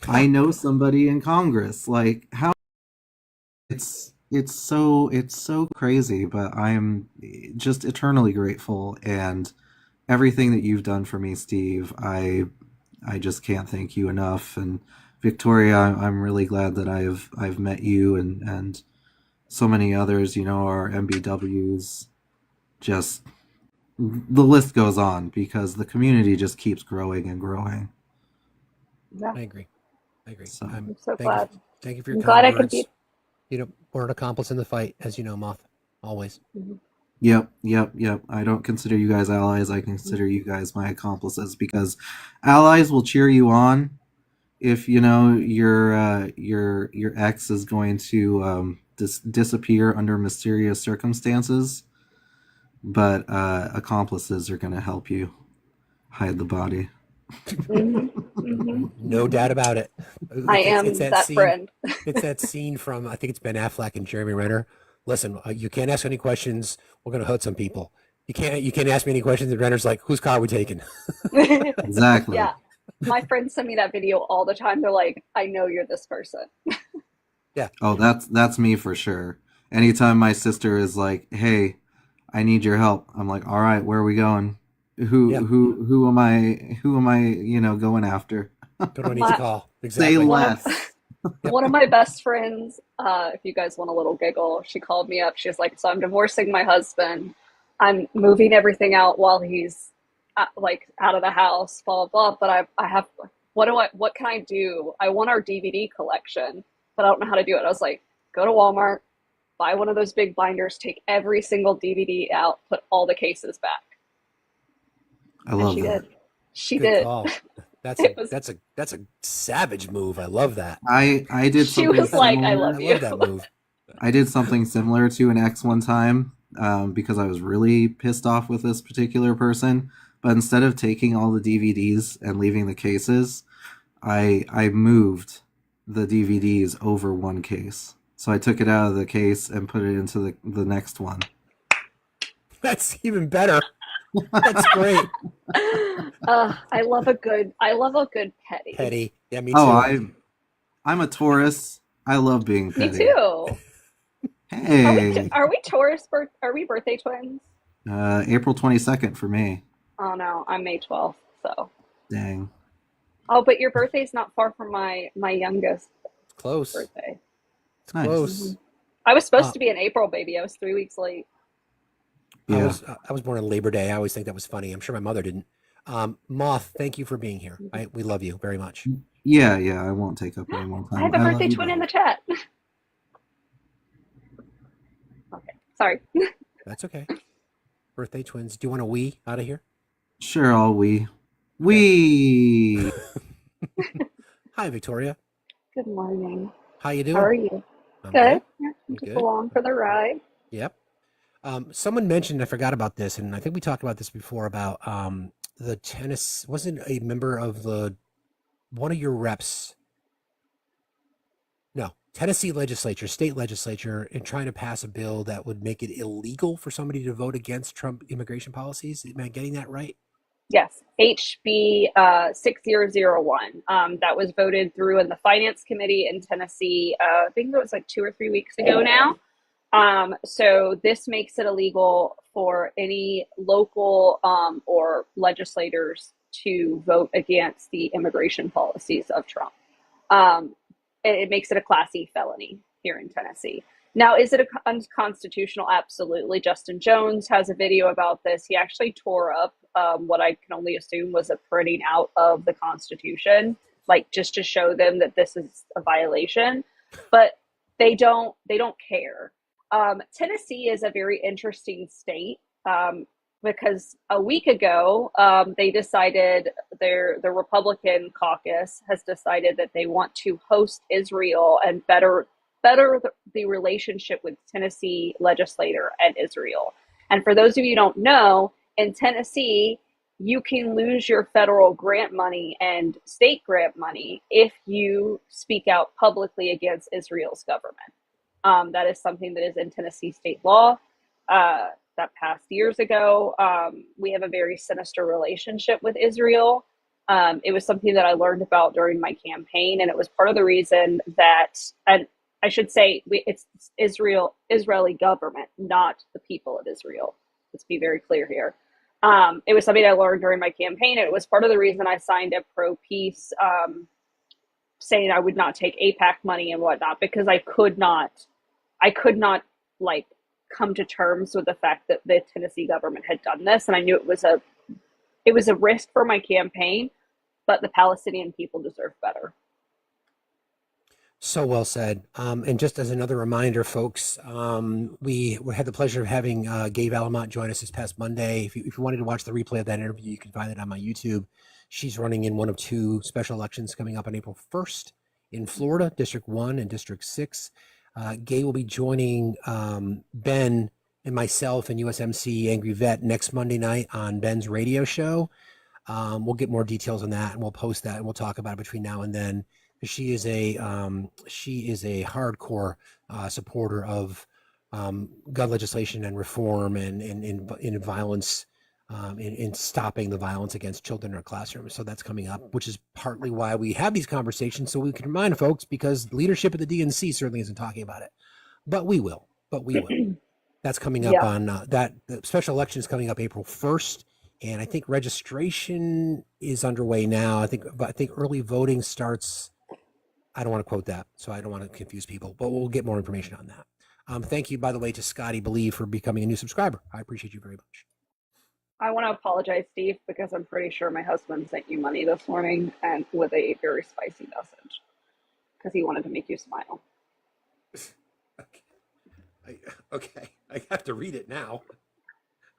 I know somebody in Congress. Like, how it's so crazy, but I am just eternally grateful, and everything that you've done for me, Steve, I just can't thank you enough. And Victoria, I'm really glad that I've met you and so many others, our MBWs. Just the list goes on because the community just keeps growing and growing. Yeah, I agree. So I'm so Thank you. glad. Thank you for your I'm kind glad I could words. be. We're an accomplice in the fight, as you know, Moth. Always. Mhm. Yep. I don't consider you guys allies. I consider you guys my accomplices, because allies will cheer you on if your ex is going to disappear under mysterious circumstances, but accomplices are going to help you hide the body. No doubt about it. I It's am that that scene. friend. It's that scene from, I think it's Ben Affleck and Jeremy Renner. Listen, you can't ask any questions. We're going to hurt some people. You can't ask me any questions. And Renner's like, whose car are we taking? Exactly. Yeah, my friends send me that video all the time. They're like, I know you're this person. Yeah. Oh, that's me for sure. Anytime my sister is like, "Hey, I need your help," I'm like, "All right, where are we going? Who am I, going after?" Who do I need to My call? Say Exactly. one of less. one of my best friends, if you guys want a little giggle, she called me up. She was like, "So I'm divorcing my husband. I'm moving everything out while he's like out of the house, blah blah blah. But I have what can I do? I want our DVD collection, but I don't know how to do it." I was like, "Go to Walmart, buy one of those big binders, take every single DVD out, put all the cases back." I And love she that. did. She Good did. call. That's It a was. that's a savage move. I love that. I did She something was like, "I similar. I love you." love that move. I did something similar to an ex one time, because I was really pissed off with this particular person. But instead of taking all the DVDs and leaving the cases, I moved the DVDs over one case. So I took it out of the case and put it into the next one. That's even better. That's great. I love a good petty. Petty. Yeah, me too. Oh, I'm a Taurus. I love being Me petty. too. Hey, Are we Taurus? Are we birthday twins? April 22nd for me. Oh no, I'm May 12th. So. Dang. Oh, but your birthday's not far from my youngest It's close. birthday. It's Nice. close. I was supposed to be an April baby. I was 3 weeks late. Yeah. I was born on Labor Day. I always think that was funny. I'm sure my mother didn't. Moth, thank you for being here. We love you very much. Yeah, I won't take up any more I time. have a I love birthday you twin in both. the chat. Okay, sorry. That's okay. Birthday twins. Do you want a wee out of here? Sure, we. Hi, Victoria. Good morning. How you doing? How are you? I'm Good. good. Yeah, I'm just good. along for the ride. Yep. Someone mentioned, I forgot about this, and I think we talked about this before about the tennis. Wasn't a member of one of your reps? No, Tennessee legislature, state legislature, in trying to pass a bill that would make it illegal for somebody to vote against Trump immigration policies. Am I getting that right? Yes, HB 6001. That was voted through in the Finance Committee in Tennessee. I think it was like 2 or 3 weeks ago now. So this makes it illegal for any local or legislators to vote against the immigration policies of Trump. It makes it a Class E felony here in Tennessee. Now, is it unconstitutional? Absolutely. Justin Jones has a video about this. He actually tore up what I can only assume was a printing out of the Constitution, like just to show them that this is a violation. But they don't care. Tennessee is a very interesting state because a week ago they decided the Republican caucus has decided that they want to host Israel and better the relationship with Tennessee legislator and Israel. And for those of you who don't know, in Tennessee, you can lose your federal grant money and state grant money if you speak out publicly against Israel's government. That is something that is in Tennessee state law. that passed years ago. We have a very sinister relationship with Israel. It was something that I learned about during my campaign, and it was part of the reason that, and I should say, it's Israeli government, not the people of Israel. Let's be very clear here. It was something I learned during my campaign, and it was part of the reason I signed a pro-peace, saying I would not take AIPAC money and whatnot, because I could not like come to terms with the fact that the Tennessee government had done this, and I knew it was a risk for my campaign, but the Palestinian people deserve better. So well said. And just as another reminder, folks, we had the pleasure of having Gabe Alamont join us this past Monday. If you wanted to watch the replay of that interview, you can find it on my YouTube. She's running in one of two special elections coming up on April 1st in Florida, District 1 and District 6. Gabe will be joining Ben and myself and USMC Angry Vet next Monday night on Ben's radio show. We'll get more details on that, and we'll post that, and we'll talk about it between now and then. She is a hardcore supporter of gun legislation and reform and violence, in stopping the violence against children in our classrooms. So that's coming up, which is partly why we have these conversations, so we can remind folks, because leadership at the DNC certainly isn't talking about it, but we will. That's coming up on the special election is coming up April 1st. And I think registration is underway now. I think early voting starts. I don't want to quote that, so I don't want to confuse people, but we'll get more information on that. Thank you, by the way, to Scotty Believe for becoming a new subscriber. I appreciate you very much. I want to apologize, Steve, because I'm pretty sure my husband sent you money this morning and with a very spicy message because he wanted to make you smile. Okay, I have to read it now.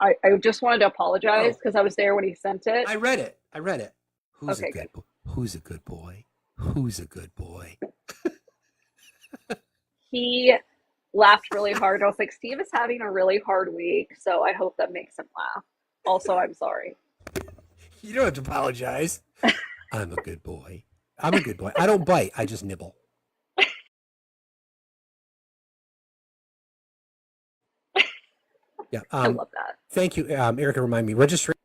I just wanted to apologize because I was there when he sent it. I read it. Who's okay, a good boy? Who's a good boy? Who's a good boy? He laughed really hard. I was like, Steve is having a really hard week, so I hope that makes him laugh. Also, I'm sorry. You don't have to apologize. I'm a good boy. I'm a good boy. I don't bite. I just nibble. Yeah. I love that. Thank you, Erica. Remind me. Registration.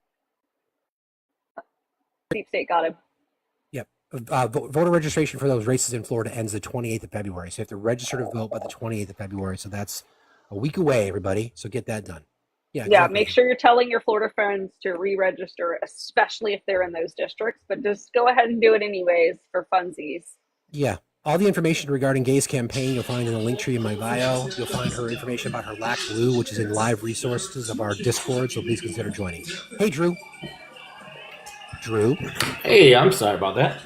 Deep State got him. Yep. Voter registration for those races in Florida ends the 28th of February. So you have to register to vote by the 28th of February. So that's a week away, everybody. So get that done. Yeah. Exactly. Make sure you're telling your Florida friends to re-register, especially if they're in those districts. But just go ahead and do it anyways for funsies. Yeah. All the information regarding Gay's campaign you'll find in the link tree in my bio. You'll find her information about her Lack Blue, which is in live resources of our Discord, so please consider joining. Hey, Drew. Hey, I'm sorry about that.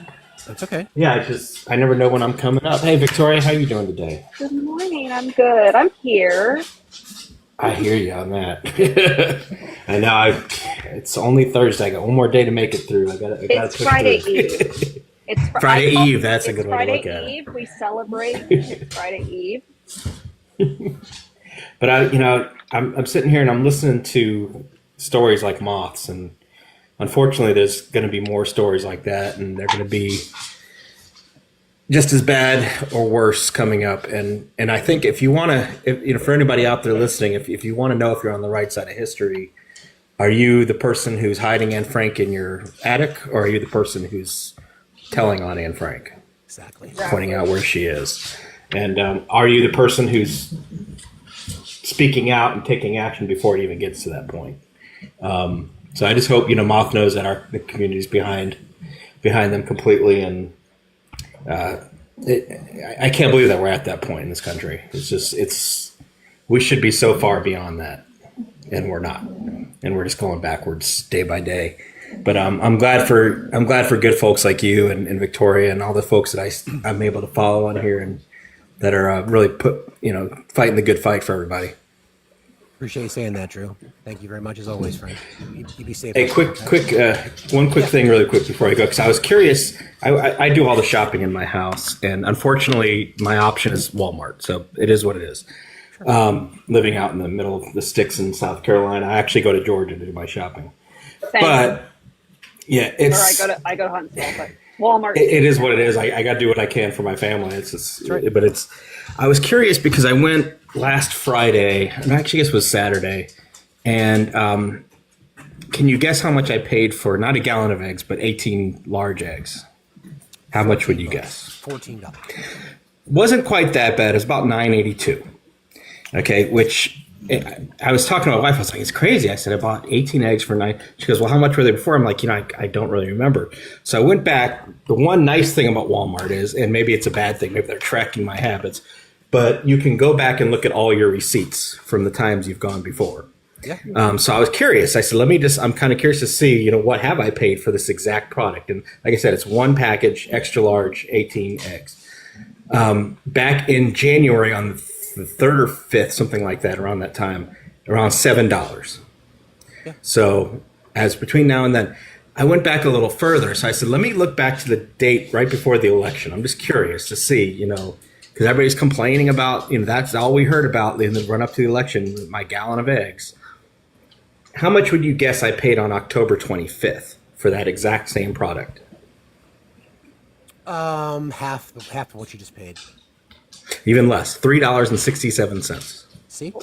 That's okay. Yeah, I never know when I'm coming up. Hey, Victoria, how you doing today? Good morning. I'm good. I'm here. I hear you on that. I know. It's only Thursday. I got one more day to make it through. It's Friday Eve. It's Friday Eve. That's a good way to look at it. Friday Eve. We celebrate. It's Friday Eve. But I'm sitting here and I'm listening to stories like moths, and unfortunately, there's going to be more stories like that, and they're going to be just as bad or worse coming up. And I think if you want to, for anybody out there listening, if you want to know if you're on the right side of history, are you the person who's hiding Anne Frank in your attic, or are you the person who's telling on Anne Frank? Exactly. Pointing out where she is. And are you the person who's speaking out and taking action before it even gets to that point? So I just hope, Moth knows that the community's behind them completely. And I can't believe that we're at that point in this country. We should be so far beyond that, and we're not. And we're just going backwards day by day. But I'm glad for good folks like you and Victoria and all the folks that I'm able to follow on here and that are really fighting the good fight for everybody. Appreciate you saying that, Drew. Thank you very much as always, Frank. You be safe. Hey, one quick thing really quick before I go, because I was curious. I do all the shopping in my house, and unfortunately my option is Walmart, so it is what it is. Living out in the middle of the sticks in South Carolina, I actually go to Georgia to do my shopping. Same. But yeah, I go to Huntsville, but Walmart. It is what it is. I got to do what I can for my family. I was curious because I went last Friday, and actually I guess it was Saturday, And can you guess how much I paid for not a gallon of eggs, but 18 large eggs? How much would you guess? $14. Wasn't quite that bad. It was about $9.82. Okay, which I was talking to my wife. I was like, "It's crazy." I said, "I bought 18 eggs for $9." She goes, "Well, how much were they before?" I'm like, I don't really remember. So I went back. The one nice thing about Walmart is, and maybe it's a bad thing, maybe they're tracking my habits, but you can go back and look at all your receipts from the times you've gone before. Yeah. So I was curious. I said, I'm kind of curious to see, what have I paid for this exact product? And like I said, it's one package, extra large, 18 eggs. Back in January on the 3rd or 5th, something like that, around that time, around $7. Yeah. So as between now and then, I went back a little further. So I said, let me look back to the date right before the election. I'm just curious to see, because everybody's complaining about, that's all we heard about in the run up to the election, my gallon of eggs. How much would you guess I paid on October 25th for that exact same product? Half of what you just paid. Even less, $3.67. See?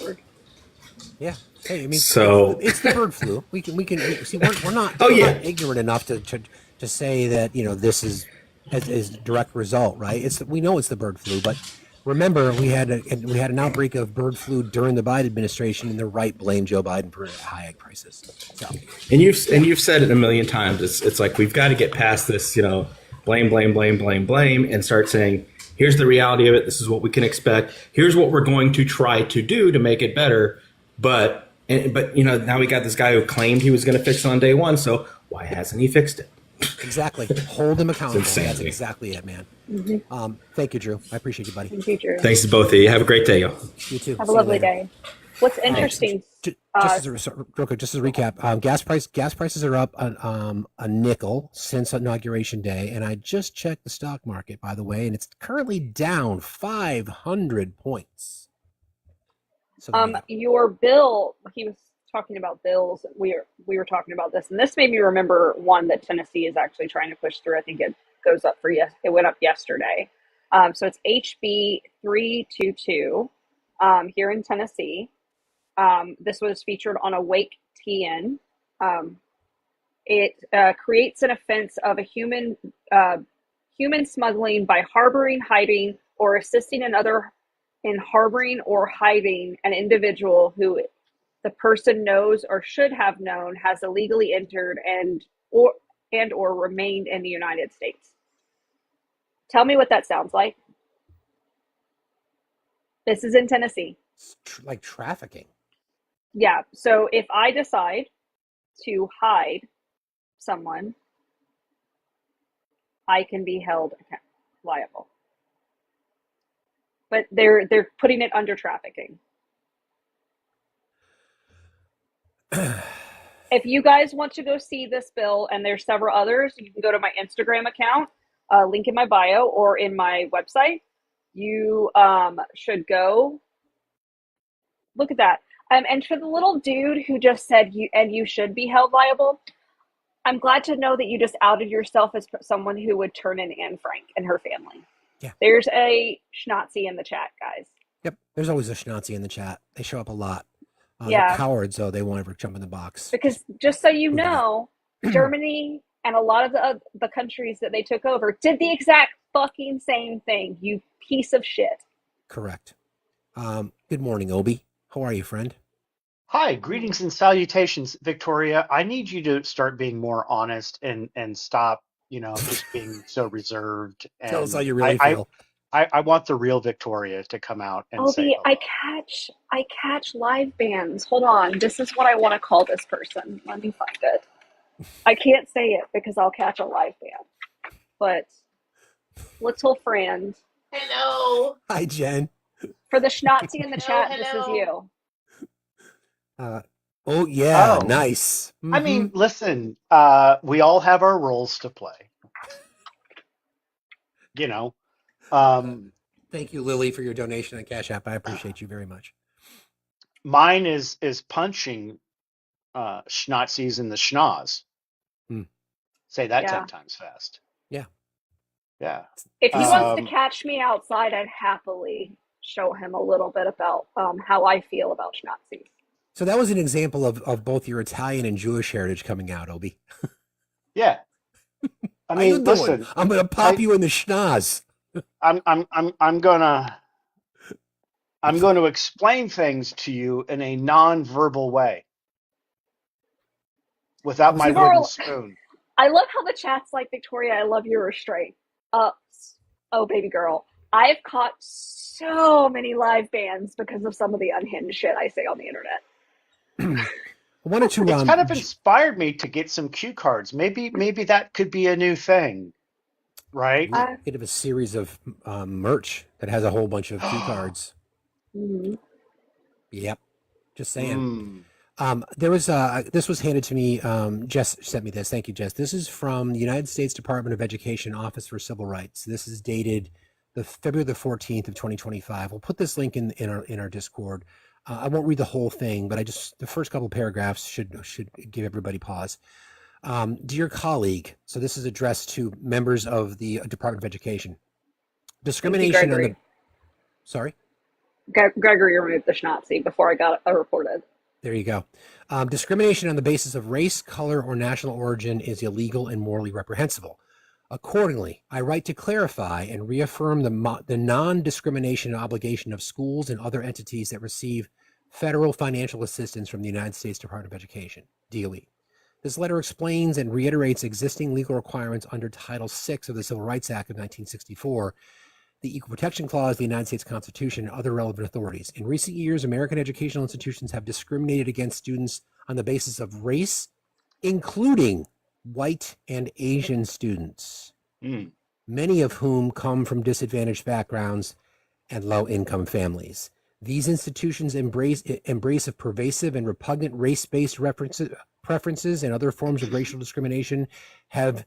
Yeah. Hey, I mean, so it's the bird flu. We can see. We're not. Oh, we're yeah. not ignorant enough to say that this is a direct result, right? We know it's the bird flu, but remember we had an outbreak of bird flu during the Biden administration, and the right blamed Joe Biden for high egg prices. So. And you've said it a million times. It's like we've got to get past this, blame, and start saying, here's the reality of it. This is what we can expect. Here's what we're going to try to do to make it better. But now we got this guy who claimed he was going to fix it on day one. So why hasn't he fixed it? Exactly. Hold him accountable. It's That's exactly it, man. Mm-hmm. Thank you, Drew. I appreciate you, buddy. Thank you, Drew. Thanks to both of you. Have a great day, y'all. You too. Have a lovely day. What's interesting? Real quick, just as a recap, gas prices are up a nickel since inauguration day, and I just checked the stock market, by the way, and it's currently down 500 points. So your bill. He was talking about bills. We were talking about this, and this made me remember one that Tennessee is actually trying to push through. I think it goes up it went up yesterday. So it's HB 322 here in Tennessee. This was featured on Awake TN. It creates an offense of a human smuggling by harboring, hiding, or assisting another in harboring or hiding an individual who the person knows or should have known has illegally entered and or remained in the United States. Tell me what that sounds like. This is in Tennessee. Like trafficking. Yeah. So if I decide to hide someone, I can be held liable. But they're putting it under trafficking. If you guys want to go see this bill, and there's several others, you can go to my Instagram account, link in my bio or in my website. You should go look at that. And for the little dude who just said you should be held liable, I'm glad to know that you just outed yourself as someone who would turn in Anne Frank and her family. Yeah. There's a schnazi in the chat, guys. Yep. There's always a schnazi in the chat. They show up a lot. Yeah. They're cowards, though. They won't ever jump in the box. Because just so you know, Germany and a lot of the countries that they took over did the exact fucking same thing, you piece of shit. Correct. Good morning, Obi. How are you, friend? Hi, greetings and salutations, Victoria. I need you to start being more honest and stop, just being so reserved. And tell us how you really feel. I want the real Victoria to come out and Obi, say hello. I catch live bands. Hold on. This is what I want to call this person. Let me find it. I can't say it because I'll catch a live band. But little friend. Hello. Hi, Jen. For the schnazi in the chat, this is you. Oh, yeah. Oh. Nice. Mm-hmm. I mean, listen, we all have our roles to play. Thank you, Lily, for your donation on Cash App. I appreciate you very much. Mine is punching schnazis in the schnoz. Say that 10 times fast. Yeah. Yeah. If he wants to catch me outside, I'd happily show him a little bit about how I feel about schnazis. So that was an example of both your Italian and Jewish heritage coming out, Obi. Yeah. I How you mean, doing? listen, I'm gonna pop you in the schnoz. I'm going to explain things to you in a non-verbal way without my wooden Girl, spoon. I love how the chat's like, Victoria, I love your restraint. Uh, oh, baby girl. I've caught so many live bans because of some of the unhinged shit I say on the internet. I wanted to It's kind of inspired me to get some cue cards. Maybe that could be a new thing, right? Could have a series of merch that has a whole bunch of cue cards. Yep, just saying. There was this was handed to me. Jess sent me this. Thank you, Jess. This is from the United States Department of Education Office for Civil Rights. This is dated the February the 14th of 2025. We'll put this link in our Discord. I won't read the whole thing, but the first couple paragraphs should give everybody pause. Dear colleague, so this is addressed to members of the Department of Education. Discrimination on the... Sorry? Gregory removed the schnazi before I got reported. There you go. Discrimination on the basis of race, color, or national origin is illegal and morally reprehensible. Accordingly, I write to clarify and reaffirm the non-discrimination obligation of schools and other entities that receive federal financial assistance from the United States Department of Education, DOE. This letter explains and reiterates existing legal requirements under Title VI of the Civil Rights Act of 1964, the Equal Protection Clause of the United States Constitution, and other relevant authorities. In recent years, American educational institutions have discriminated against students on the basis of race, including white and Asian students, many of whom come from disadvantaged backgrounds and low-income families. These institutions embrace of pervasive and repugnant race-based preferences and other forms of racial discrimination have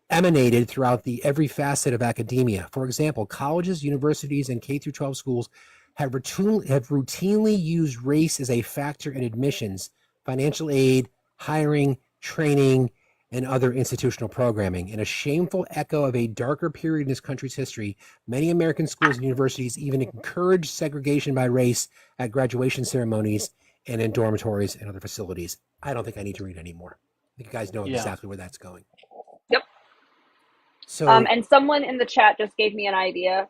emanated throughout every facet of academia. For example, colleges, universities, and K-12 schools have routinely used race as a factor in admissions, financial aid, hiring, training, and other institutional programming. In a shameful echo of a darker period in this country's history, many American schools and universities even encourage segregation by race at graduation ceremonies and in dormitories and other facilities. I don't think I need to read anymore. I think you guys know exactly where that's going. Yep. So, and someone in the chat just gave me an idea.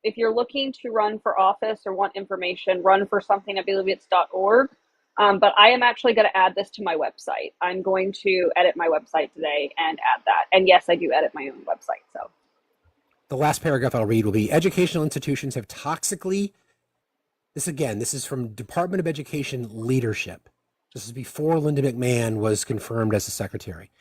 If you're looking to run for office or want information, run for something. I believe it's .org. But I am actually going to add this to my website. I'm going to edit my website today and add that. And yes, I do edit my own website. So the last paragraph I'll read will be: educational institutions have toxically, this is from Department of Education leadership. This is before Linda McMahon was confirmed as the secretary.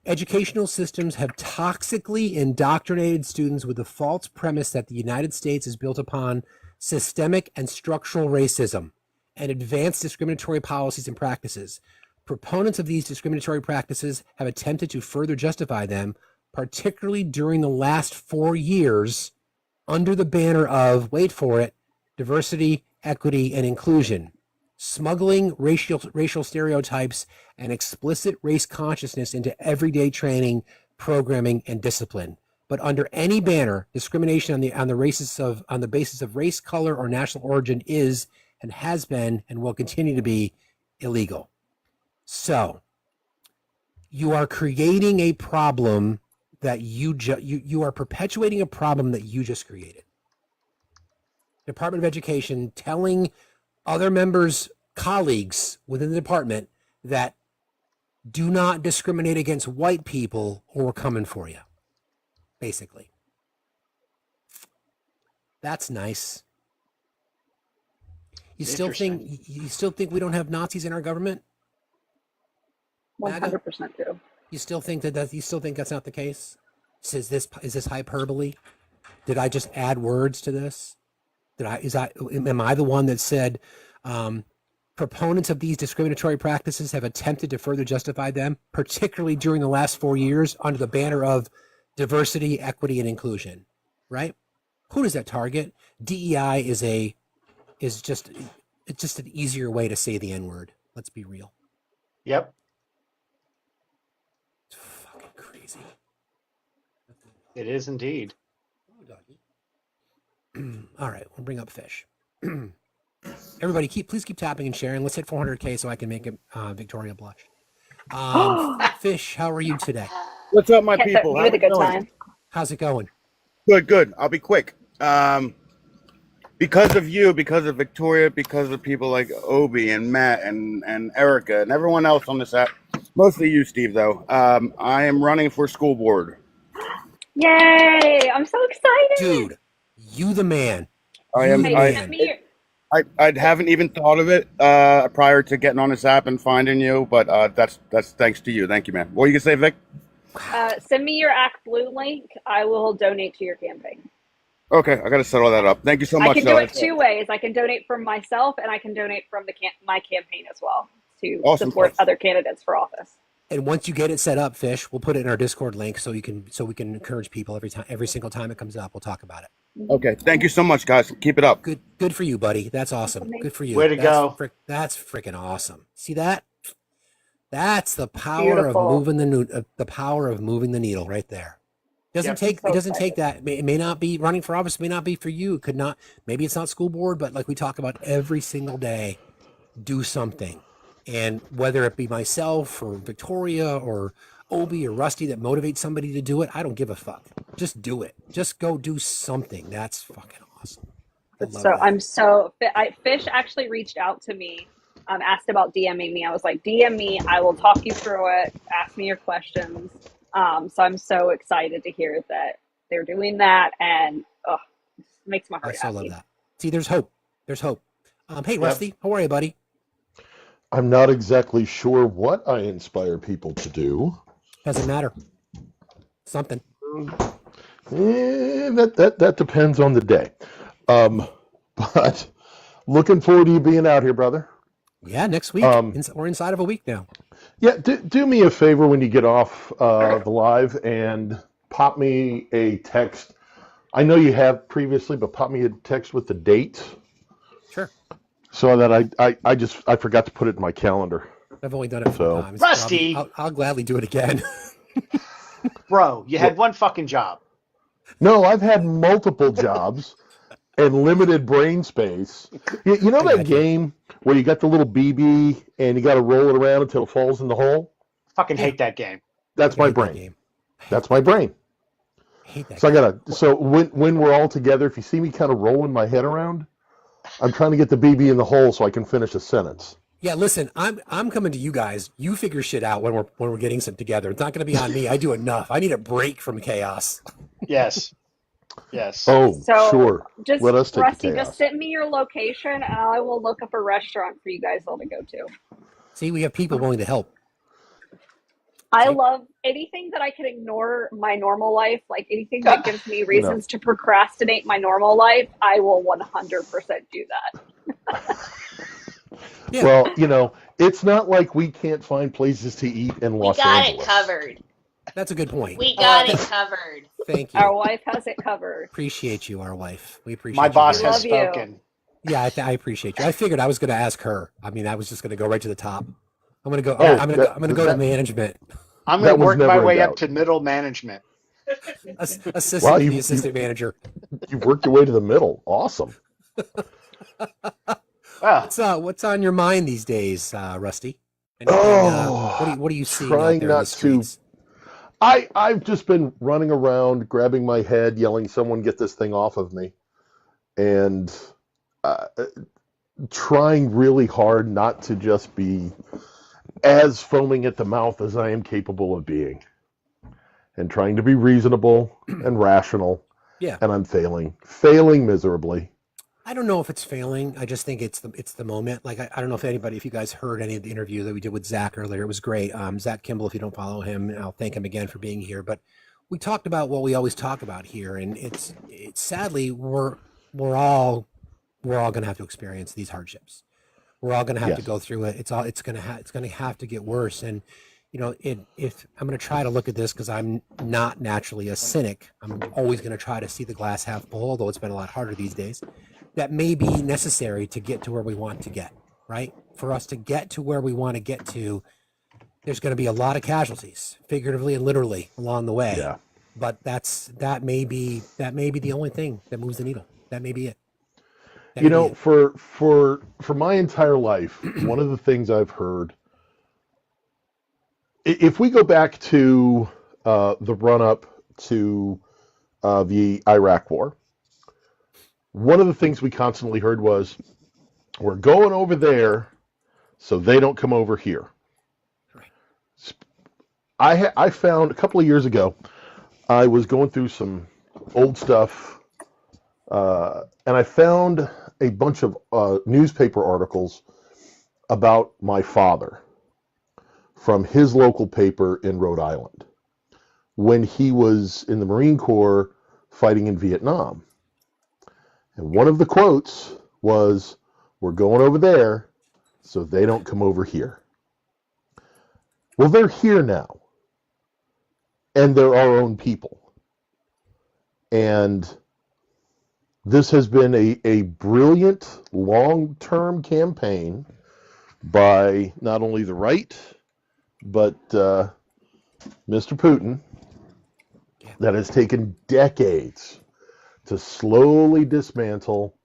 Educational systems have toxically indoctrinated students with the false premise that the United States is built upon systemic and structural racism and advanced discriminatory policies and practices. Proponents of these discriminatory practices have attempted to further justify them, particularly during the last 4 years, under the banner of, wait for it, diversity, equity, and inclusion, smuggling racial stereotypes and explicit race consciousness into everyday training, programming, and discipline. But under any banner, discrimination on the basis of race, color, or national origin is and has been and will continue to be illegal. So you are creating a problem that you are perpetuating a problem that you just created. Department of Education telling other members, colleagues within the department that do not discriminate against white people or we're coming for you, basically. That's nice. You still think we don't have Nazis in our government? 100% do. You still think that's not the case? Is this hyperbole? Did I just add words to this? Am I the one that said proponents of these discriminatory practices have attempted to further justify them, particularly during the last 4 years, under the banner of diversity, equity, and inclusion? Right? Who does that target? DEI is just an easier way to say the N-word. Let's be real. Yep. It's fucking crazy. It is indeed. All right, we'll bring up Fish. Everybody, please keep tapping and sharing. Let's hit 400K so I can make Victoria blush. Fish, how are you today? What's up, my Can't put people? me How's with a it good going? time. How's it going? Good, good. I'll be quick. Because of you, because of Victoria, because of people like Obi and Matt and Erica and everyone else on this app, mostly you, Steve, though, I am running for school board. Yay! I'm so excited. Dude, you the man. I You am. the man. I haven't even thought of it prior to getting on this app and finding you, but that's thanks to you. Thank you, man. What are you gonna say, Vic? Send me your Act Blue link. I will donate to your campaign. Okay, I got to settle that up. Thank you so much. I can do it two ways. I can donate from myself, and I can donate from my campaign as well to support other candidates for office. And once you get it set up, Fish, we'll put it in our Discord link so we can encourage people every single time it comes up. We'll talk about it. Okay, thank you so much, guys. Keep it up. Good for you, buddy. That's awesome. Good for you. Way to go. That's freaking awesome. See that? That's the power of moving the power of moving the needle right there. It doesn't take that. It may not be running for office, may not be for you. It could not, maybe it's not school board, but like we talk about every single day, do something. And whether it be myself or Victoria or Obi or Rusty that motivates somebody to do it, I don't give a fuck. Just do it. Just go do something. That's fucking awesome. Fish actually reached out to me, asked about DMing me. I was like, DM me. I will talk you through it. Ask me your questions. So I'm so excited to hear that they're doing that, and it makes my heart happy. I love that. See, there's hope. There's hope. Hey, Rusty, how are you, buddy? I'm not exactly sure what I inspire people to do. Doesn't matter. Something. That depends on the day. But looking forward to you being out here, brother. Yeah, next week. We're inside of a week now. Yeah, do me a favor when you get off the live and pop me a text. I know you have previously, but pop me a text with the date. Sure. So that I forgot to put it in my calendar. I've only done it 4 times. Rusty! I'll gladly do it again. Bro, you had one fucking job. No, I've had multiple jobs and limited brain space. You know that game where you got the little BB and you got to roll it around until it falls in the hole? Fucking hate that game. That's my brain. That's my brain. Hate that. So when we're all together, if you see me kind of rolling my head around, I'm trying to get the BB in the hole so I can finish a sentence. Yeah, listen, I'm coming to you guys. You figure shit out when we're getting some together. It's not going to be on me. I do enough. I need a break from chaos. Yes. Yes. Oh, sure. Just, let us take Rusty, the chaos. just send me your location, and I will look up a restaurant for you guys all to go to. See, we have people willing to help. I love anything that I can ignore my normal life, like anything that gives me reasons to procrastinate my normal life. I will 100% do that. Yeah. Well, it's not like we can't find places to eat in Los Angeles. We got it covered. That's a good point. We got it covered. Thank you. Our wife has it covered. Appreciate you, our wife. We appreciate My you. boss very has much. spoken. Yeah, I appreciate you. I figured I was going to ask her. I mean, I was just going to go right to the top. I'm going to go. Oh, I'm going to go to management. I'm going to work my way doubt. up to middle management. Assistant manager. You've worked your way to the middle. Awesome. What's on your mind these days, Rusty? Anything, what are you seeing out trying there in the not to. streets? I've just been running around, grabbing my head, yelling, "Someone get this thing off of me," and trying really hard not to just be as foaming at the mouth as I am capable of being, and trying to be reasonable and rational. Yeah. And I'm failing miserably. I don't know if it's failing. I just think it's the moment. Like, I don't know if you guys heard any of the interview that we did with Zach earlier. It was great. Zach Kimball, if you don't follow him, I'll thank him again for being here. But we talked about what we always talk about here. And it's sadly, we're all going to have to experience these hardships. We're all going to have to go through it. It's going to have to get worse. And, if I'm going to try to look at this, because I'm not naturally a cynic, I'm always going to try to see the glass half full, although it's been a lot harder these days. That may be necessary to get to where we want to get, right? For us to get to where we want to get to, there's going to be a lot of casualties, figuratively and literally, along the way. Yeah. But that may be the only thing that moves the needle. That may be it. That could be it. For my entire life, one of the things I've heard, if we go back to the run up to the Iraq War, one of the things we constantly heard was, "We're going over there, so they don't come over here." I found a couple of years ago, I was going through some old stuff, and I found a bunch of newspaper articles about my father from his local paper in Rhode Island when he was in the Marine Corps fighting in Vietnam. And one of the quotes was, "We're going over there, so they don't come over here." Well, they're here now, and they're our own people. And this has been a brilliant long-term campaign by not only the right, but Mr. Putin, that has taken decades to slowly dismantle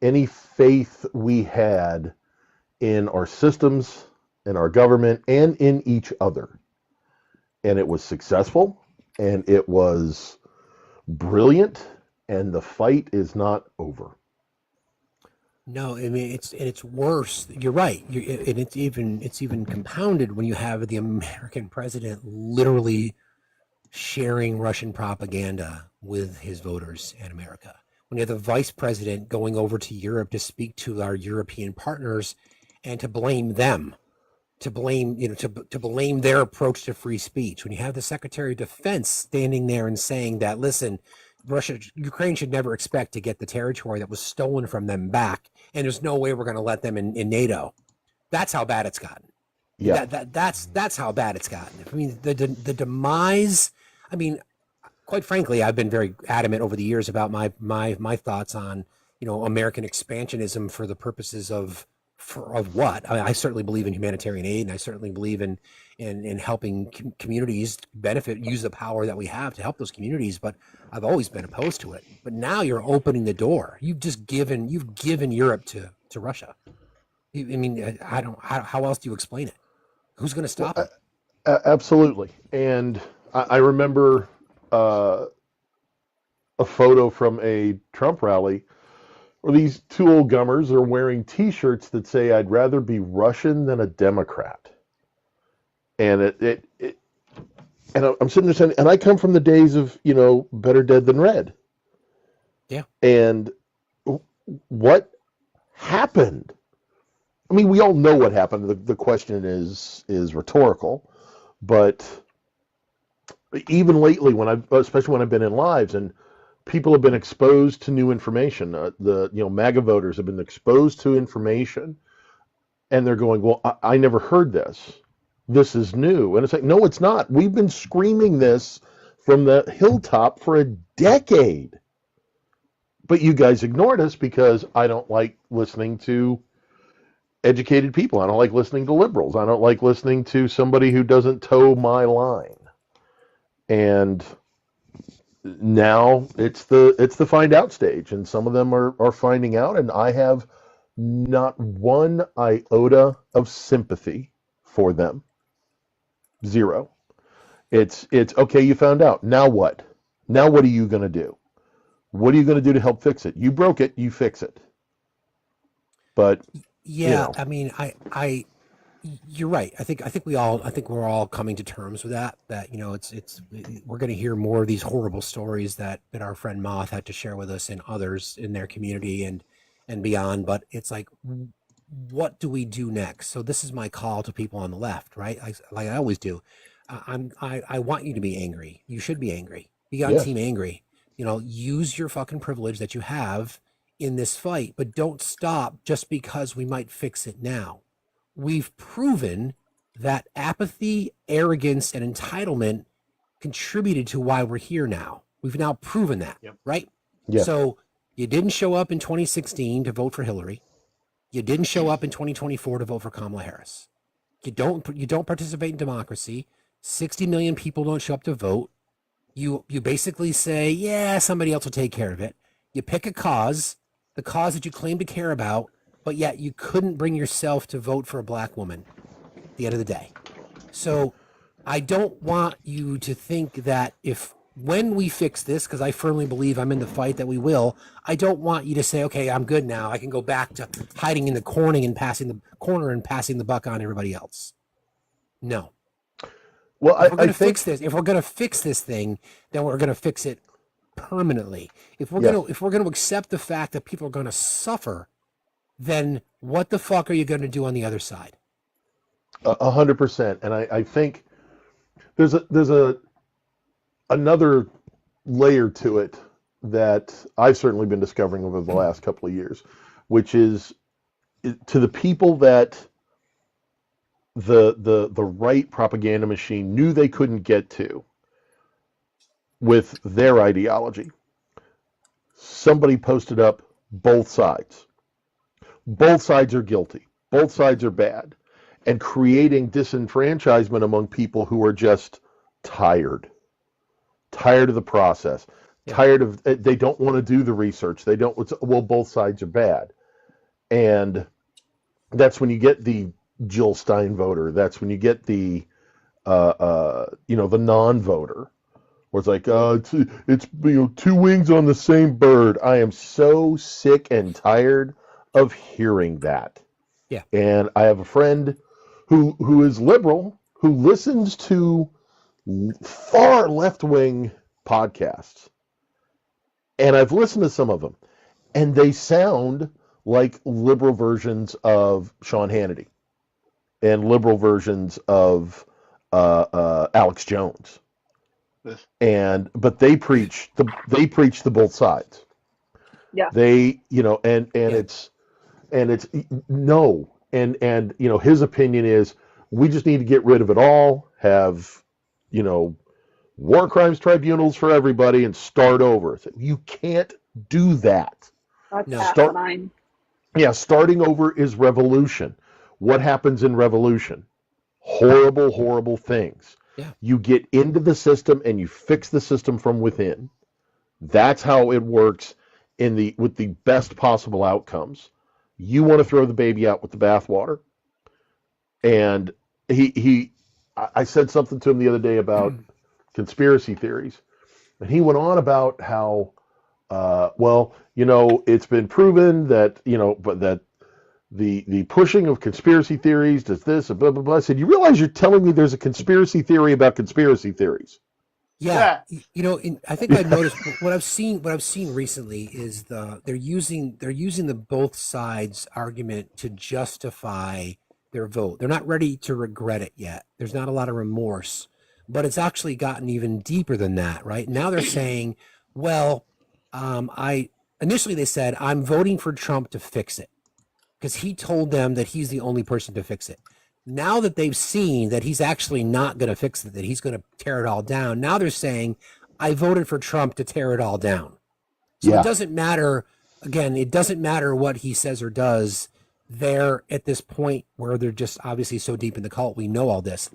any faith we had in our systems, in our government, and in each other. And it was successful, and it was brilliant, and the fight is not over. No, I mean it's worse. You're right. And it's even compounded when you have the American president literally sharing Russian propaganda with his voters in America. When you have the vice president going over to Europe to speak to our European partners and to blame them, to blame their approach to free speech. When you have the Secretary of Defense standing there and saying that, listen, Ukraine should never expect to get the territory that was stolen from them back, and there's no way we're going to let them in NATO. That's how bad it's gotten. Yeah. That's how bad it's gotten. I mean, the demise. I mean, quite frankly, I've been very adamant over the years about my thoughts on American expansionism for the purposes of what. I mean, I certainly believe in humanitarian aid, and I certainly believe in helping communities benefit, use the power that we have to help those communities. But I've always been opposed to it. But now you're opening the door. You've given Europe to Russia. I mean, how else do you explain it? Who's going to stop it? Absolutely. And I remember a photo from a Trump rally where these two old gummers are wearing T-shirts that say, "I'd rather be Russian than a Democrat." And and I'm sitting there saying, and I come from the days of better dead than red. Yeah. And what happened? I mean, we all know what happened. The question is rhetorical, but even lately, especially when I've been in lives and people have been exposed to new information, the MAGA voters have been exposed to information, and they're going, "Well, I never heard this. This is new." And it's like, no, it's not. We've been screaming this from the hilltop for a decade, but you guys ignored us because I don't like listening to educated people. I don't like listening to liberals. I don't like listening to somebody who doesn't toe my line. And now it's the find out stage, and some of them are finding out, and I have not one iota of sympathy for them. Zero. It's okay, you found out. Now what? Now what are you going to do? What are you going to do to help fix it? You broke it, you fix it. But yeah, I mean, you're right. I think we're all coming to terms with that we're going to hear more of these horrible stories that our friend Moth had to share with us and others in their community and beyond. But it's like, what do we do next? So this is my call to people on the left, right? Like I always do. I want you to be angry. You should be angry. Be on team angry. Use your fucking privilege that you have in this fight, but don't stop just because we might fix it now. We've proven that apathy, arrogance, and entitlement contributed to why we're here now. We've now proven that, right? Yeah. So you didn't show up in 2016 to vote for Hillary. You didn't show up in 2024 to vote for Kamala Harris. You don't participate in democracy. 60 million people don't show up to vote. You basically say, yeah, somebody else will take care of it. You pick a cause, the cause that you claim to care about, but yet you couldn't bring yourself to vote for a black woman at the end of the day. So I don't want you to think that when we fix this, because I firmly believe I'm in the fight that we will, I don't want you to say, okay, I'm good now. I can go back to hiding in the corner and passing the buck on everybody else. No. Well, if we're going I to think fix this, if we're going to fix this thing, then we're going to fix it permanently. If we're Yes. going to accept the fact that people are going to suffer, then what the fuck are you going to do on the other side? 100%. And I think there's another layer to it that I've certainly been discovering over the last couple of years, which is to the people that the right propaganda machine knew they couldn't get to with their ideology. Somebody posted up both sides. Both sides are guilty. Both sides are bad. And creating disenfranchisement among people who are just tired of the process, tired of, they don't want to do the research. They don't, well, both sides are bad. And that's when you get the Jill Stein voter. That's when you get the, the non-voter, where it's like, it's two wings on the same bird. I am so sick and tired of hearing that. Yeah. And I have a friend who is liberal, who listens to far left-wing podcasts. And I've listened to some of them, and they sound like liberal versions of Sean Hannity and liberal versions of Alex Jones. But they preach the both sides. Yeah. They, it's no. And his opinion is we just need to get rid of it all, have, war crimes tribunals for everybody and start over. You can't do that. That's asinine. Starting over is revolution. What happens in revolution? Horrible, horrible things. Yeah. You get into the system and you fix the system from within. That's how it works with the best possible outcomes. You want to throw the baby out with the bathwater. And I said something to him the other day about conspiracy theories, and he went on about how, it's been proven that, but that the pushing of conspiracy theories does this and blah, blah, blah. I said, you realize you're telling me there's a conspiracy theory about conspiracy theories? Yeah. I think I've noticed what I've seen recently is they're using the both sides argument to justify their vote. They're not ready to regret it yet. There's not a lot of remorse, but it's actually gotten even deeper than that, right? Now they're saying, well, initially they said, I'm voting for Trump to fix it because he told them that he's the only person to fix it. Now that they've seen that he's actually not going to fix it, that he's going to tear it all down, now they're saying, I voted for Trump to tear it all down. So It doesn't matter, again, it doesn't matter what he says or does. They're at this point where they're just obviously so deep in the cult, we know all this.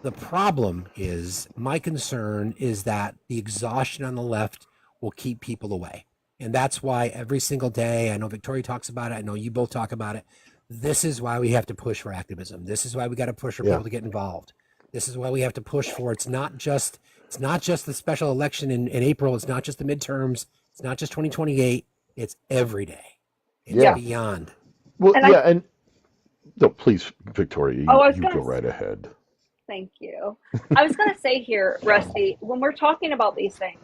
The problem is, my concern is that the exhaustion on the left will keep people away. And that's why every single day, I know Victoria talks about it, I know you both talk about it, this is why we have to push for activism. This is why we got to push for people to get involved. This is why we have to push for, it's not just the special election in April, it's not just the midterms, it's not just 2028, it's every day. It's beyond. Well, and no, please, Victoria, you go right ahead. Thank you. I was going to say here, Rusty, when we're talking about these things,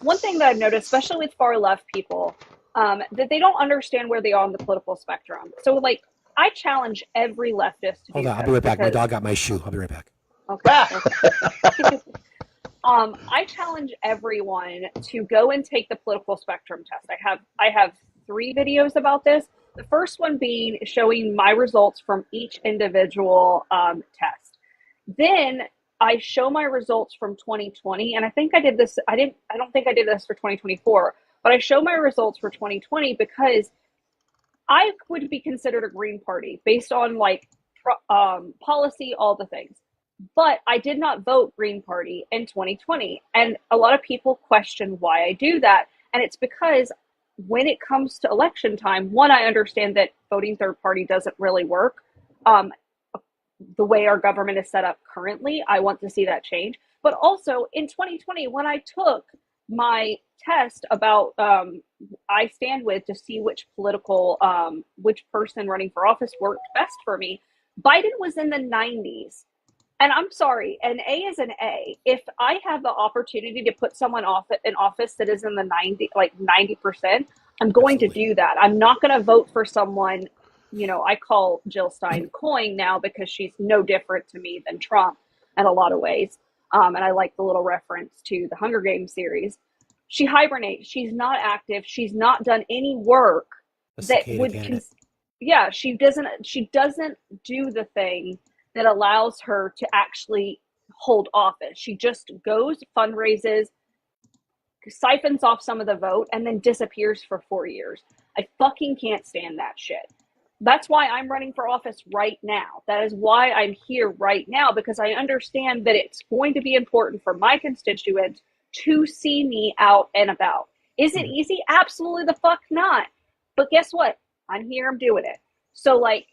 one thing that I've noticed, especially with far left people, that they don't understand where they are on the political spectrum. So, I challenge every leftist to Hold on, I'll be right back. My dog got my shoe. I'll be right back. Okay. I challenge everyone to go and take the political spectrum test. I have 3 videos about this. The first one being showing my results from each individual test. Then I show my results from 2020, and I think I did this. I don't think I did this for 2024, but I show my results for 2020 because I would be considered a Green Party based on policy, all the things. But I did not vote Green Party in 2020. And a lot of people question why I do that. And it's because when it comes to election time, one, I understand that voting third party doesn't really work. The way our government is set up currently, I want to see that change. But also in 2020, when I took my test about I stand with to see which political, which person running for office worked best for me, Biden was in the 90s. And I'm sorry, an A is an A. If I have the opportunity to put someone off in office that is in the 90%, I'm going to do that. I'm not going to vote for someone, I call Jill Stein coin now because she's no different to me than Trump in a lot of ways. And I like the little reference to the Hunger Games series. She hibernates. She's not active. She's not done any work that would, she doesn't do the thing that allows her to actually hold office. She just goes, fundraises, siphons off some of the vote, and then disappears for 4 years. I fucking can't stand that shit. That's why I'm running for office right now. That is why I'm here right now, because I understand that it's going to be important for my constituents to see me out and about. Is it easy? Absolutely the fuck not. But guess what? I'm here, I'm doing it. So like,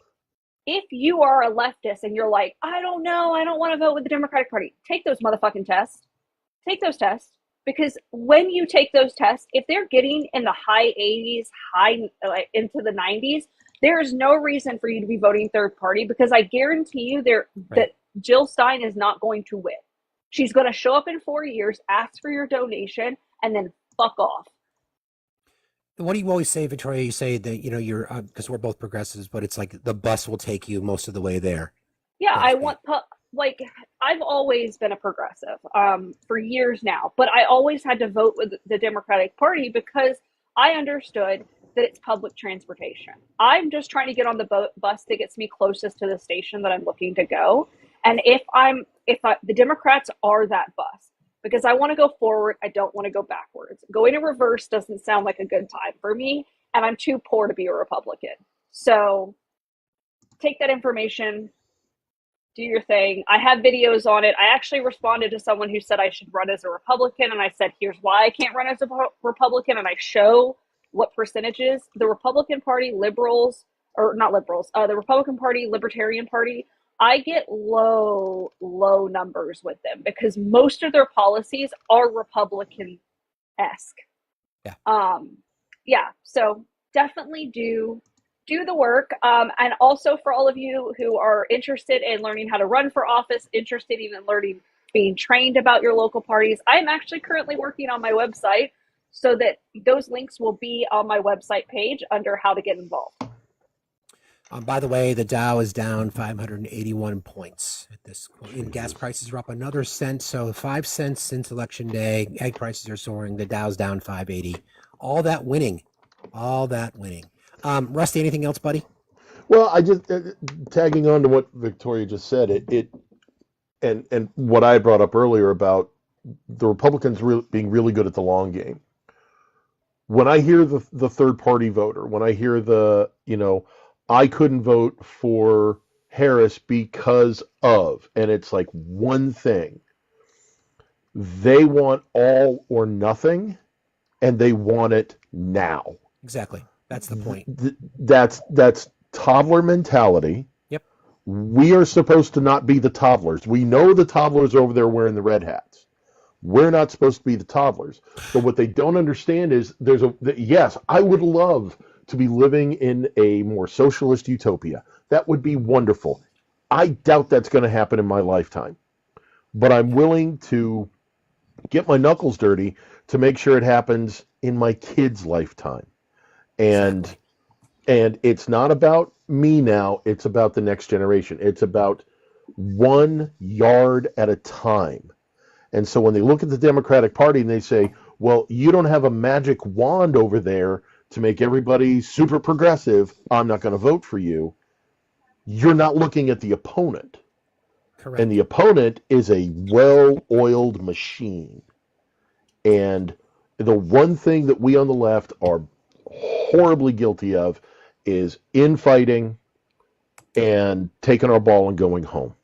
if you are a leftist and you're like, I don't know, I don't want to vote with the Democratic Party, take those motherfucking tests. Take those tests. Because when you take those tests, if they're getting in the high 80s, into the 90s, there is no reason for you to be voting third party, because I guarantee you that Jill Stein is not going to win. She's going to show up in 4 years, ask for your donation, and then fuck off. What do you always say, Victoria? You say that, you're, because we're both progressives, but it's like the bus will take you most of the way there. Yeah, I've always been a progressive for years now, but I always had to vote with the Democratic Party because I understood that it's public transportation. I'm just trying to get on the bus that gets me closest to the station that I'm looking to go. And the Democrats are that bus, because I want to go forward. I don't want to go backwards. Going in reverse doesn't sound like a good time for me, and I'm too poor to be a Republican. So take that information, do your thing. I have videos on it. I actually responded to someone who said I should run as a Republican, and I said, here's why I can't run as a Republican, and I show what percentages. The Republican Party, the Republican Party, Libertarian Party, I get low numbers with them because most of their policies are Republican-esque. Yeah. So definitely do the work. And also for all of you who are interested in learning how to run for office, interested in being trained about your local parties, I'm actually currently working on my website so that those links will be on my website page under how to get involved. By the way, the Dow is down 581 points at this point. And gas prices are up another cent, so 5 cents since election day. Egg prices are soaring. The Dow's down 580. All that winning. Rusty, anything else, buddy? Well, I just tagging on to what Victoria just said. And what I brought up earlier about the Republicans being really good at the long game. When I hear the third party voter, when I hear I couldn't vote for Harris because of, and it's like one thing. They want all or nothing, and they want it now. Exactly. That's the point. That's toddler mentality. Yep. We are supposed to not be the toddlers. We know the toddlers over there wearing the red hats. We're not supposed to be the toddlers. But what they don't understand is yes, I would love to be living in a more socialist utopia. That would be wonderful. I doubt that's going to happen in my lifetime. But I'm willing to get my knuckles dirty to make sure it happens in my kid's lifetime. And it's not about me now, it's about the next generation. It's about 1 yard at a time. And so when they look at the Democratic Party and they say, well, you don't have a magic wand over there to make everybody super progressive, I'm not going to vote for you. You're not looking at the opponent. Correct. And the opponent is a well-oiled machine. And the one thing that we on the left are horribly guilty of is infighting and taking our ball and going home.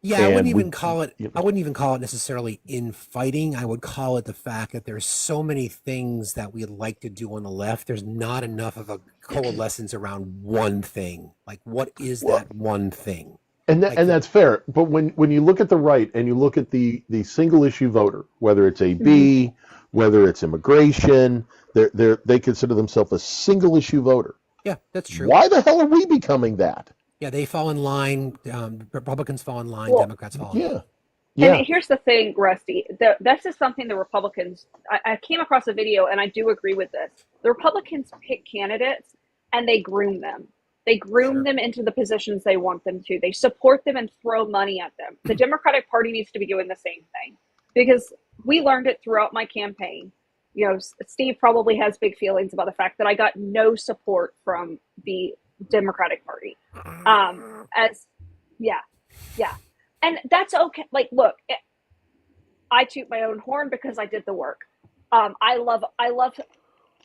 Yeah, I wouldn't And even call it. I wouldn't even call it necessarily infighting. I would call it the fact that there's so many things that we'd like to do on the left. There's not enough of a coalescence around one thing. Like, what is well, that one thing? and Like, that's fair. But when you look at the right and you look at the single issue voter, whether it's AB, whether it's immigration, they consider themselves a single issue voter. yeah, that's true. Why the hell are we becoming that? Yeah, they fall in line. Republicans fall in line. Well, Democrats fall in line. Yeah. and Yeah. here's the thing, Rusty. This is something the Republicans. I came across a video, and I do agree with this. The Republicans pick candidates, and they groom them. They groom them into the positions they want them to. They support them and throw money at them. The Democratic Party needs to be doing the same thing, because we learned it throughout my campaign. You know, Steve probably has big feelings about the fact that I got no support from the Democratic Party. As yeah, yeah, and that's okay. Like, look, I toot my own horn because I did the work. I love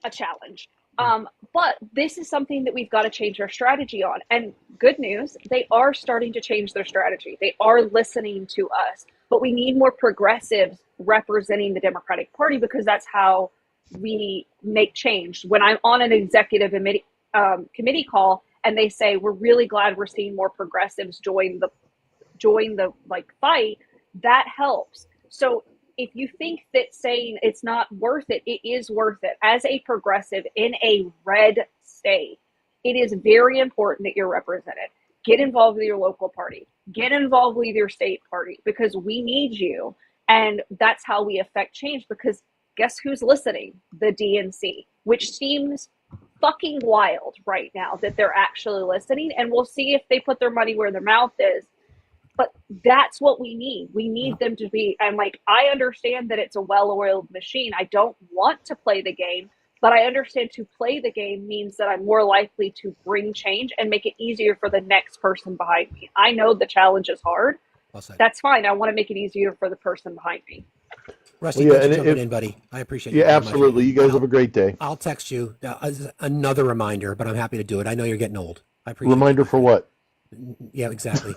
a challenge. But this is something that we've got to change our strategy on. And good news, they are starting to change their strategy. They are listening to us. But we need more progressives representing the Democratic Party, because that's how we make change. When I'm on an executive committee call and they say, we're really glad we're seeing more progressives join the like fight, that helps. So if you think that saying it's not worth it, it is worth it. As a progressive in a red state, it is very important that you're represented. Get involved with your local party. Get involved with your state party, because we need you. And that's how we affect change, because guess who's listening? The DNC, which seems fucking wild right now that they're actually listening. And we'll see if they put their money where their mouth is. But that's what we need. We need them to be, and like, I understand that it's a well-oiled machine. I don't want to play the game, but I understand to play the game means that I'm more likely to bring change and make it easier for the next person behind me. I know the challenge is hard. That's fine. I want to make it easier for the person behind me. Rusty, thanks for jumping in, buddy. I appreciate you. Yeah, absolutely. You guys have a great day. I'll text you as another reminder, but I'm happy to do it. I know you're getting old. I appreciate it. Reminder for what? Yeah, exactly.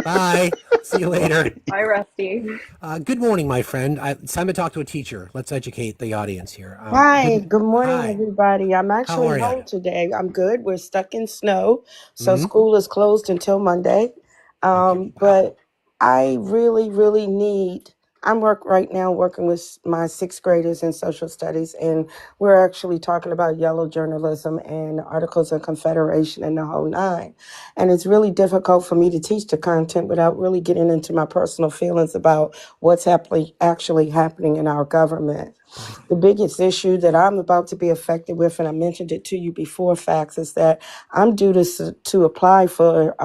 Bye. See you later. Bye, Rusty. Good morning, my friend. It's time to talk to a teacher. Let's educate the audience here. Hi, good morning, hi. everybody. I'm How actually are ya? home today. I'm good. We're stuck in snow, so school is closed until Monday. But I really, really need. I'm right now working with my sixth graders in social studies, and we're actually talking about yellow journalism and articles of confederation and the whole nine. And it's really difficult for me to teach the content without really getting into my personal feelings about what's actually happening in our government. The biggest issue that I'm about to be affected with, and I mentioned it to you before, Facts, is that I'm due to apply for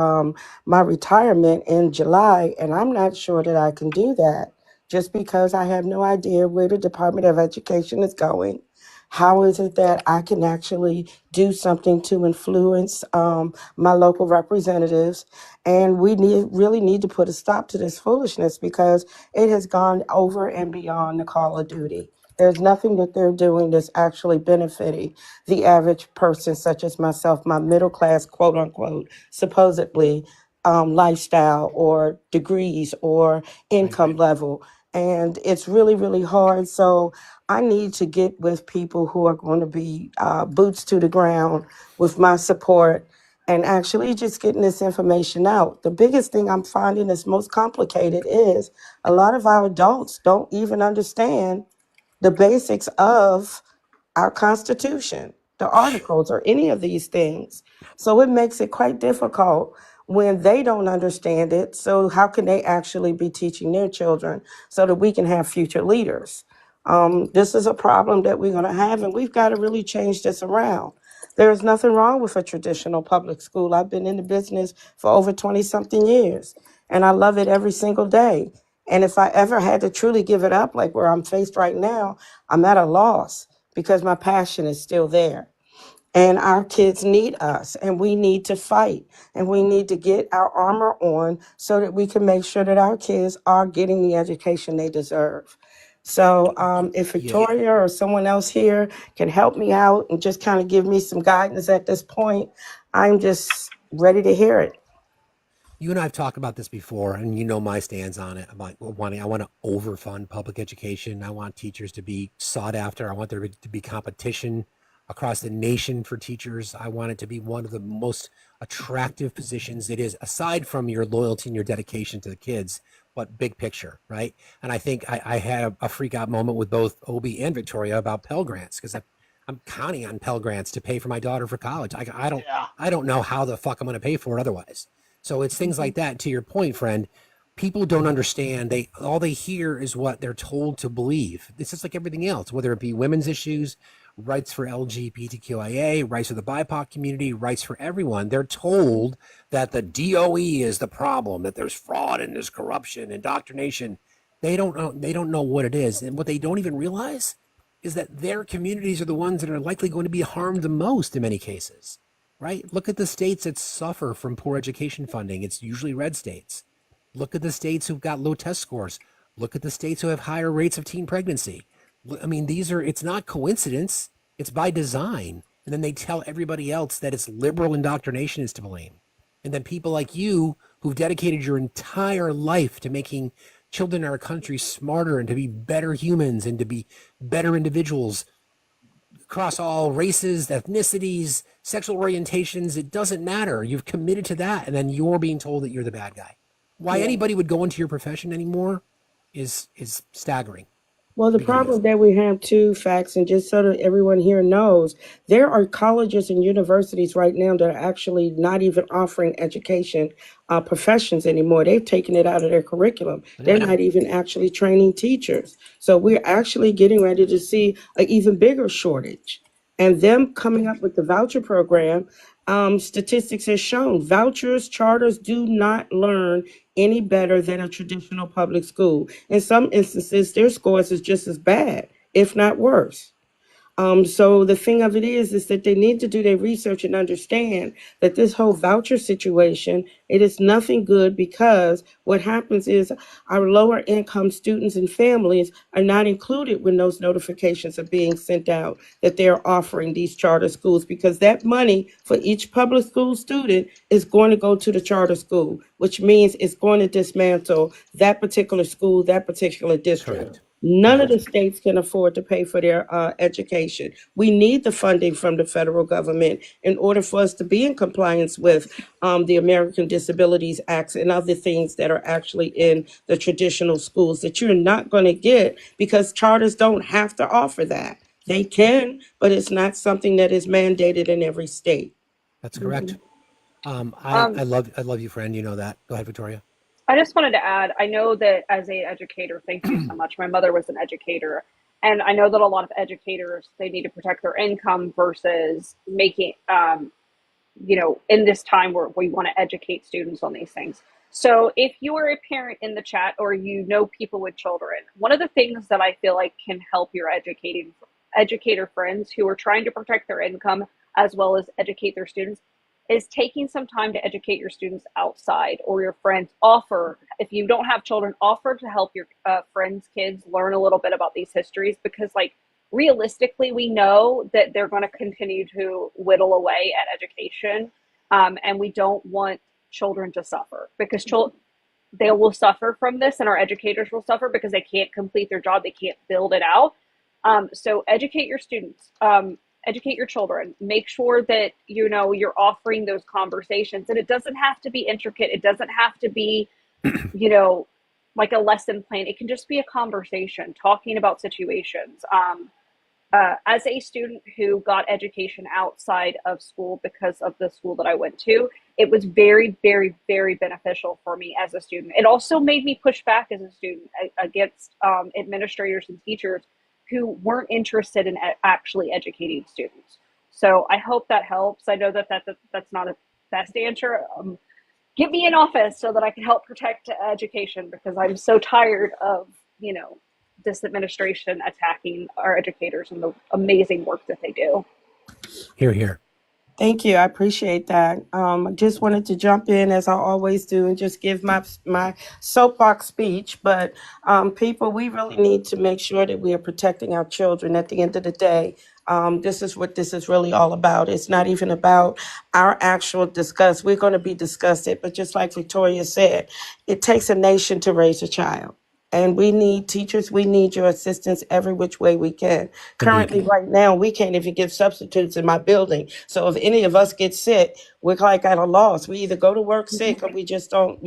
my retirement in July, and I'm not sure that I can do that, just because I have no idea where the Department of Education is going. How is it that I can actually do something to influence my local representatives? And we really need to put a stop to this foolishness, because it has gone over and beyond the call of duty. There's nothing that they're doing that's actually benefiting the average person, such as myself, my middle class, quote unquote, supposedly lifestyle or degrees or income level. And it's really, really hard. So I need to get with people who are going to be boots to the ground with my support and actually just getting this information out. The biggest thing I'm finding that's most complicated is a lot of our adults don't even understand the basics of our Constitution, the articles, or any of these things. So it makes it quite difficult when they don't understand it. So how can they actually be teaching their children so that we can have future leaders? This is a problem that we're going to have, and we've got to really change this around. There is nothing wrong with a traditional public school. I've been in the business for over 20-something years, and I love it every single day. And if I ever had to truly give it up, like where I'm faced right now, I'm at a loss, because my passion is still there. And our kids need us, and we need to fight, and we need to get our armor on so that we can make sure that our kids are getting the education they deserve. So if Victoria or someone else here can help me out and just kind of give me some guidance at this point, I'm just ready to hear it. You and I have talked about this before, and you know my stance on it. I want to overfund public education. I want teachers to be sought after. I want there to be competition across the nation for teachers. I want it to be one of the most attractive positions it is, aside from your loyalty and your dedication to the kids, but big picture, right? And I think I had a freak out moment with both Obi and Victoria about Pell Grants, because I'm counting on Pell Grants to pay for my daughter for college. I don't know how the fuck I'm going to pay for it otherwise. So it's things like that. To your point, friend, people don't understand. All they hear is what they're told to believe. It's just like everything else, whether it be women's issues, rights for LGBTQIA, rights for the BIPOC community, rights for everyone. They're told that the DOE is the problem, that there's fraud and there's corruption, indoctrination. They don't know. They don't know what it is, and what they don't even realize is that their communities are the ones that are likely going to be harmed the most in many cases. Right? Look at the states that suffer from poor education funding. It's usually red states. Look at the states who've got low test scores. Look at the states who have higher rates of teen pregnancy. I mean, it's not coincidence. It's by design. And then they tell everybody else that it's liberal indoctrination is to blame. And then people like you who've dedicated your entire life to making children in our country smarter and to be better humans and to be better individuals across all races, ethnicities, sexual orientations, it doesn't matter. You've committed to that, and then you're being told that you're the bad guy. Why anybody would go into your profession anymore is staggering. Well, the problem that we have too, Facts, and just so that everyone here knows, there are colleges and universities right now that are actually not even offering education professions anymore. They've taken it out of their curriculum. They're not even actually training teachers. So we're actually getting ready to see an even bigger shortage. And them coming up with the voucher program, statistics has shown vouchers, charters do not learn any better than a traditional public school. In some instances, their scores is just as bad, if not worse. So the thing of it is that they need to do their research and understand that this whole voucher situation, it is nothing good, because what happens is our lower income students and families are not included when those notifications are being sent out that they're offering these charter schools, because that money for each public school student is going to go to the charter school, which means it's going to dismantle that particular school, that particular district. Correct. None of the states can afford to pay for their education. We need the funding from the federal government in order for us to be in compliance with the American Disabilities Act and other things that are actually in the traditional schools that you're not going to get, because charters don't have to offer that. They can, but it's not something that is mandated in every state. That's correct. I love you, friend. You know that. Go ahead, Victoria. I just wanted to add, I know that as an educator, thank you so much. My mother was an educator. And I know that a lot of educators, they need to protect their income versus making, in this time where we want to educate students on these things. So if you are a parent in the chat or you know people with children, one of the things that I feel like can help your educator friends who are trying to protect their income as well as educate their students is taking some time to educate your students outside, or your friends. If you don't have children, offer to help your friends' kids learn a little bit about these histories, because realistically, we know that they're going to continue to whittle away at education. And we don't want children to suffer, because they will suffer from this, and our educators will suffer because they can't complete their job. They can't build it out. So educate your students. Educate your children. Make sure that you're offering those conversations, and it doesn't have to be intricate. It doesn't have to be, like a lesson plan. It can just be a conversation, talking about situations. As a student who got education outside of school because of the school that I went to, it was very, very, very beneficial for me as a student. It also made me push back as a student against administrators and teachers who weren't interested in actually educating students. So I hope that helps. I know that's not a best answer. Get me in office so that I can help protect education, because I'm so tired of, this administration attacking our educators and the amazing work that they do. Hear, hear. Thank you. I appreciate that. I just wanted to jump in, as I always do, and just give my soapbox speech. But people, we really need to make sure that we are protecting our children. At the end of the day, This is what this is really all about. It's not even about our actual discuss. We're going to be discussing, but just like Victoria said, it takes a nation to raise a child. And we need teachers. We need your assistance every which way we can. Currently, Indeed. right now, we can't even give substitutes in my building. So if any of us get sick, we're like at a loss. We either go to work sick or we just don't,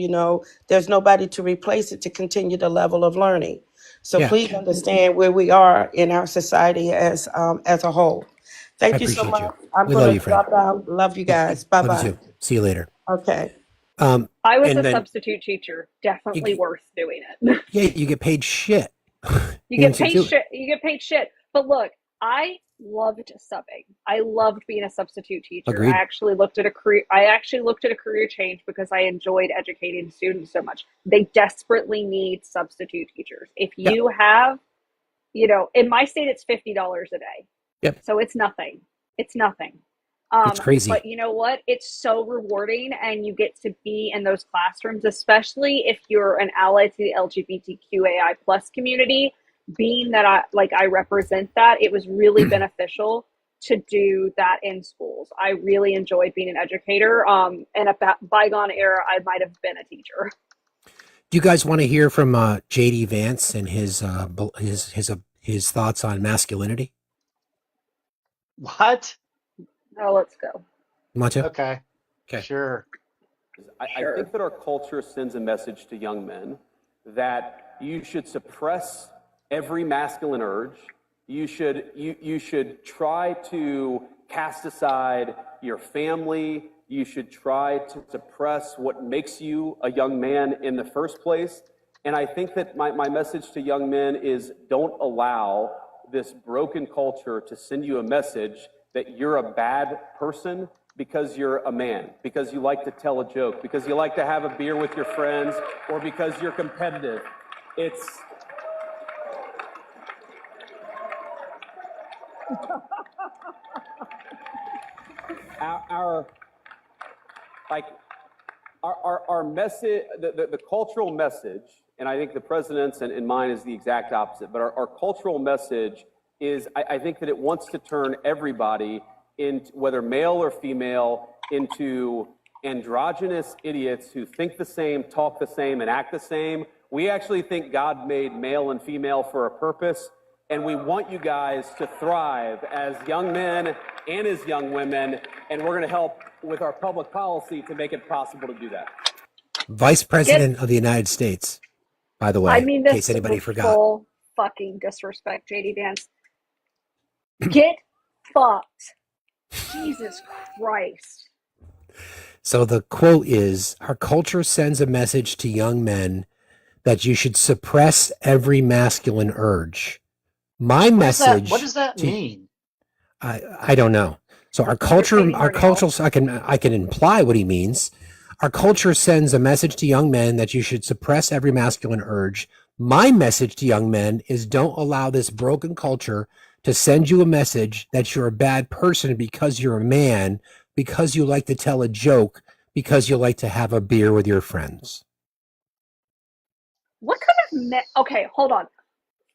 there's nobody to replace it to continue the level of learning. So Yeah. please understand where we are in our society as a whole. I Thank you so appreciate you. much. I'm We going love to you, friend. drop out. Love you Yep. guys. Bye Love you bye. too. See you later. Okay. I was And a then substitute teacher. Definitely you, worth doing it. yeah, you get paid shit. You even get to paid do it. shit. You get paid shit. But look, I loved subbing. I loved being a substitute teacher. Agreed. I actually looked at a career change because I enjoyed educating students so much. They desperately need substitute teachers. If Yeah. you have, in my state it's $50 a day. Yep. So it's nothing. It's nothing. It's crazy. But you know what? It's so rewarding, and you get to be in those classrooms, especially if you're an ally to the LGBTQAI plus community. Being that I represent that, it was really beneficial to do that in schools. I really enjoyed being an educator. In a bygone era, I might have been a teacher. Do you guys want to hear from JD Vance and his thoughts on masculinity? What? Oh, let's go. You want to? Okay. Okay. Sure. I think that our culture sends a message to young men that you should suppress every masculine urge. You should try to cast aside your family. You should try to suppress what makes you a young man in the first place. And I think that my message to young men is don't allow this broken culture to send you a message that you're a bad person because you're a man, because you like to tell a joke, because you like to have a beer with your friends, or because you're competitive. It's our message, the cultural message, and I think the president's and mine is the exact opposite, but our cultural message is, I think that it wants to turn everybody, whether male or female, into androgynous idiots who think the same, talk the same, and act the same. We actually think God made male and female for a purpose, and we want you guys to thrive as young men and as young women, and we're going to help with our public policy to make it possible to do that. Vice President of the United States, by the way, I mean in case this anybody with forgot. full fucking disrespect, JD Vance. Get fucked. Jesus Christ. So the quote is, our culture sends a message to young men that you should suppress every masculine urge. My message. What does that mean? I don't know. So our culture, so I can imply what he means. Our culture sends a message to young men that you should suppress every masculine urge. My message to young men is don't allow this broken culture to send you a message that you're a bad person because you're a man, because you like to tell a joke, because you like to have a beer with your friends. What kind of okay, hold on.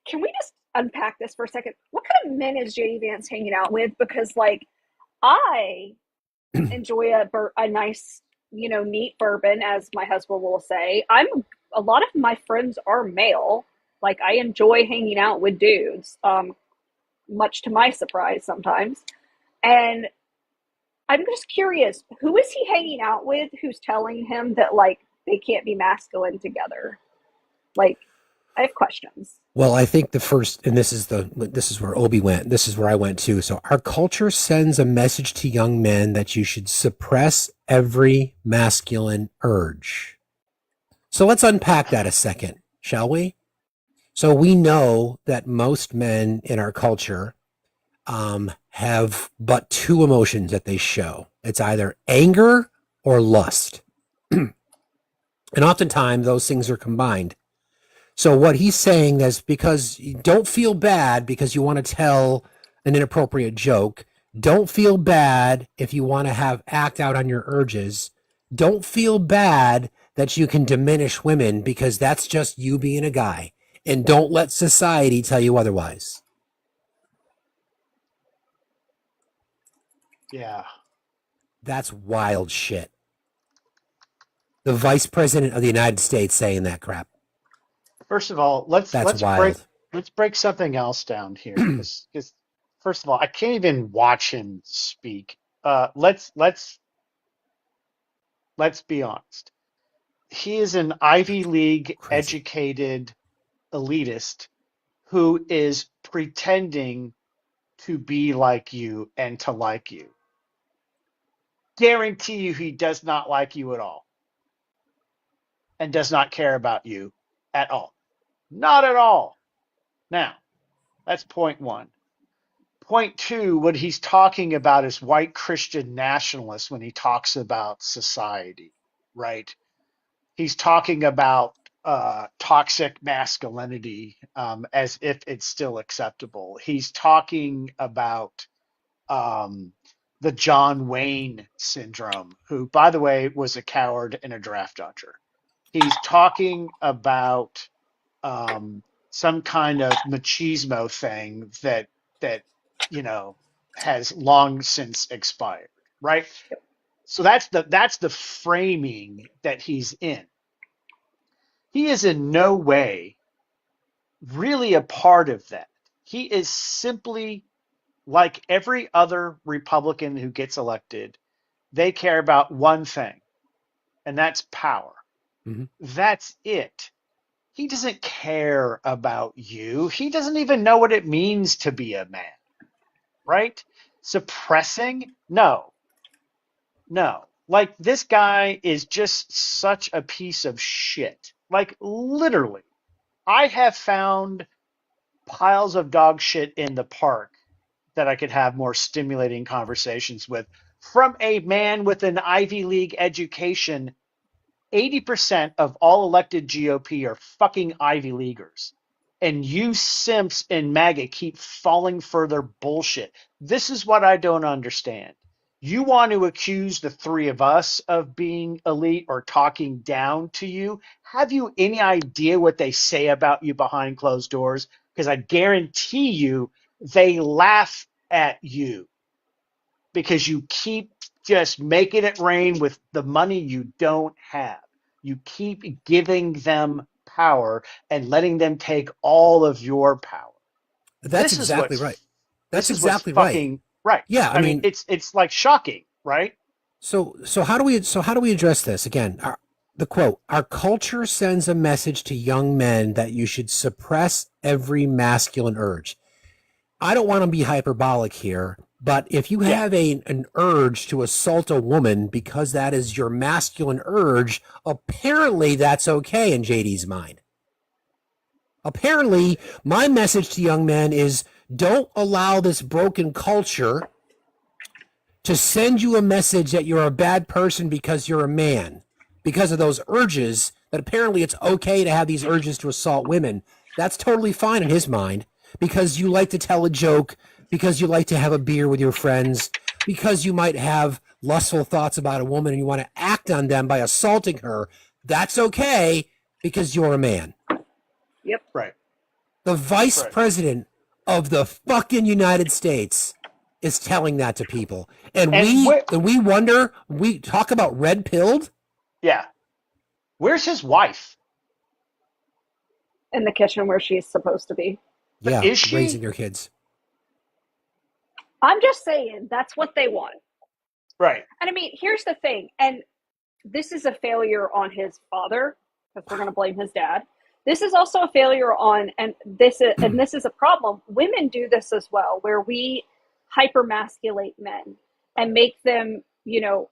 Can we just unpack this for a second? What kind of men is JD Vance hanging out with? Because I enjoy a nice, neat bourbon, as my husband will say. A lot of my friends are male. I enjoy hanging out with dudes, much to my surprise sometimes. And I'm just curious, who is he hanging out with who's telling him that they can't be masculine together? I have questions. Well, I think the first, and this is where Obi went. This is where I went too. So our culture sends a message to young men that you should suppress every masculine urge. So let's unpack that a second, shall we? So we know that most men in our culture have but two emotions that they show. It's either anger or lust. And oftentimes those things are combined. So what he's saying is, because you don't feel bad because you want to tell an inappropriate joke. Don't feel bad if you want to act out on your urges. Don't feel bad that you can diminish women because that's just you being a guy. And don't let society tell you otherwise. Yeah. That's wild shit. The vice president of the United States saying that crap. First of all, let's That's break wild. something else down here, because first of all, I can't even watch him speak. Let's be honest. He is an Ivy League Crazy. educated elitist who is pretending to be like you and to like you. Guarantee you he does not like you at all and does not care about you at all. Not at all. Now, that's point one. Point two, what he's talking about is white Christian nationalists when he talks about society, right? He's talking about toxic masculinity as if it's still acceptable. He's talking about the John Wayne syndrome, who, by the way, was a coward and a draft dodger. He's talking about some kind of machismo thing that has long since expired, right? So that's the framing that he's in. He is in no way really a part of that. He is simply like every other Republican who gets elected. They care about one thing, and that's power. Mm-hmm. That's it. He doesn't care about you. He doesn't even know what it means to be a man, right? Suppressing? No. Like, this guy is just such a piece of shit. Like, literally. I have found piles of dog shit in the park that I could have more stimulating conversations with from a man with an Ivy League education. 80% of all elected GOP are fucking Ivy Leaguers. And you simps in MAGA keep falling for their bullshit. This is what I don't understand. You want to accuse the three of us of being elite or talking down to you? Have you any idea what they say about you behind closed doors? Because I guarantee you they laugh at you because you keep just making it rain with the money you don't have. You keep giving them power and letting them take all of your power. That's exactly right. This That's is what's exactly right. fucking right. Yeah, I mean, it's like shocking, right? So how do we address this again? The quote: "Our culture sends a message to young men that you should suppress every masculine urge." I don't want to be hyperbolic here, but if you have an urge to assault a woman because that is your masculine urge, apparently that's okay in JD's mind. Apparently, my message to young men is don't allow this broken culture to send you a message that you're a bad person because you're a man, because of those urges, that apparently it's okay to have these urges to assault women. That's totally fine in his mind, because you like to tell a joke, because you like to have a beer with your friends, because you might have lustful thoughts about a woman and you want to act on them by assaulting her. That's okay because you're a man. Yep. Right. The vice president of the fucking United States is telling that to people. And we wonder, we talk about red pilled. Yeah. Where's his wife? In the kitchen where she's supposed to be. But yeah, is she raising her kids? I'm just saying that's what they want. Right. And I mean, here's the thing, and this is a failure on his father, because we're going to blame his dad. This is also a failure on, and this is a problem. Women do this as well, where we hypermasculate men and make them,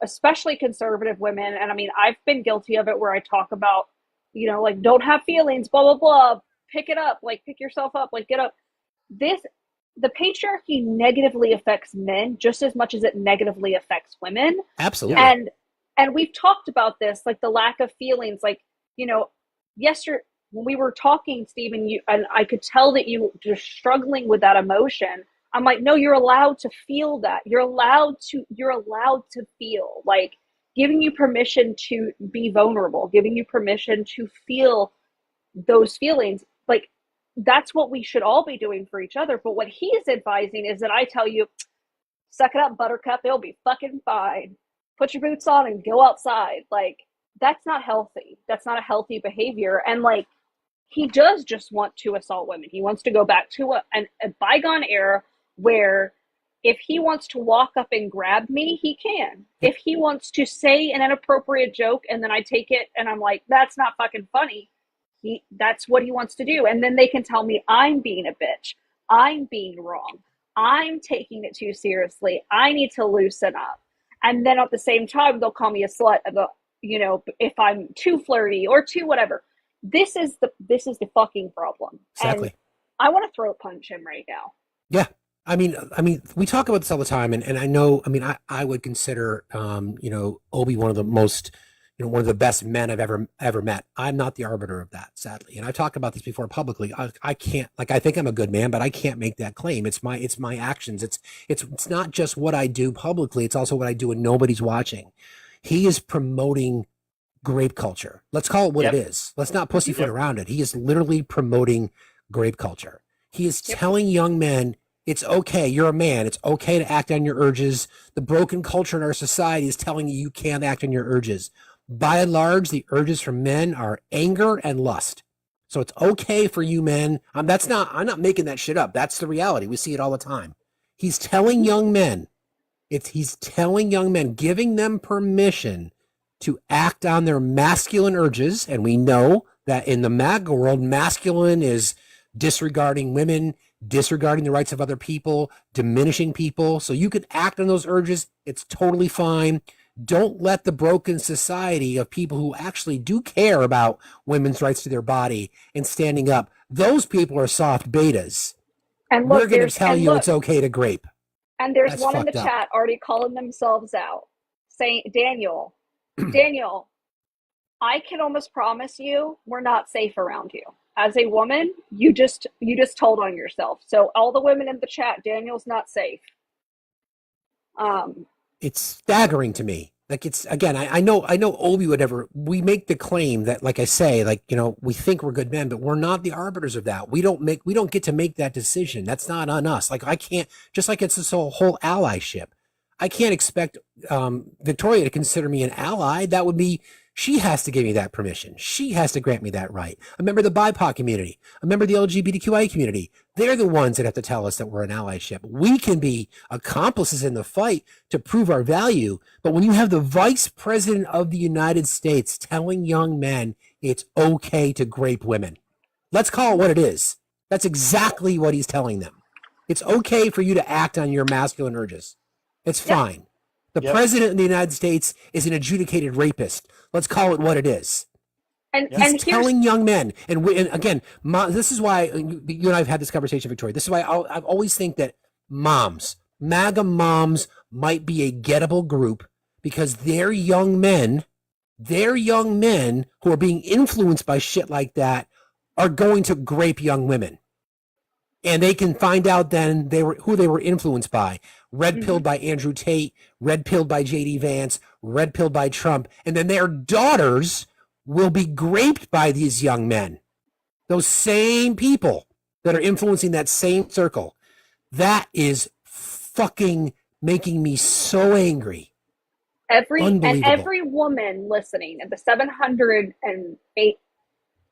especially conservative women. And I mean, I've been guilty of it, where I talk about, like, don't have feelings, blah, blah, blah, pick it up, like, pick yourself up, like, get up. The patriarchy negatively affects men just as much as it negatively affects women. Absolutely. And we've talked about this, like the lack of feelings, like, yesterday when we were talking, Stephen, and I could tell that you're struggling with that emotion. I'm like, no, you're allowed to feel that. You're allowed to feel, like, giving you permission to be vulnerable, giving you permission to feel those feelings. Like, that's what we should all be doing for each other. But what he is advising is that I tell you, Suck it up, buttercup. It'll be fucking fine. Put your boots on and go outside. Like, that's not healthy. That's not a healthy behavior. And like, he does just want to assault women. He wants to go back to a bygone era where if he wants to walk up and grab me, he can. If he wants to say an inappropriate joke and then I take it and I'm like, that's not fucking funny, that's what he wants to do. And then they can tell me I'm being a bitch. I'm being wrong. I'm taking it too seriously. I need to loosen up. And then at the same time, they'll call me a slut about, if I'm too flirty or too whatever. This is the fucking problem. Exactly. And I want to throat punch him right now. Yeah. I mean, we talk about this all the time, and I know, I would consider, Obi one of the most, one of the best men I've ever met. I'm not the arbiter of that, sadly. And I've talked about this before publicly. I can't, I think I'm a good man, but I can't make that claim. It's my actions. It's not just what I do publicly. It's also what I do when nobody's watching. He is promoting grape culture. Let's call it what it is. Let's not pussyfoot around it. He is literally promoting grape culture. He is telling young men, it's okay. You're a man. It's okay to act on your urges. The broken culture in our society is telling you you can't act on your urges. By and large, the urges for men are anger and lust. So it's okay for you men. I'm not making that shit up. That's the reality. We see it all the time. He's telling young men, giving them permission to act on their masculine urges. And we know that in the MAGA world, masculine is disregarding women, disregarding the rights of other people, diminishing people. So you can act on those urges. It's totally fine. Don't let the broken society of people who actually do care about women's rights to their body and standing up, those people are soft betas. And look, we're going to tell you it's okay to grape. And there's one in the chat already calling themselves out, saying, Daniel, I can almost promise you we're not safe around you. As a woman, you just told on yourself. So all the women in the chat, Daniel's not safe. It's staggering to me. Like, it's, again, I know Obi would we make the claim that, like I say, like, we think we're good men, but we're not the arbiters of that. We don't get to make that decision. That's not on us. Like, I can't, just like it's this whole allyship. I can't expect Victoria to consider me an ally. That would be, she has to give me that permission. She has to grant me that right. A member of the BIPOC community, a member of the LGBTQI community. They're the ones that have to tell us that we're an allyship. We can be accomplices in the fight to prove our value. But when you have the Vice President of the United States telling young men it's okay to grape women, let's call it what it is. That's exactly what he's telling them. It's okay for you to act on your masculine urges. It's fine. The president of the United States is an adjudicated rapist. Let's call it what it is. And he's telling young men, and again, this is why you and I have had this conversation, Victoria. This is why I always think that MAGA moms might be a gettable group, because they're young men who are being influenced by shit like that are going to grape young women. And they can find out then who they were influenced by. Red-pilled by Andrew Tate, red-pilled by J.D. Vance, red-pilled by Trump. And then their daughters will be graped by these young men. Those same people that are influencing that same circle. That is fucking making me so angry. Every woman listening, and the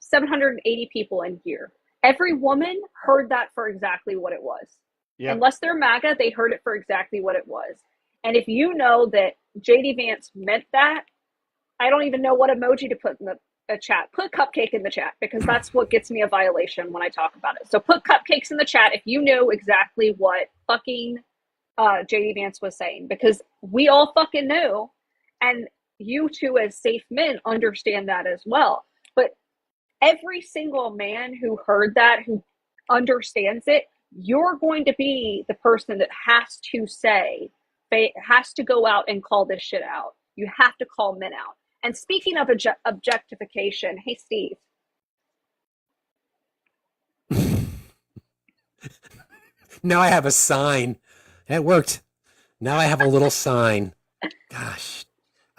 780 people in here, every woman heard that for exactly what it was. Yep. Unless they're MAGA, they heard it for exactly what it was. And if you know that J.D. Vance meant that, I don't even know what emoji to put in the chat. Put cupcake in the chat, because that's what gets me a violation when I talk about it. So put cupcakes in the chat if you know exactly what fucking J.D. Vance was saying, because we all fucking know, and you two as safe men understand that as well. But every single man who heard that, who understands it, you're going to be the person that has to go out and call this shit out. You have to call men out. And speaking of objectification, hey, Steve. Now I have a sign. That worked. Now I have a little sign. Gosh.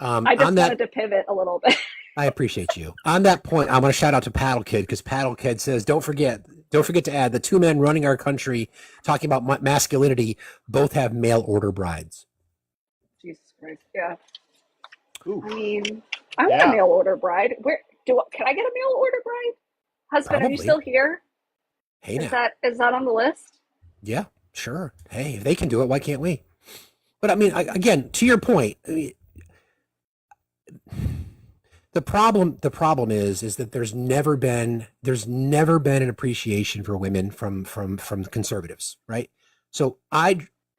I just wanted to pivot a little bit. I appreciate you. On that point, I want to shout out to Paddle Kid, because Paddle Kid says, don't forget, Don't forget to add the two men running our country talking about masculinity both have mail order brides. Jesus Christ. Yeah. Ooh. I mean, I want a Yeah. mail order bride. Can I get a mail order bride? Husband, are you Probably. still here? Hey, Is now. that on the list? Yeah, sure. Hey, if they can do it, why can't we? But I mean, again, to your point, I mean, the problem is that there's never been an appreciation for women from conservatives, right? So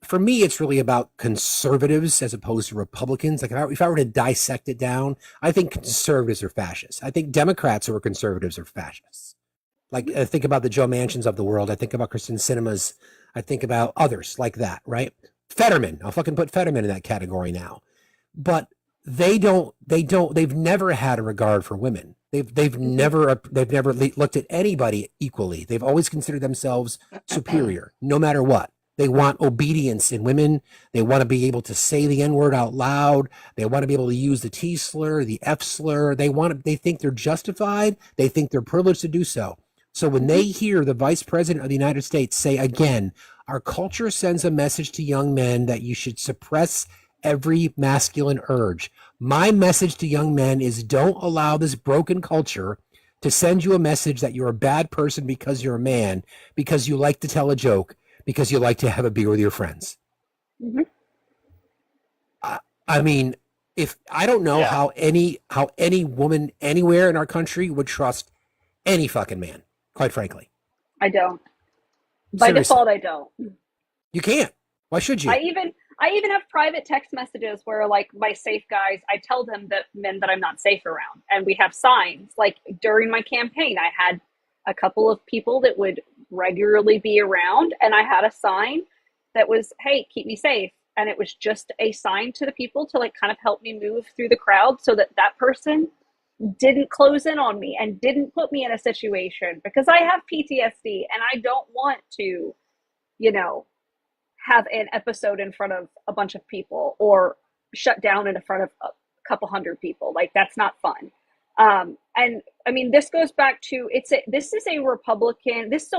for me, it's really about conservatives as opposed to Republicans. Like if I were to dissect it down, I think conservatives are fascists. I think Democrats who are conservatives are fascists. Like I think about the Joe Manchins of the world. I think about Kristen Sinema's. I think about others like that, right? Fetterman. I'll fucking put Fetterman in that category now. But they've never had a regard for women. They've never looked at anybody equally. They've always considered themselves superior, no matter what. They want obedience in women. They want to be able to say the N-word out loud. They want to be able to use the T slur, the F slur. They think they're justified. They think they're privileged to do so. So when they hear the Vice President of the United States say again, our culture sends a message to young men that you should suppress every masculine urge. My message to young men is don't allow this broken culture to send you a message that you're a bad person because you're a man, because you like to tell a joke, because you like to have a beer with your friends. Mm-hmm. I mean, if I don't know how any woman anywhere in our country would trust any fucking man, quite frankly. I don't. By Seriously. default, I don't. You can't. Why should you? I even have private text messages where, like, my safe guys, I tell them that men that I'm not safe around, and we have signs. Like during my campaign, I had a couple of people that would regularly be around, and I had a sign that was, "Hey, keep me safe," and it was just a sign to the people to like kind of help me move through the crowd, so that that person didn't close in on me and didn't put me in a situation, because I have PTSD and I don't want to, have an episode in front of a bunch of people or shut down in front of a couple hundred people. Like, that's not fun. And I mean, this goes back to, this is a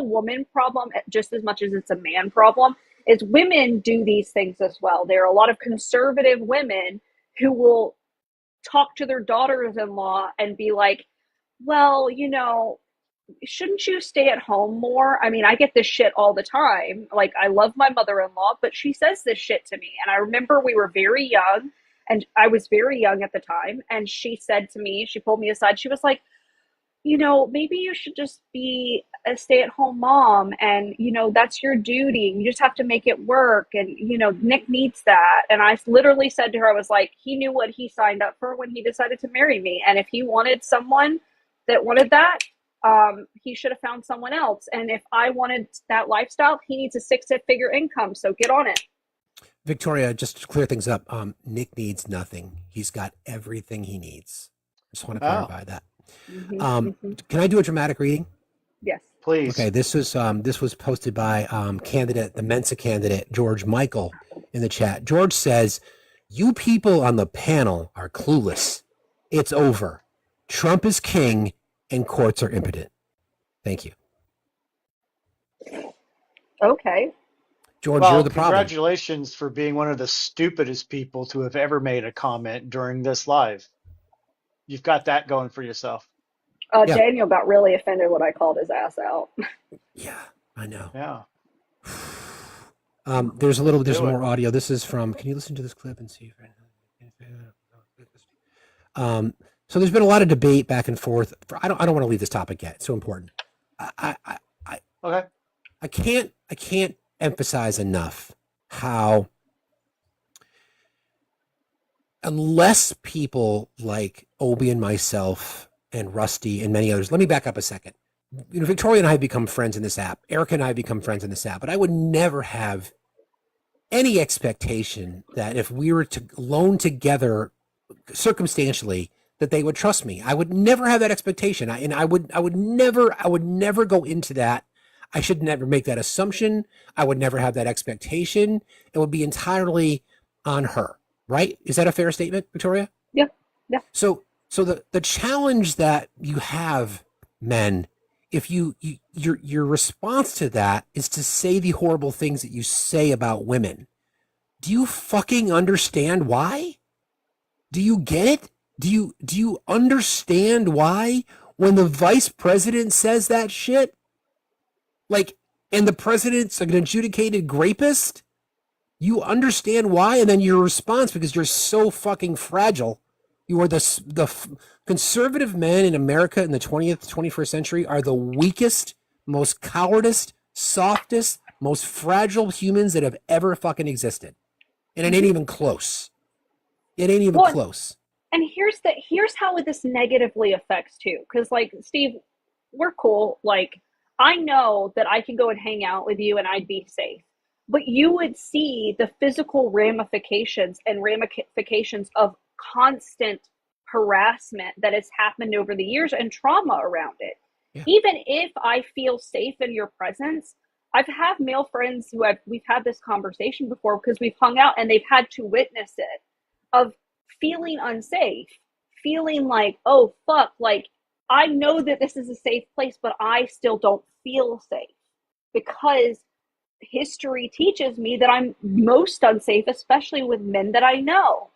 woman problem just as much as it's a man problem. Is women do these things as well. There are a lot of conservative women who will talk to their daughters-in-law and be like, well, shouldn't you stay at home more? I mean, I get this shit all the time. Like, I love my mother-in-law, but she says this shit to me. And I remember we were very young, and I was very young at the time. And she said to me, she pulled me aside. She was like, maybe you should just be a stay-at-home mom, and, that's your duty. You just have to make it work. And, Nick needs that. And I literally said to her, I was like, he knew what he signed up for when he decided to marry me. And if he wanted someone that wanted that, he should have found someone else. And if I wanted that lifestyle, he needs a 6-figure income. So get on it. Victoria, just to clear things up, Nick needs nothing. He's got everything he needs. Just want to clarify that. Mm-hmm. Can I do a dramatic reading? Yes, please. Okay, this was posted by the Mensa candidate, George Michael, in the chat. George says, "You people on the panel are clueless. It's over. Trump is king and courts are impotent." Thank you. Okay. George, well, you're the problem. Congratulations for being one of the stupidest people to have ever made a comment during this live. You've got that going for yourself. Yeah. Daniel got really offended when I called his ass out. Yeah, I know. Yeah. There's more audio. This is from, can you listen to this clip and see? So there's been a lot of debate back and forth. I don't want to leave this topic yet. It's so important. Okay. I can't emphasize enough how, unless people like Obi and myself and Rusty and many others, let me back up a second. Victoria and I have become friends in this app. Erica and I have become friends in this app, but I would never have any expectation that if we were to loan together circumstantially, that they would trust me. I would never have that expectation. I would never go into that. I should never make that assumption. I would never have that expectation. It would be entirely on her, right? Is that a fair statement, Victoria? Yeah. Yeah. So the challenge that you have, men, if your response to that is to say the horrible things that you say about women, do you fucking understand why? Do you get it? Do you understand why when the vice president says that shit? Like, and the president's an adjudicated rapist? You understand why? And then your response, because you're so fucking fragile, you are the conservative men in America in the 20th, 21st century are the weakest, most cowardest, softest, most fragile humans that have ever fucking existed. And it ain't even close. It ain't even close. And here's how this negatively affects too. Because like, Steve, we're cool. Like, I know that I can go and hang out with you and I'd be safe. But you would see the physical ramifications of constant harassment that has happened over the years and trauma around it. Yeah. Even if I feel safe in your presence, I've had male friends we've had this conversation before because we've hung out and they've had to witness it, of feeling unsafe, feeling like, oh fuck, like I know that this is a safe place, but I still don't feel safe because history teaches me that I'm most unsafe, especially with men that I know,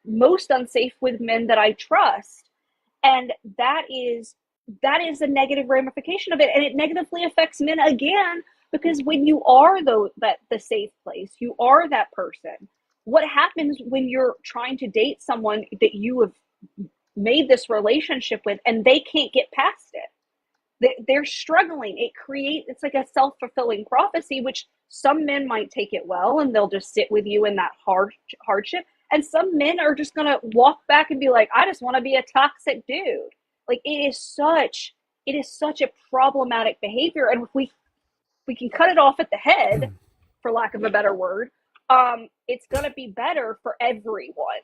most unsafe with men that I trust. And that is a negative ramification of it. And it negatively affects men again, because when you are the safe place, you are that person. What happens when you're trying to date someone that you have made this relationship with and they can't get past it? They're struggling. It's like a self-fulfilling prophecy, which some men might take it well and they'll just sit with you in that hardship. And some men are just going to walk back and be like, I just want to be a toxic dude. Like, it is such a problematic behavior. And if we can cut it off at the head, for lack of a better word, it's going to be better for everyone.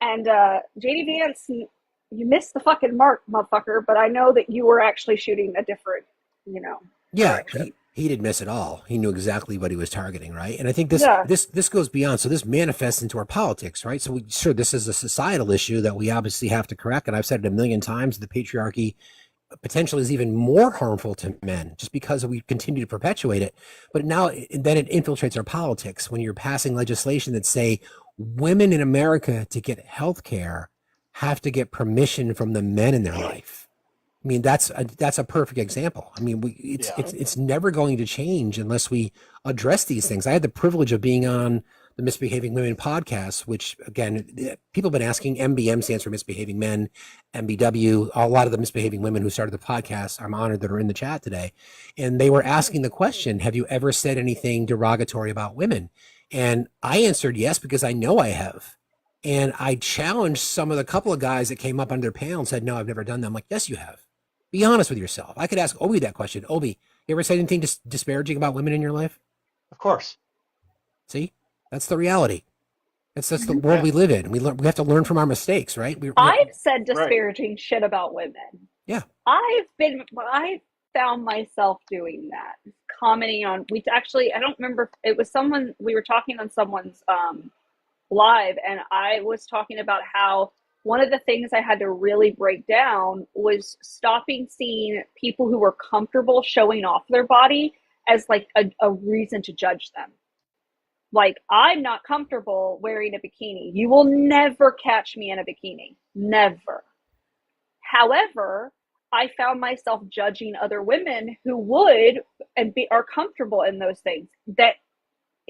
And JD Vance, you missed the fucking mark, motherfucker, but I know that you were actually shooting a different, direction. He didn't miss it all. He knew exactly what he was targeting, right? And I think this goes beyond. So this manifests into our politics, right? So this is a societal issue that we obviously have to correct. And I've said it a million times, the patriarchy potentially is even more harmful to men just because we continue to perpetuate it. But now then it infiltrates our politics when you're passing legislation that say women in America to get health care have to get permission from the men in their life. I mean, that's a perfect example. I mean, it's never going to change unless we address these things. I had the privilege of being on the Misbehaving Women podcast, which again, people have been asking. MBM stands for Misbehaving Men, MBW. A lot of the Misbehaving Women who started the podcast, I'm honored that are in the chat today, and they were asking the question, have you ever said anything derogatory about women? And I answered yes, because I know I have. And I challenged a couple of guys that came up on their panel and said, no, I've never done that. I'm like, yes, you have. Be honest with yourself. I could ask Obi that question. Obi, you ever said anything disparaging about women in your life? Of course. See, that's the reality. That's the world we live in. We have to learn from our mistakes, right? I've said disparaging shit about women. Yeah. I found myself doing that, commenting on, I don't remember, it was someone, we were talking on someone's live, and I was talking about how one of the things I had to really break down was stopping seeing people who were comfortable showing off their body as like a reason to judge them. Like, I'm not comfortable wearing a bikini. You will never catch me in a bikini. Never. However, I found myself judging other women who would and are comfortable in those things. That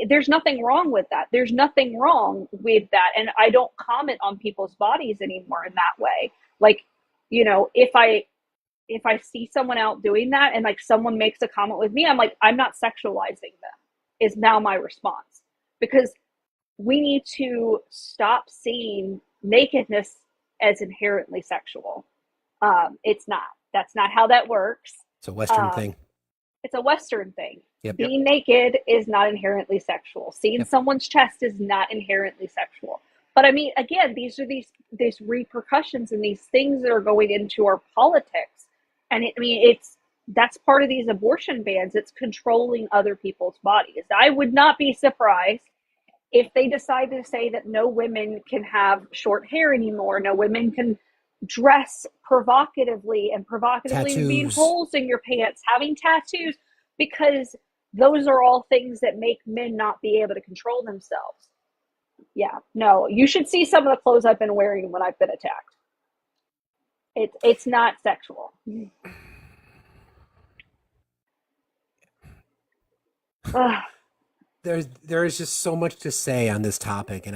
there's nothing wrong with that. There's nothing wrong with that. And I don't comment on people's bodies anymore in that way. Like, if I see someone out doing that and like someone makes a comment with me, I'm like, I'm not sexualizing them, is now my response. Because we need to stop seeing nakedness as inherently sexual. It's not. That's not how that works. It's a Western thing. It's a Western thing. Yep. Being naked is not inherently sexual. Seeing someone's chest is not inherently sexual. But I mean, again, these are these repercussions and these things that are going into our politics. And that's part of these abortion bans. It's controlling other people's bodies. I would not be surprised if they decide to say that no women can have short hair anymore, no women can dress provocatively, and provocatively mean Tattoos. holes in your pants, having tattoos, because those are all things that make men not be able to control themselves. Yeah, no, you should see some of the clothes I've been wearing when I've been attacked. It's not sexual. There is just so much to say on this topic, and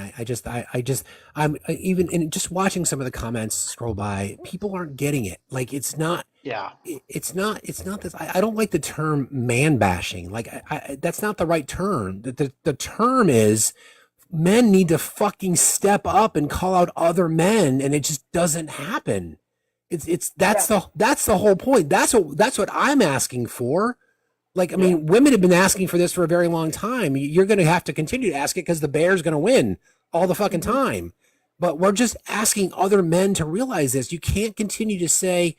I'm even in just watching some of the comments scroll by. People aren't getting it. Like it's not this. I don't like the term man bashing. Like that's not the right term. The term is men need to fucking step up and call out other men, and it just doesn't happen. That's the whole point. That's what I'm asking for. Like, I mean, women have been asking for this for a very long time. You're going to have to continue to ask it because the bear's going to win all the fucking time. But we're just asking other men to realize this. You can't continue to say,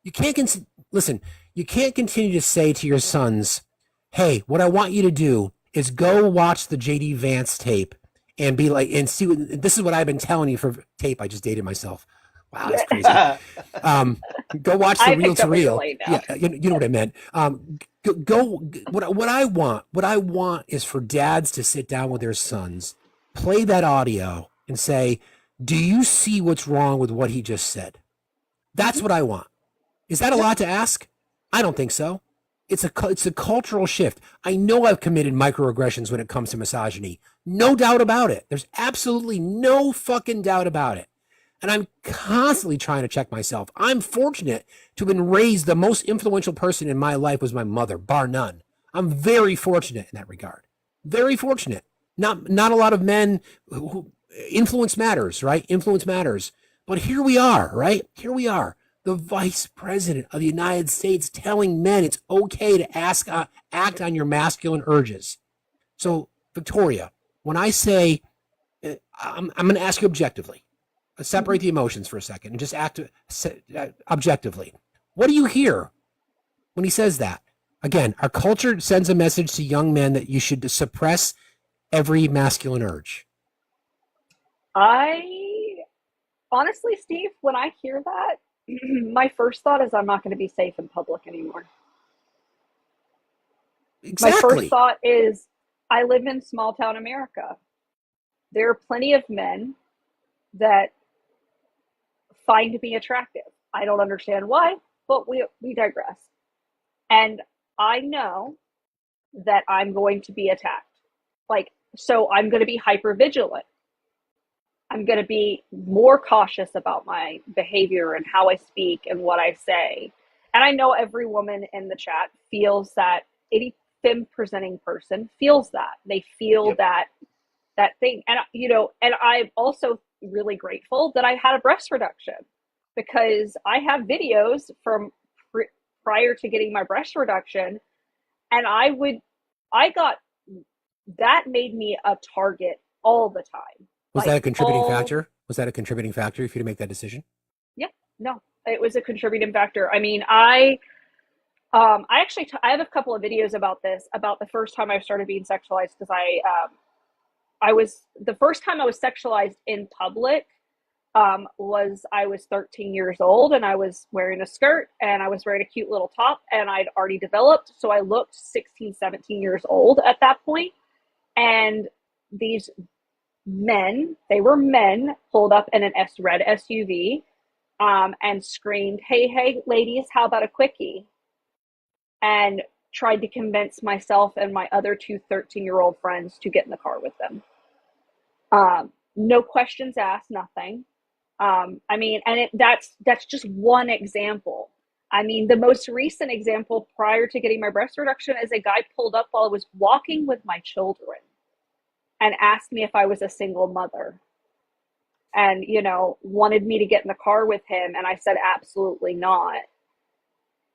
you can't continue to say to your sons, hey, what I want you to do is go watch the JD Vance tape and be like, and see what, this is what I've been telling you for tape. I just dated myself. Wow, that's crazy. Go watch the reel to reel. Yeah, you know what I meant. What I want is for dads to sit down with their sons, play that audio, and say, "Do you see what's wrong with what he just said?" That's what I want. Is that a lot to ask? I don't think so. It's a cultural shift. I know I've committed microaggressions when it comes to misogyny. No doubt about it. There's absolutely no fucking doubt about it. And I'm constantly trying to check myself. I'm fortunate to have been raised. The most influential person in my life was my mother, bar none. I'm very fortunate in that regard. Very fortunate. Not a lot of men who influence matters, right? Influence matters. But here we are, right? Here we are. The vice president of the United States telling men it's okay to act on your masculine urges. So, Victoria, when I say, I'm going to ask you objectively. Separate the emotions for a second and just act objectively. What do you hear when he says that? Again, our culture sends a message to young men that you should suppress every masculine urge. Honestly, Steve, when I hear that, my first thought is I'm not going to be safe in public anymore. Exactly. My first thought is I live in small town America. There are plenty of men that find me attractive. I don't understand why, but we digress. And I know that I'm going to be attacked. So I'm going to be hyper vigilant. I'm going to be more cautious about my behavior and how I speak and what I say. And I know every woman in the chat feels that, any femme presenting person feels that. They feel that thing. And, and I'm also really grateful that I had a breast reduction, because I have videos from prior to getting my breast reduction, and that made me a target all the time. Was that a contributing factor? Was that a contributing factor for you to make that decision? Yeah, no, it was a contributing factor. I mean, I actually I have a couple of videos about this, about the first time I started being sexualized, because the first time I was sexualized in public was I was 13 years old, and I was wearing a skirt, and I was wearing a cute little top, and I'd already developed. So I looked 16, 17 years old at that point. And these men, they were men, pulled up in an red SUV and screamed, hey, ladies, how about a quickie? And tried to convince myself and my other two 13-year-old friends to get in the car with them. No questions asked, nothing. I mean, and that's just one example. I mean, the most recent example prior to getting my breast reduction is a guy pulled up while I was walking with my children and asked me if I was a single mother, and, wanted me to get in the car with him. And I said, absolutely not.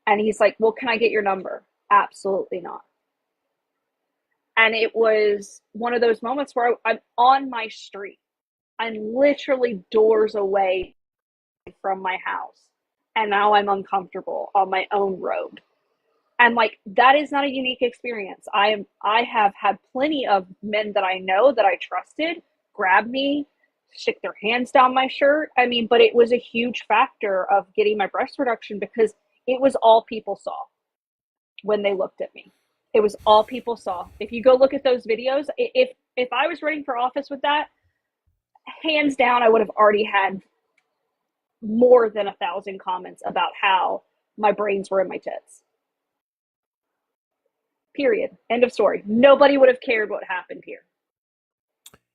And he's like, well, can I get your number? Absolutely not. And it was one of those moments where I'm on my street. I'm literally doors away from my house. And now I'm uncomfortable on my own road. And that is not a unique experience. I have had plenty of men that I know that I trusted grab me, stick their hands down my shirt. I mean, but it was a huge factor of getting my breast reduction because it was all people saw when they looked at me. It was all people saw. If you go look at those videos, if I was running for office with that, hands down, I would have already had more than 1,000 comments about how my brains were in my tits. Period. End of story. Nobody would have cared what happened here.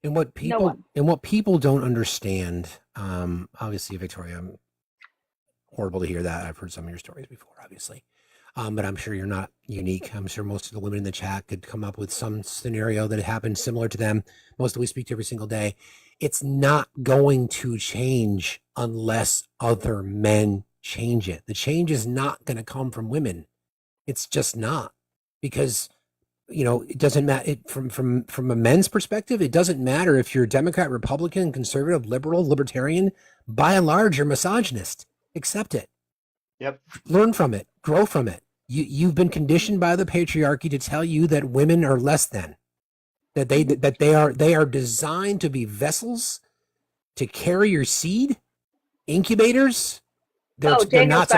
And what No people one. and what people don't understand, obviously, Victoria, I'm horrible to hear that. I've heard some of your stories before, obviously. But I'm sure you're not unique. I'm sure most of the women in the chat could come up with some scenario that happened similar to them. Most of we speak to every single day. It's not going to change unless other men change it. The change is not going to come from women. It's just not, because it doesn't matter from a men's perspective. It doesn't matter if you're Democrat, Republican, conservative, liberal, libertarian. By and large, you're misogynist. Accept it. Yep. Learn from it. Grow from it. You've been conditioned by the patriarchy to tell you that women are less than, that they are designed to be vessels to carry your seed, incubators. They're not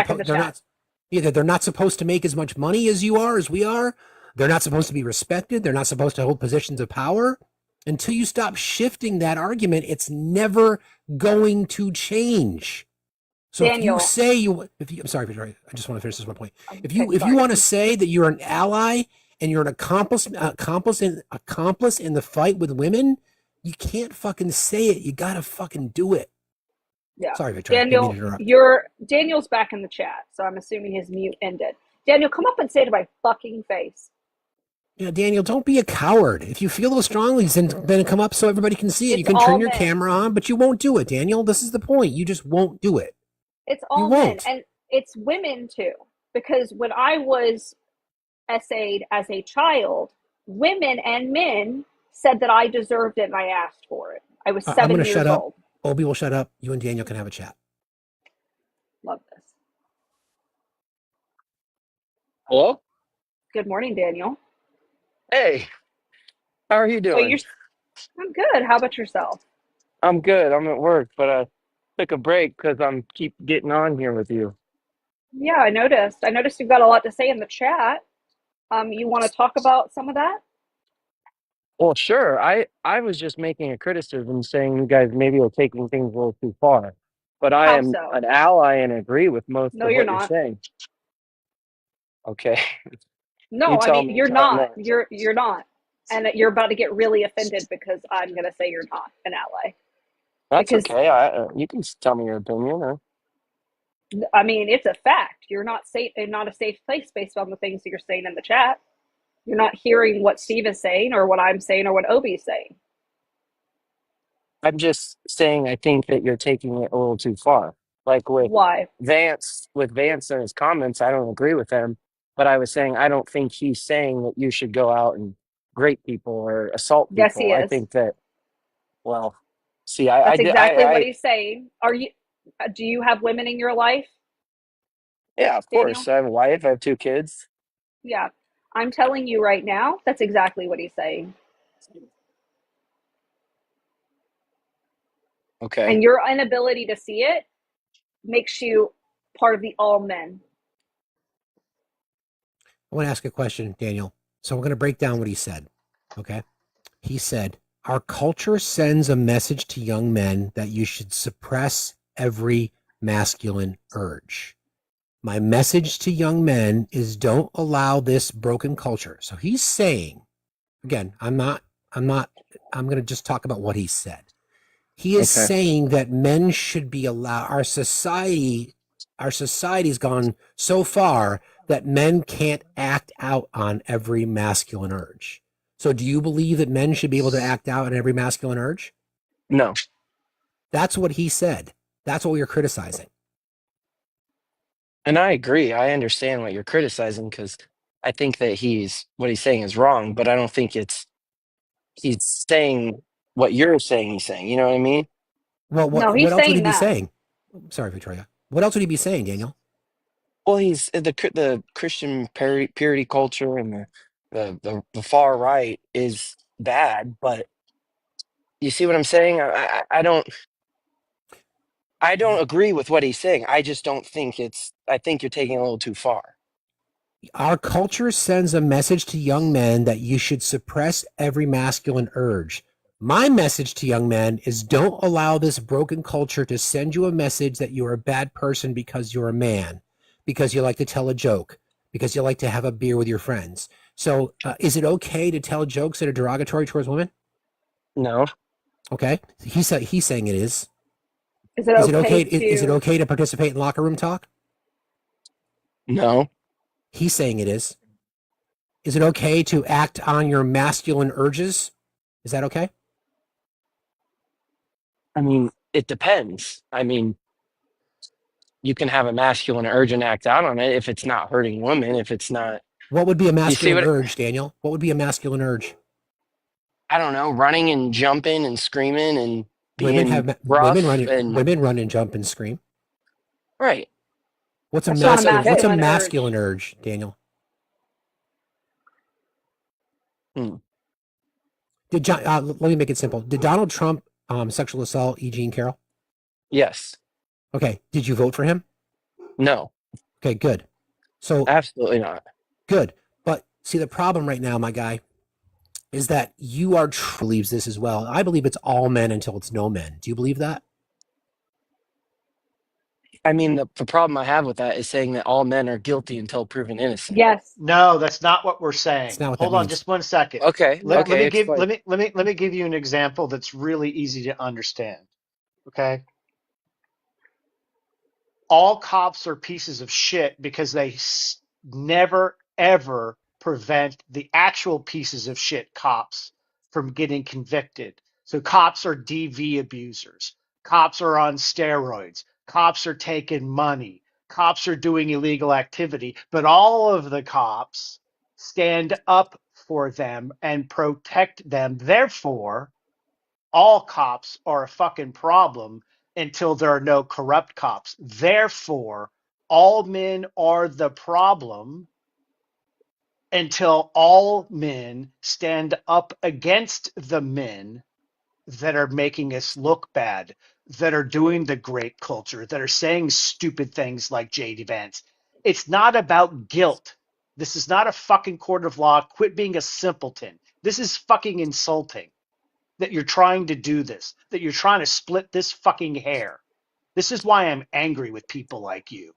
supposed to make as much money as we are. They're not supposed to be respected. They're not supposed to hold positions of power. Until you stop shifting that argument, it's never going to change. So Daniel, I'm sorry, Victoria, I just want to finish this one point. If you want to say that you're an ally and you're an accomplice in the fight with women, you can't fucking say it. You gotta fucking do it. Yeah. Sorry, Victoria. Daniel, Didn't mean to interrupt. Daniel's back in the chat, so I'm assuming his mute ended. Daniel, come up and say it to my fucking face. Daniel, don't be a coward. If you feel those strongly, then come up so everybody can see it. It's you can all turn your men. camera on, but you won't do it, Daniel. This is the point. You just won't do it. It's all men, and it's women too. Because when I was essayed as a child, women and men said that I deserved it and I asked for it. I was 7 I'm going to years shut up. old. Obi will shut up. You and Daniel can have a chat. Love this. Hello? Good morning, Daniel. Hey, how are you doing? I'm good. How about yourself? I'm good. I'm at work, but I took a break because I'm keep getting on here with you. Yeah, I noticed. I noticed you've got a lot to say in the chat. You want to talk about some of that? Well, sure. I was just making a criticism saying you guys maybe are taking things a little too far. But I How am so? an ally and agree with most No, of you're what you're not. saying. Okay. No, You I tell mean me you're how not. not. You're not. And you're about to get really offended because I'm going to say you're not an ally. That's Because okay. You can tell me your opinion. Or... I mean, it's a fact. You're not safe, not a safe place based on the things that you're saying in the chat. You're not hearing what Steve is saying or what I'm saying or what Obi's saying. I'm just saying I think that you're taking it a little too far. Like with Why? Vance and his comments, I don't agree with him. But I was saying I don't think he's saying that you should go out and rape people or assault Yes, he people. I is. think that, well, see, That's exactly what he's saying. Do you have women in your life? Yeah, of Daniel? course. I have a wife. I have 2 kids. Yeah. I'm telling you right now, that's exactly what he's saying. Okay. And your inability to see it makes you part of the all men. I want to ask a question, Daniel. So we're going to break down what he said. Okay. He said, our culture sends a message to young men that you should suppress every masculine urge. My message to young men is don't allow this broken culture. So he's saying, again, I'm going to just talk about what he said. He is saying that men should be allowed, our society's gone so far that men can't act out on every masculine urge. So do you believe that men should be able to act out on every masculine urge? No. That's what he said. That's what we are criticizing. And I agree. I understand what you're criticizing because I think that what he's saying is wrong, but I don't think he's saying what you're saying he's saying. You know what I mean? Well, No, what he's else would he saying be that. saying? Sorry, Victoria. What else would he be saying, Daniel? Well, he's the Christian purity culture and the far right is bad, but You see what I'm saying? I don't agree with what he's saying. I just don't think I think you're taking it a little too far. Our culture sends a message to young men that you should suppress every masculine urge. My message to young men is don't allow this broken culture to send you a message that you're a bad person because you're a man, because you like to tell a joke, because you like to have a beer with your friends. So is it okay to tell jokes that are derogatory towards women? No. Okay. He's saying it is. Is it Is it okay okay? Is it to? okay to participate in locker room talk? No. He's saying it is. Is it okay to act on your masculine urges? Is that okay? I mean, it depends. I mean, you can have a masculine urge and act out on it if it's not hurting women, if it's not. What would be a You see masculine what urge, Daniel? What would be a masculine urge? I don't know, running and jumping and screaming and Women being have rough and women run and jump and scream. right. What's a That's not a That's masculine okay. masculine urge, Daniel? Hmm. Did John, let me make it simple. Did Donald Trump sexual assault E. Jean Carroll? Yes. Okay. Did you vote for him? No. Okay, good. So Absolutely not. good. But see, the problem right now, my guy, is that you are believes this as well. I believe it's all men until it's no men. Do you believe that? I mean, the problem I have with that is saying that all men are guilty until proven innocent. Yes. No, that's not what we're It's saying. not what that Hold on means. just one second. Okay. Let Okay. me give Explain. let me give you an example that's really easy to understand. Okay? All cops are pieces of shit because they never ever prevent the actual pieces of shit cops from getting convicted. So cops are DV abusers. Cops are on steroids. Cops are taking money. Cops are doing illegal activity, but all of the cops stand up for them and protect them. Therefore, all cops are a fucking problem until there are no corrupt cops. Therefore, all men are the problem until all men stand up against the men that are making us look bad, that are doing the great culture, that are saying stupid things like JD Vance. It's not about guilt. This is not a fucking court of law. Quit being a simpleton. This is fucking insulting that you're trying to do this, that you're trying to split this fucking hair. This is why I'm angry with people like you.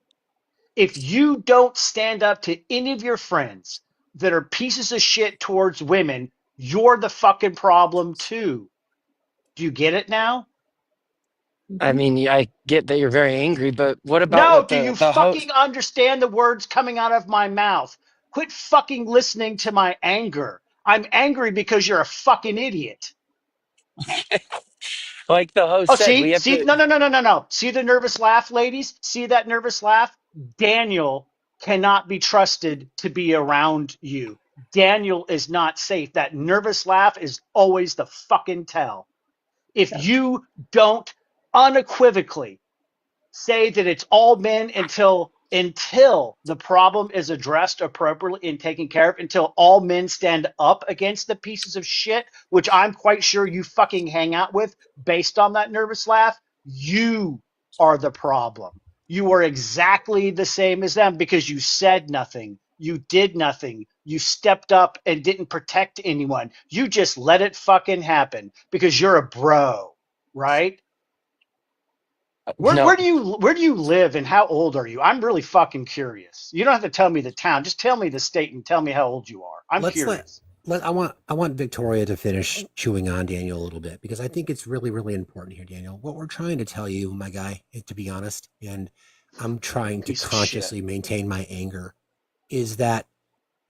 If you don't stand up to any of your friends that are pieces of shit towards women, you're the fucking problem too. Do you get it now? I mean, I get that you're very angry, but what about No, what do you the host? fucking understand the words coming out of my mouth? Quit fucking listening to my anger. I'm angry because you're a fucking idiot. Like the host Oh, said, we have see, to. no, no, no, no, no, no. See the nervous laugh, ladies? See that nervous laugh? Daniel cannot be trusted to be around you. Daniel is not safe. That nervous laugh is always the fucking tell. If you don't unequivocally say that it's all men until the problem is addressed appropriately and taken care of, until all men stand up against the pieces of shit, which I'm quite sure you fucking hang out with based on that nervous laugh, you are the problem. You are exactly the same as them because you said nothing. You did nothing. You stepped up and didn't protect anyone. You just let it fucking happen because you're a bro, right? No, Where do you live and how old are you? I'm really fucking curious. You don't have to tell me the town. Just tell me the state and tell me how old you are. I'm Let's curious. I want Victoria to finish chewing on Daniel a little bit because I think it's really, really important here, Daniel. What we're trying to tell you, my guy, to be honest, and I'm trying to Piece of shit. consciously maintain my anger, is that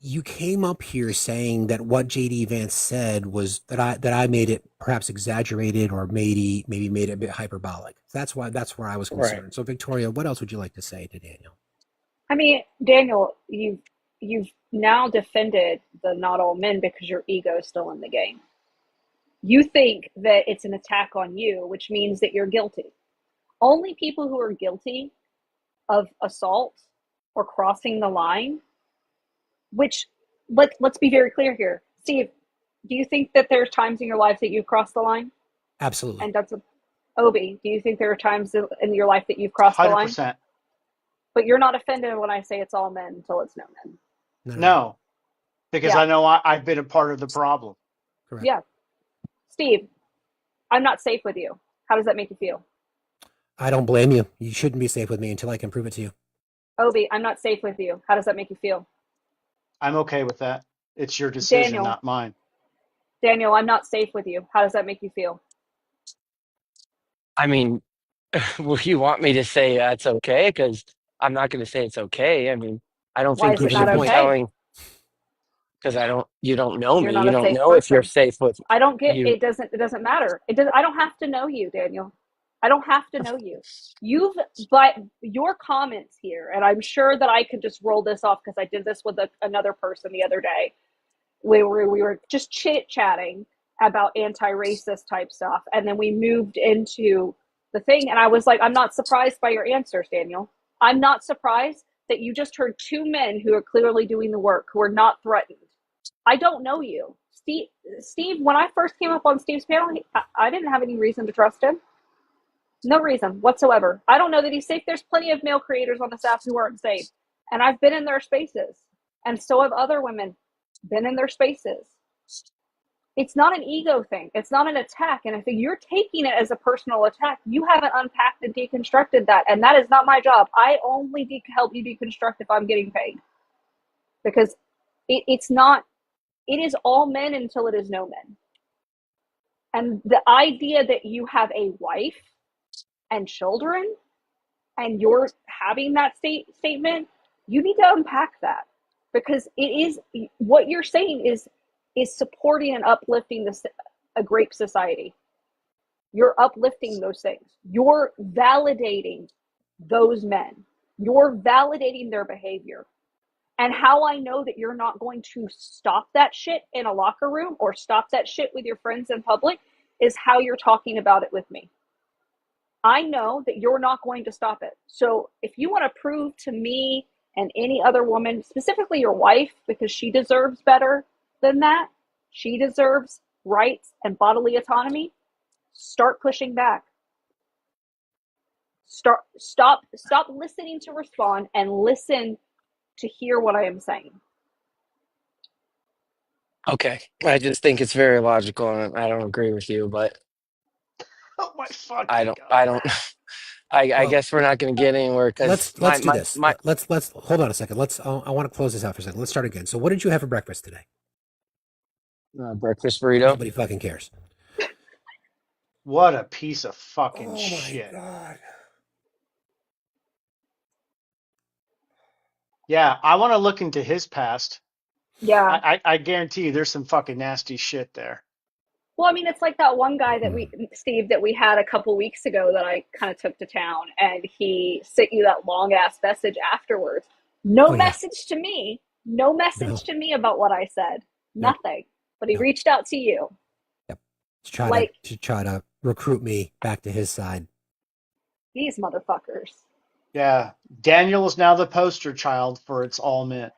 you came up here saying that what JD Vance said was that I made it perhaps exaggerated or maybe made it a bit hyperbolic. That's where I was right. concerned. So Victoria, what else would you like to say to Daniel? I mean, Daniel, you've now defended the not all men because your ego is still in the game. You think that it's an attack on you, which means that you're guilty. Only people who are guilty of assault or crossing the line, which let's be very clear here. Steve, do you think that there's times in your life that you've crossed the line? Absolutely. And that's a Obi, do you think there are times in your life that you've crossed the line? 100%. But you're not offended when I say it's all men until it's no men. No, because Yeah. I know I've been a part of the problem. Correct. Yeah. Steve, I'm not safe with you. How does that make you feel? I don't blame you. You shouldn't be safe with me until I can prove it to you. Obi, I'm not safe with you. How does that make you feel? I'm okay with that. It's your decision, Daniel. not mine. Daniel, I'm not safe with you. How does that make you feel? I mean, will you want me to say that's okay? Because I'm not going to say it's okay. I mean, I don't Why think is you it Proving your not should be point. okay? telling because you don't know You're me. not You a don't safe know if you're person. safe with I don't get you. it doesn't matter. I don't have to know you, Daniel. I don't have to know you. But your comments here, and I'm sure that I could just roll this off because I did this with another person the other day. We were just chit-chatting about anti-racist type stuff, and then we moved into the thing, and I was like, I'm not surprised by your answers, Daniel. I'm not surprised that you just heard two men who are clearly doing the work, who are not threatened. I don't know you. Steve, when I first came up on Steve's panel, I didn't have any reason to trust him. No reason whatsoever. I don't know that he's safe. There's plenty of male creators on the staff who aren't safe. And I've been in their spaces. And so have other women been in their spaces. It's not an ego thing. It's not an attack. And if you're taking it as a personal attack, you haven't unpacked and deconstructed that. And that is not my job. I only help you deconstruct if I'm getting paid. Because it's not, it is all men until it is no men. And the idea that you have a wife and children and you're having that statement, you need to unpack that, because it is what you're saying is supporting and uplifting a great society. You're uplifting those things. You're validating those men. You're validating their behavior. And how I know that you're not going to stop that shit in a locker room or stop that shit with your friends in public is how you're talking about it with me. I know that you're not going to stop it. So if you want to prove to me and any other woman, specifically your wife, because she deserves better than that, she deserves rights and bodily autonomy, start pushing back. Stop listening to respond and listen to hear what I am saying. Okay. I just think it's very logical, and I don't agree with you, but Oh my fucking I don't, I Well, guess we're not going to get anywhere because let's do this. Let's hold on a second. I want to close this out for a second. Let's start again. So what did you have for breakfast today? breakfast burrito. Nobody fucking cares. What a piece of fucking shit. God. Yeah, I want to look into his past. Yeah. I guarantee you there's some fucking nasty shit there. Well, I mean, it's like that one guy that Steve, that we had a couple weeks ago that I kind of took to town, and he sent you that long ass message afterwards. No message to me. No message to me about what I said. Nothing. But he reached out to you. Yep. To try to recruit me back to his side. These motherfuckers. Yeah, Daniel is now the poster child for it's all men.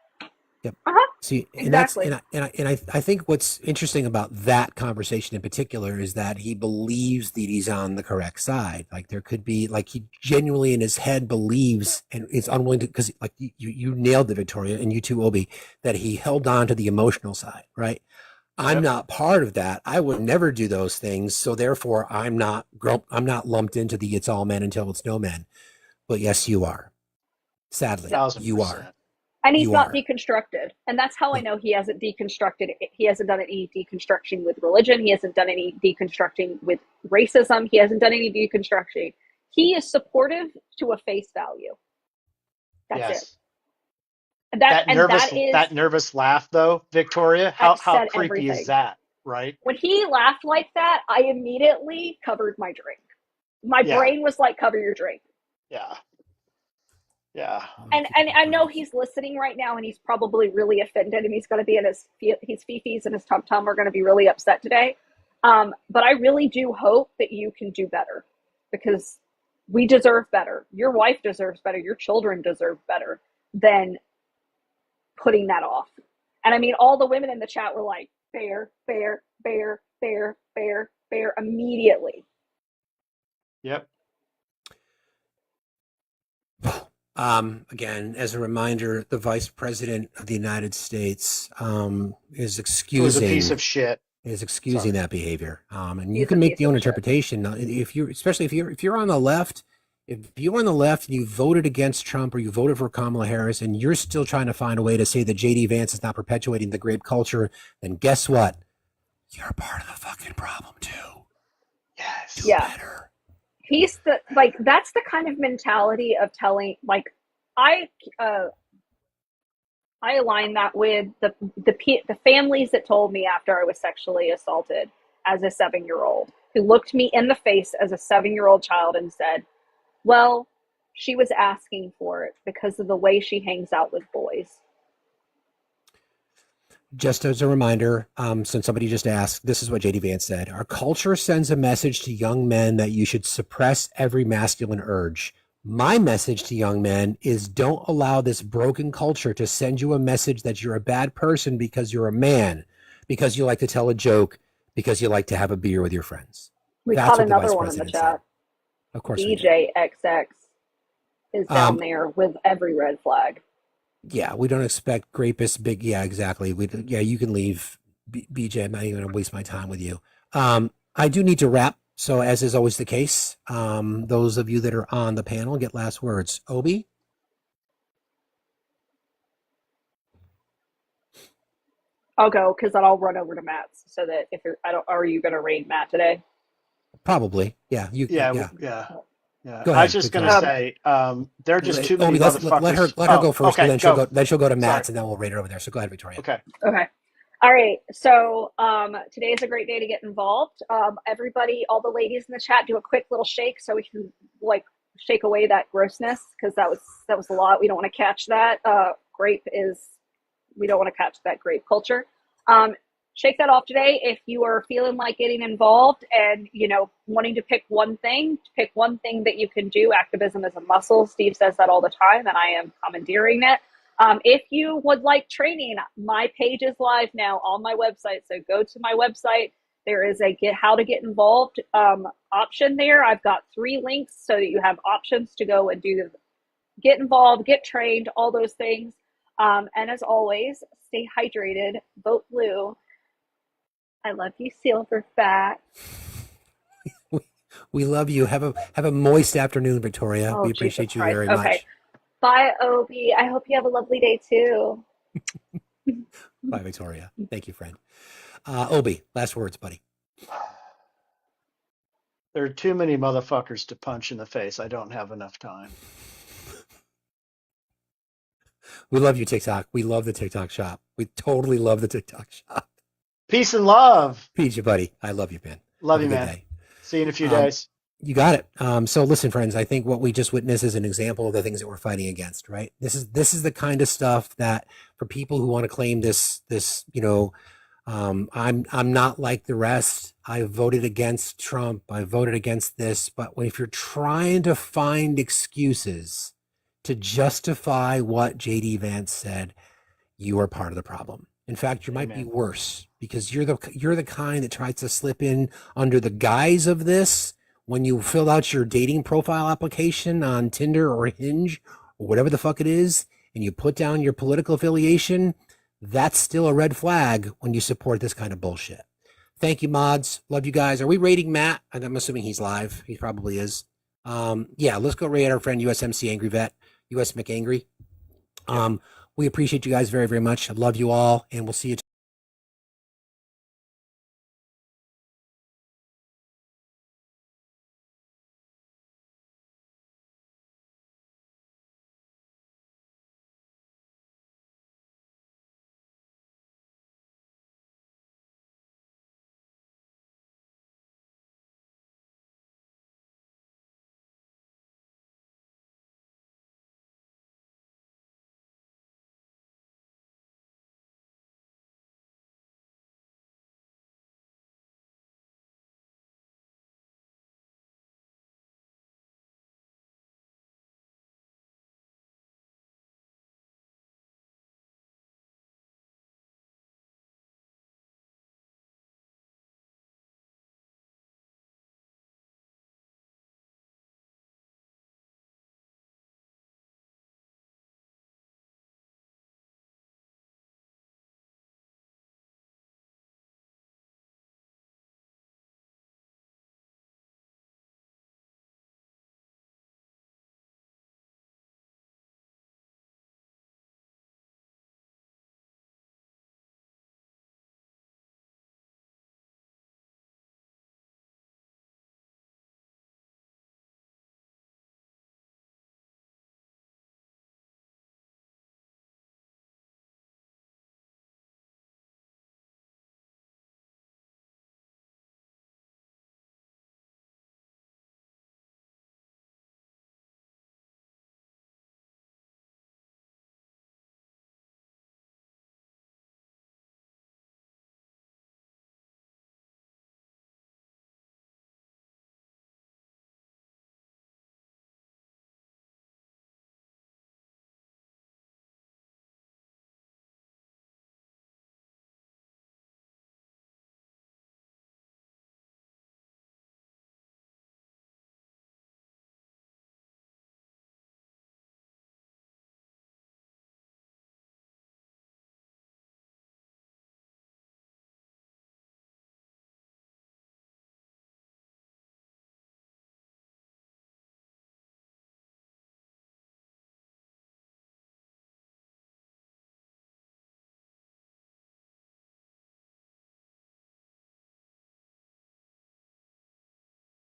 Yep. Uh-huh. See, Exactly. and I think what's interesting about that conversation in particular is that he believes that he's on the correct side. Like there could be, like he genuinely in his head believes and is unwilling to, because like you nailed it, Victoria, and you too, Obi, that he held on to the emotional side, right? I'm not part of that. I would never do those things. So therefore I'm not lumped into the it's all men until it's no men. But yes, you are. Sadly, 1000%. you are. And he's not deconstructed. And that's how I know he hasn't deconstructed. He hasn't done any deconstruction with religion. He hasn't done any deconstructing with racism. He hasn't done any deconstruction. He is supportive to a face value. That's it. That nervous laugh though, Victoria, how creepy is that, right? When he laughed like that, I immediately covered my drink. My brain was like, cover your drink. Yeah. Yeah. And I know he's listening right now, and he's probably really offended, and he's going to be in his fifis and his tum tum are going to be really upset today. But I really do hope that you can do better, because we deserve better. Your wife deserves better. Your children deserve better than putting that off. And I mean, all the women in the chat were like, fair, fair, fair, fair, fair. backfire immediately. Yep. Again, as a reminder, the Vice President of the United States is Who is a excusing piece of shit. that behavior. And you He's can a make piece the own of shit. interpretation. If you're, especially if you're on the left, if you're on the left and you voted against Trump or you voted for Kamala Harris and you're still trying to find a way to say that JD Vance is not perpetuating the grape culture, then guess what? You're part of the fucking problem too. Yes. Do Yeah. better. He's that's the kind of mentality of telling, like, I align that with the families that told me after I was sexually assaulted as a 7-year-old, who looked me in the face as a 7-year-old child and said, well, she was asking for it because of the way she hangs out with boys. Just as a reminder, since somebody just asked, this is what JD Vance said. Our culture sends a message to young men that you should suppress every masculine urge. My message to young men is don't allow this broken culture to send you a message that you're a bad person because you're a man, because you like to tell a joke, because you like to have a beer with your friends. We That's caught what the another Vice one in the President chat. said. Of course we did. DJ XX is down there with every red flag. Yeah, we don't expect grapists, big. Yeah, exactly. You can leave, BJ. I'm not even going to waste my time with you. I do need to wrap. So as is always the case, those of you that are on the panel get last words. Obi? I'll go because then I'll run over to Matt's so that if you're, are you going to raid Matt today? Probably. Yeah. Yeah. Go ahead. I was just going to say, there are just too many motherfuckers. Let her go first, okay, then she'll go to Matt's, and then we'll raid her over there. So go ahead, Victoria. Okay. All right. So today is a great day to get involved. Everybody, all the ladies in the chat, do a quick little shake so we can shake away that grossness, because that was a lot. We don't want to catch that. We don't want to catch that grape culture. Shake that off today. If you are feeling like getting involved and, wanting to pick one thing that you can do. Activism is a muscle. Steve says that all the time, and I am commandeering it. If you would like training, my page is live now on my website. So go to my website. There is a how to get involved option there. I've got 3 links so that you have options to go and get involved, get trained, all those things. And as always, stay hydrated, vote blue. I love you, Silverfat. We love you. Have a moist afternoon, Victoria. We appreciate you very much. Bye, Obi. I hope you have a lovely day too. Bye, Victoria. Thank you, friend. Obi, last words, buddy. There are too many motherfuckers to punch in the face. I don't have enough time. We love you, TikTok. We love the TikTok shop. We totally love the TikTok shop. Peace and love. Peace, buddy. I love you, man. Love you, man. Day. See you in a few days. You got it. So listen, friends, I think what we just witnessed is an example of the things that we're fighting against, right? This is the kind of stuff that for people who want to claim this, I'm not like the rest. I voted against Trump. I voted against this. But if you're trying to find excuses to justify what JD Vance said, you are part of the problem. In fact, you might be worse, because you're the kind that tries to slip in under the guise of this when you fill out your dating profile application on Tinder or Hinge or whatever the fuck it is, and you put down your political affiliation. That's still a red flag when you support this kind of bullshit. Thank you, mods. Love you guys. Are we rating Matt? I'm assuming he's live. He probably is. Yeah, let's go rate our friend USMC Angry Vet, US McAngry. We appreciate you guys very, very much. I love you all, and we'll see you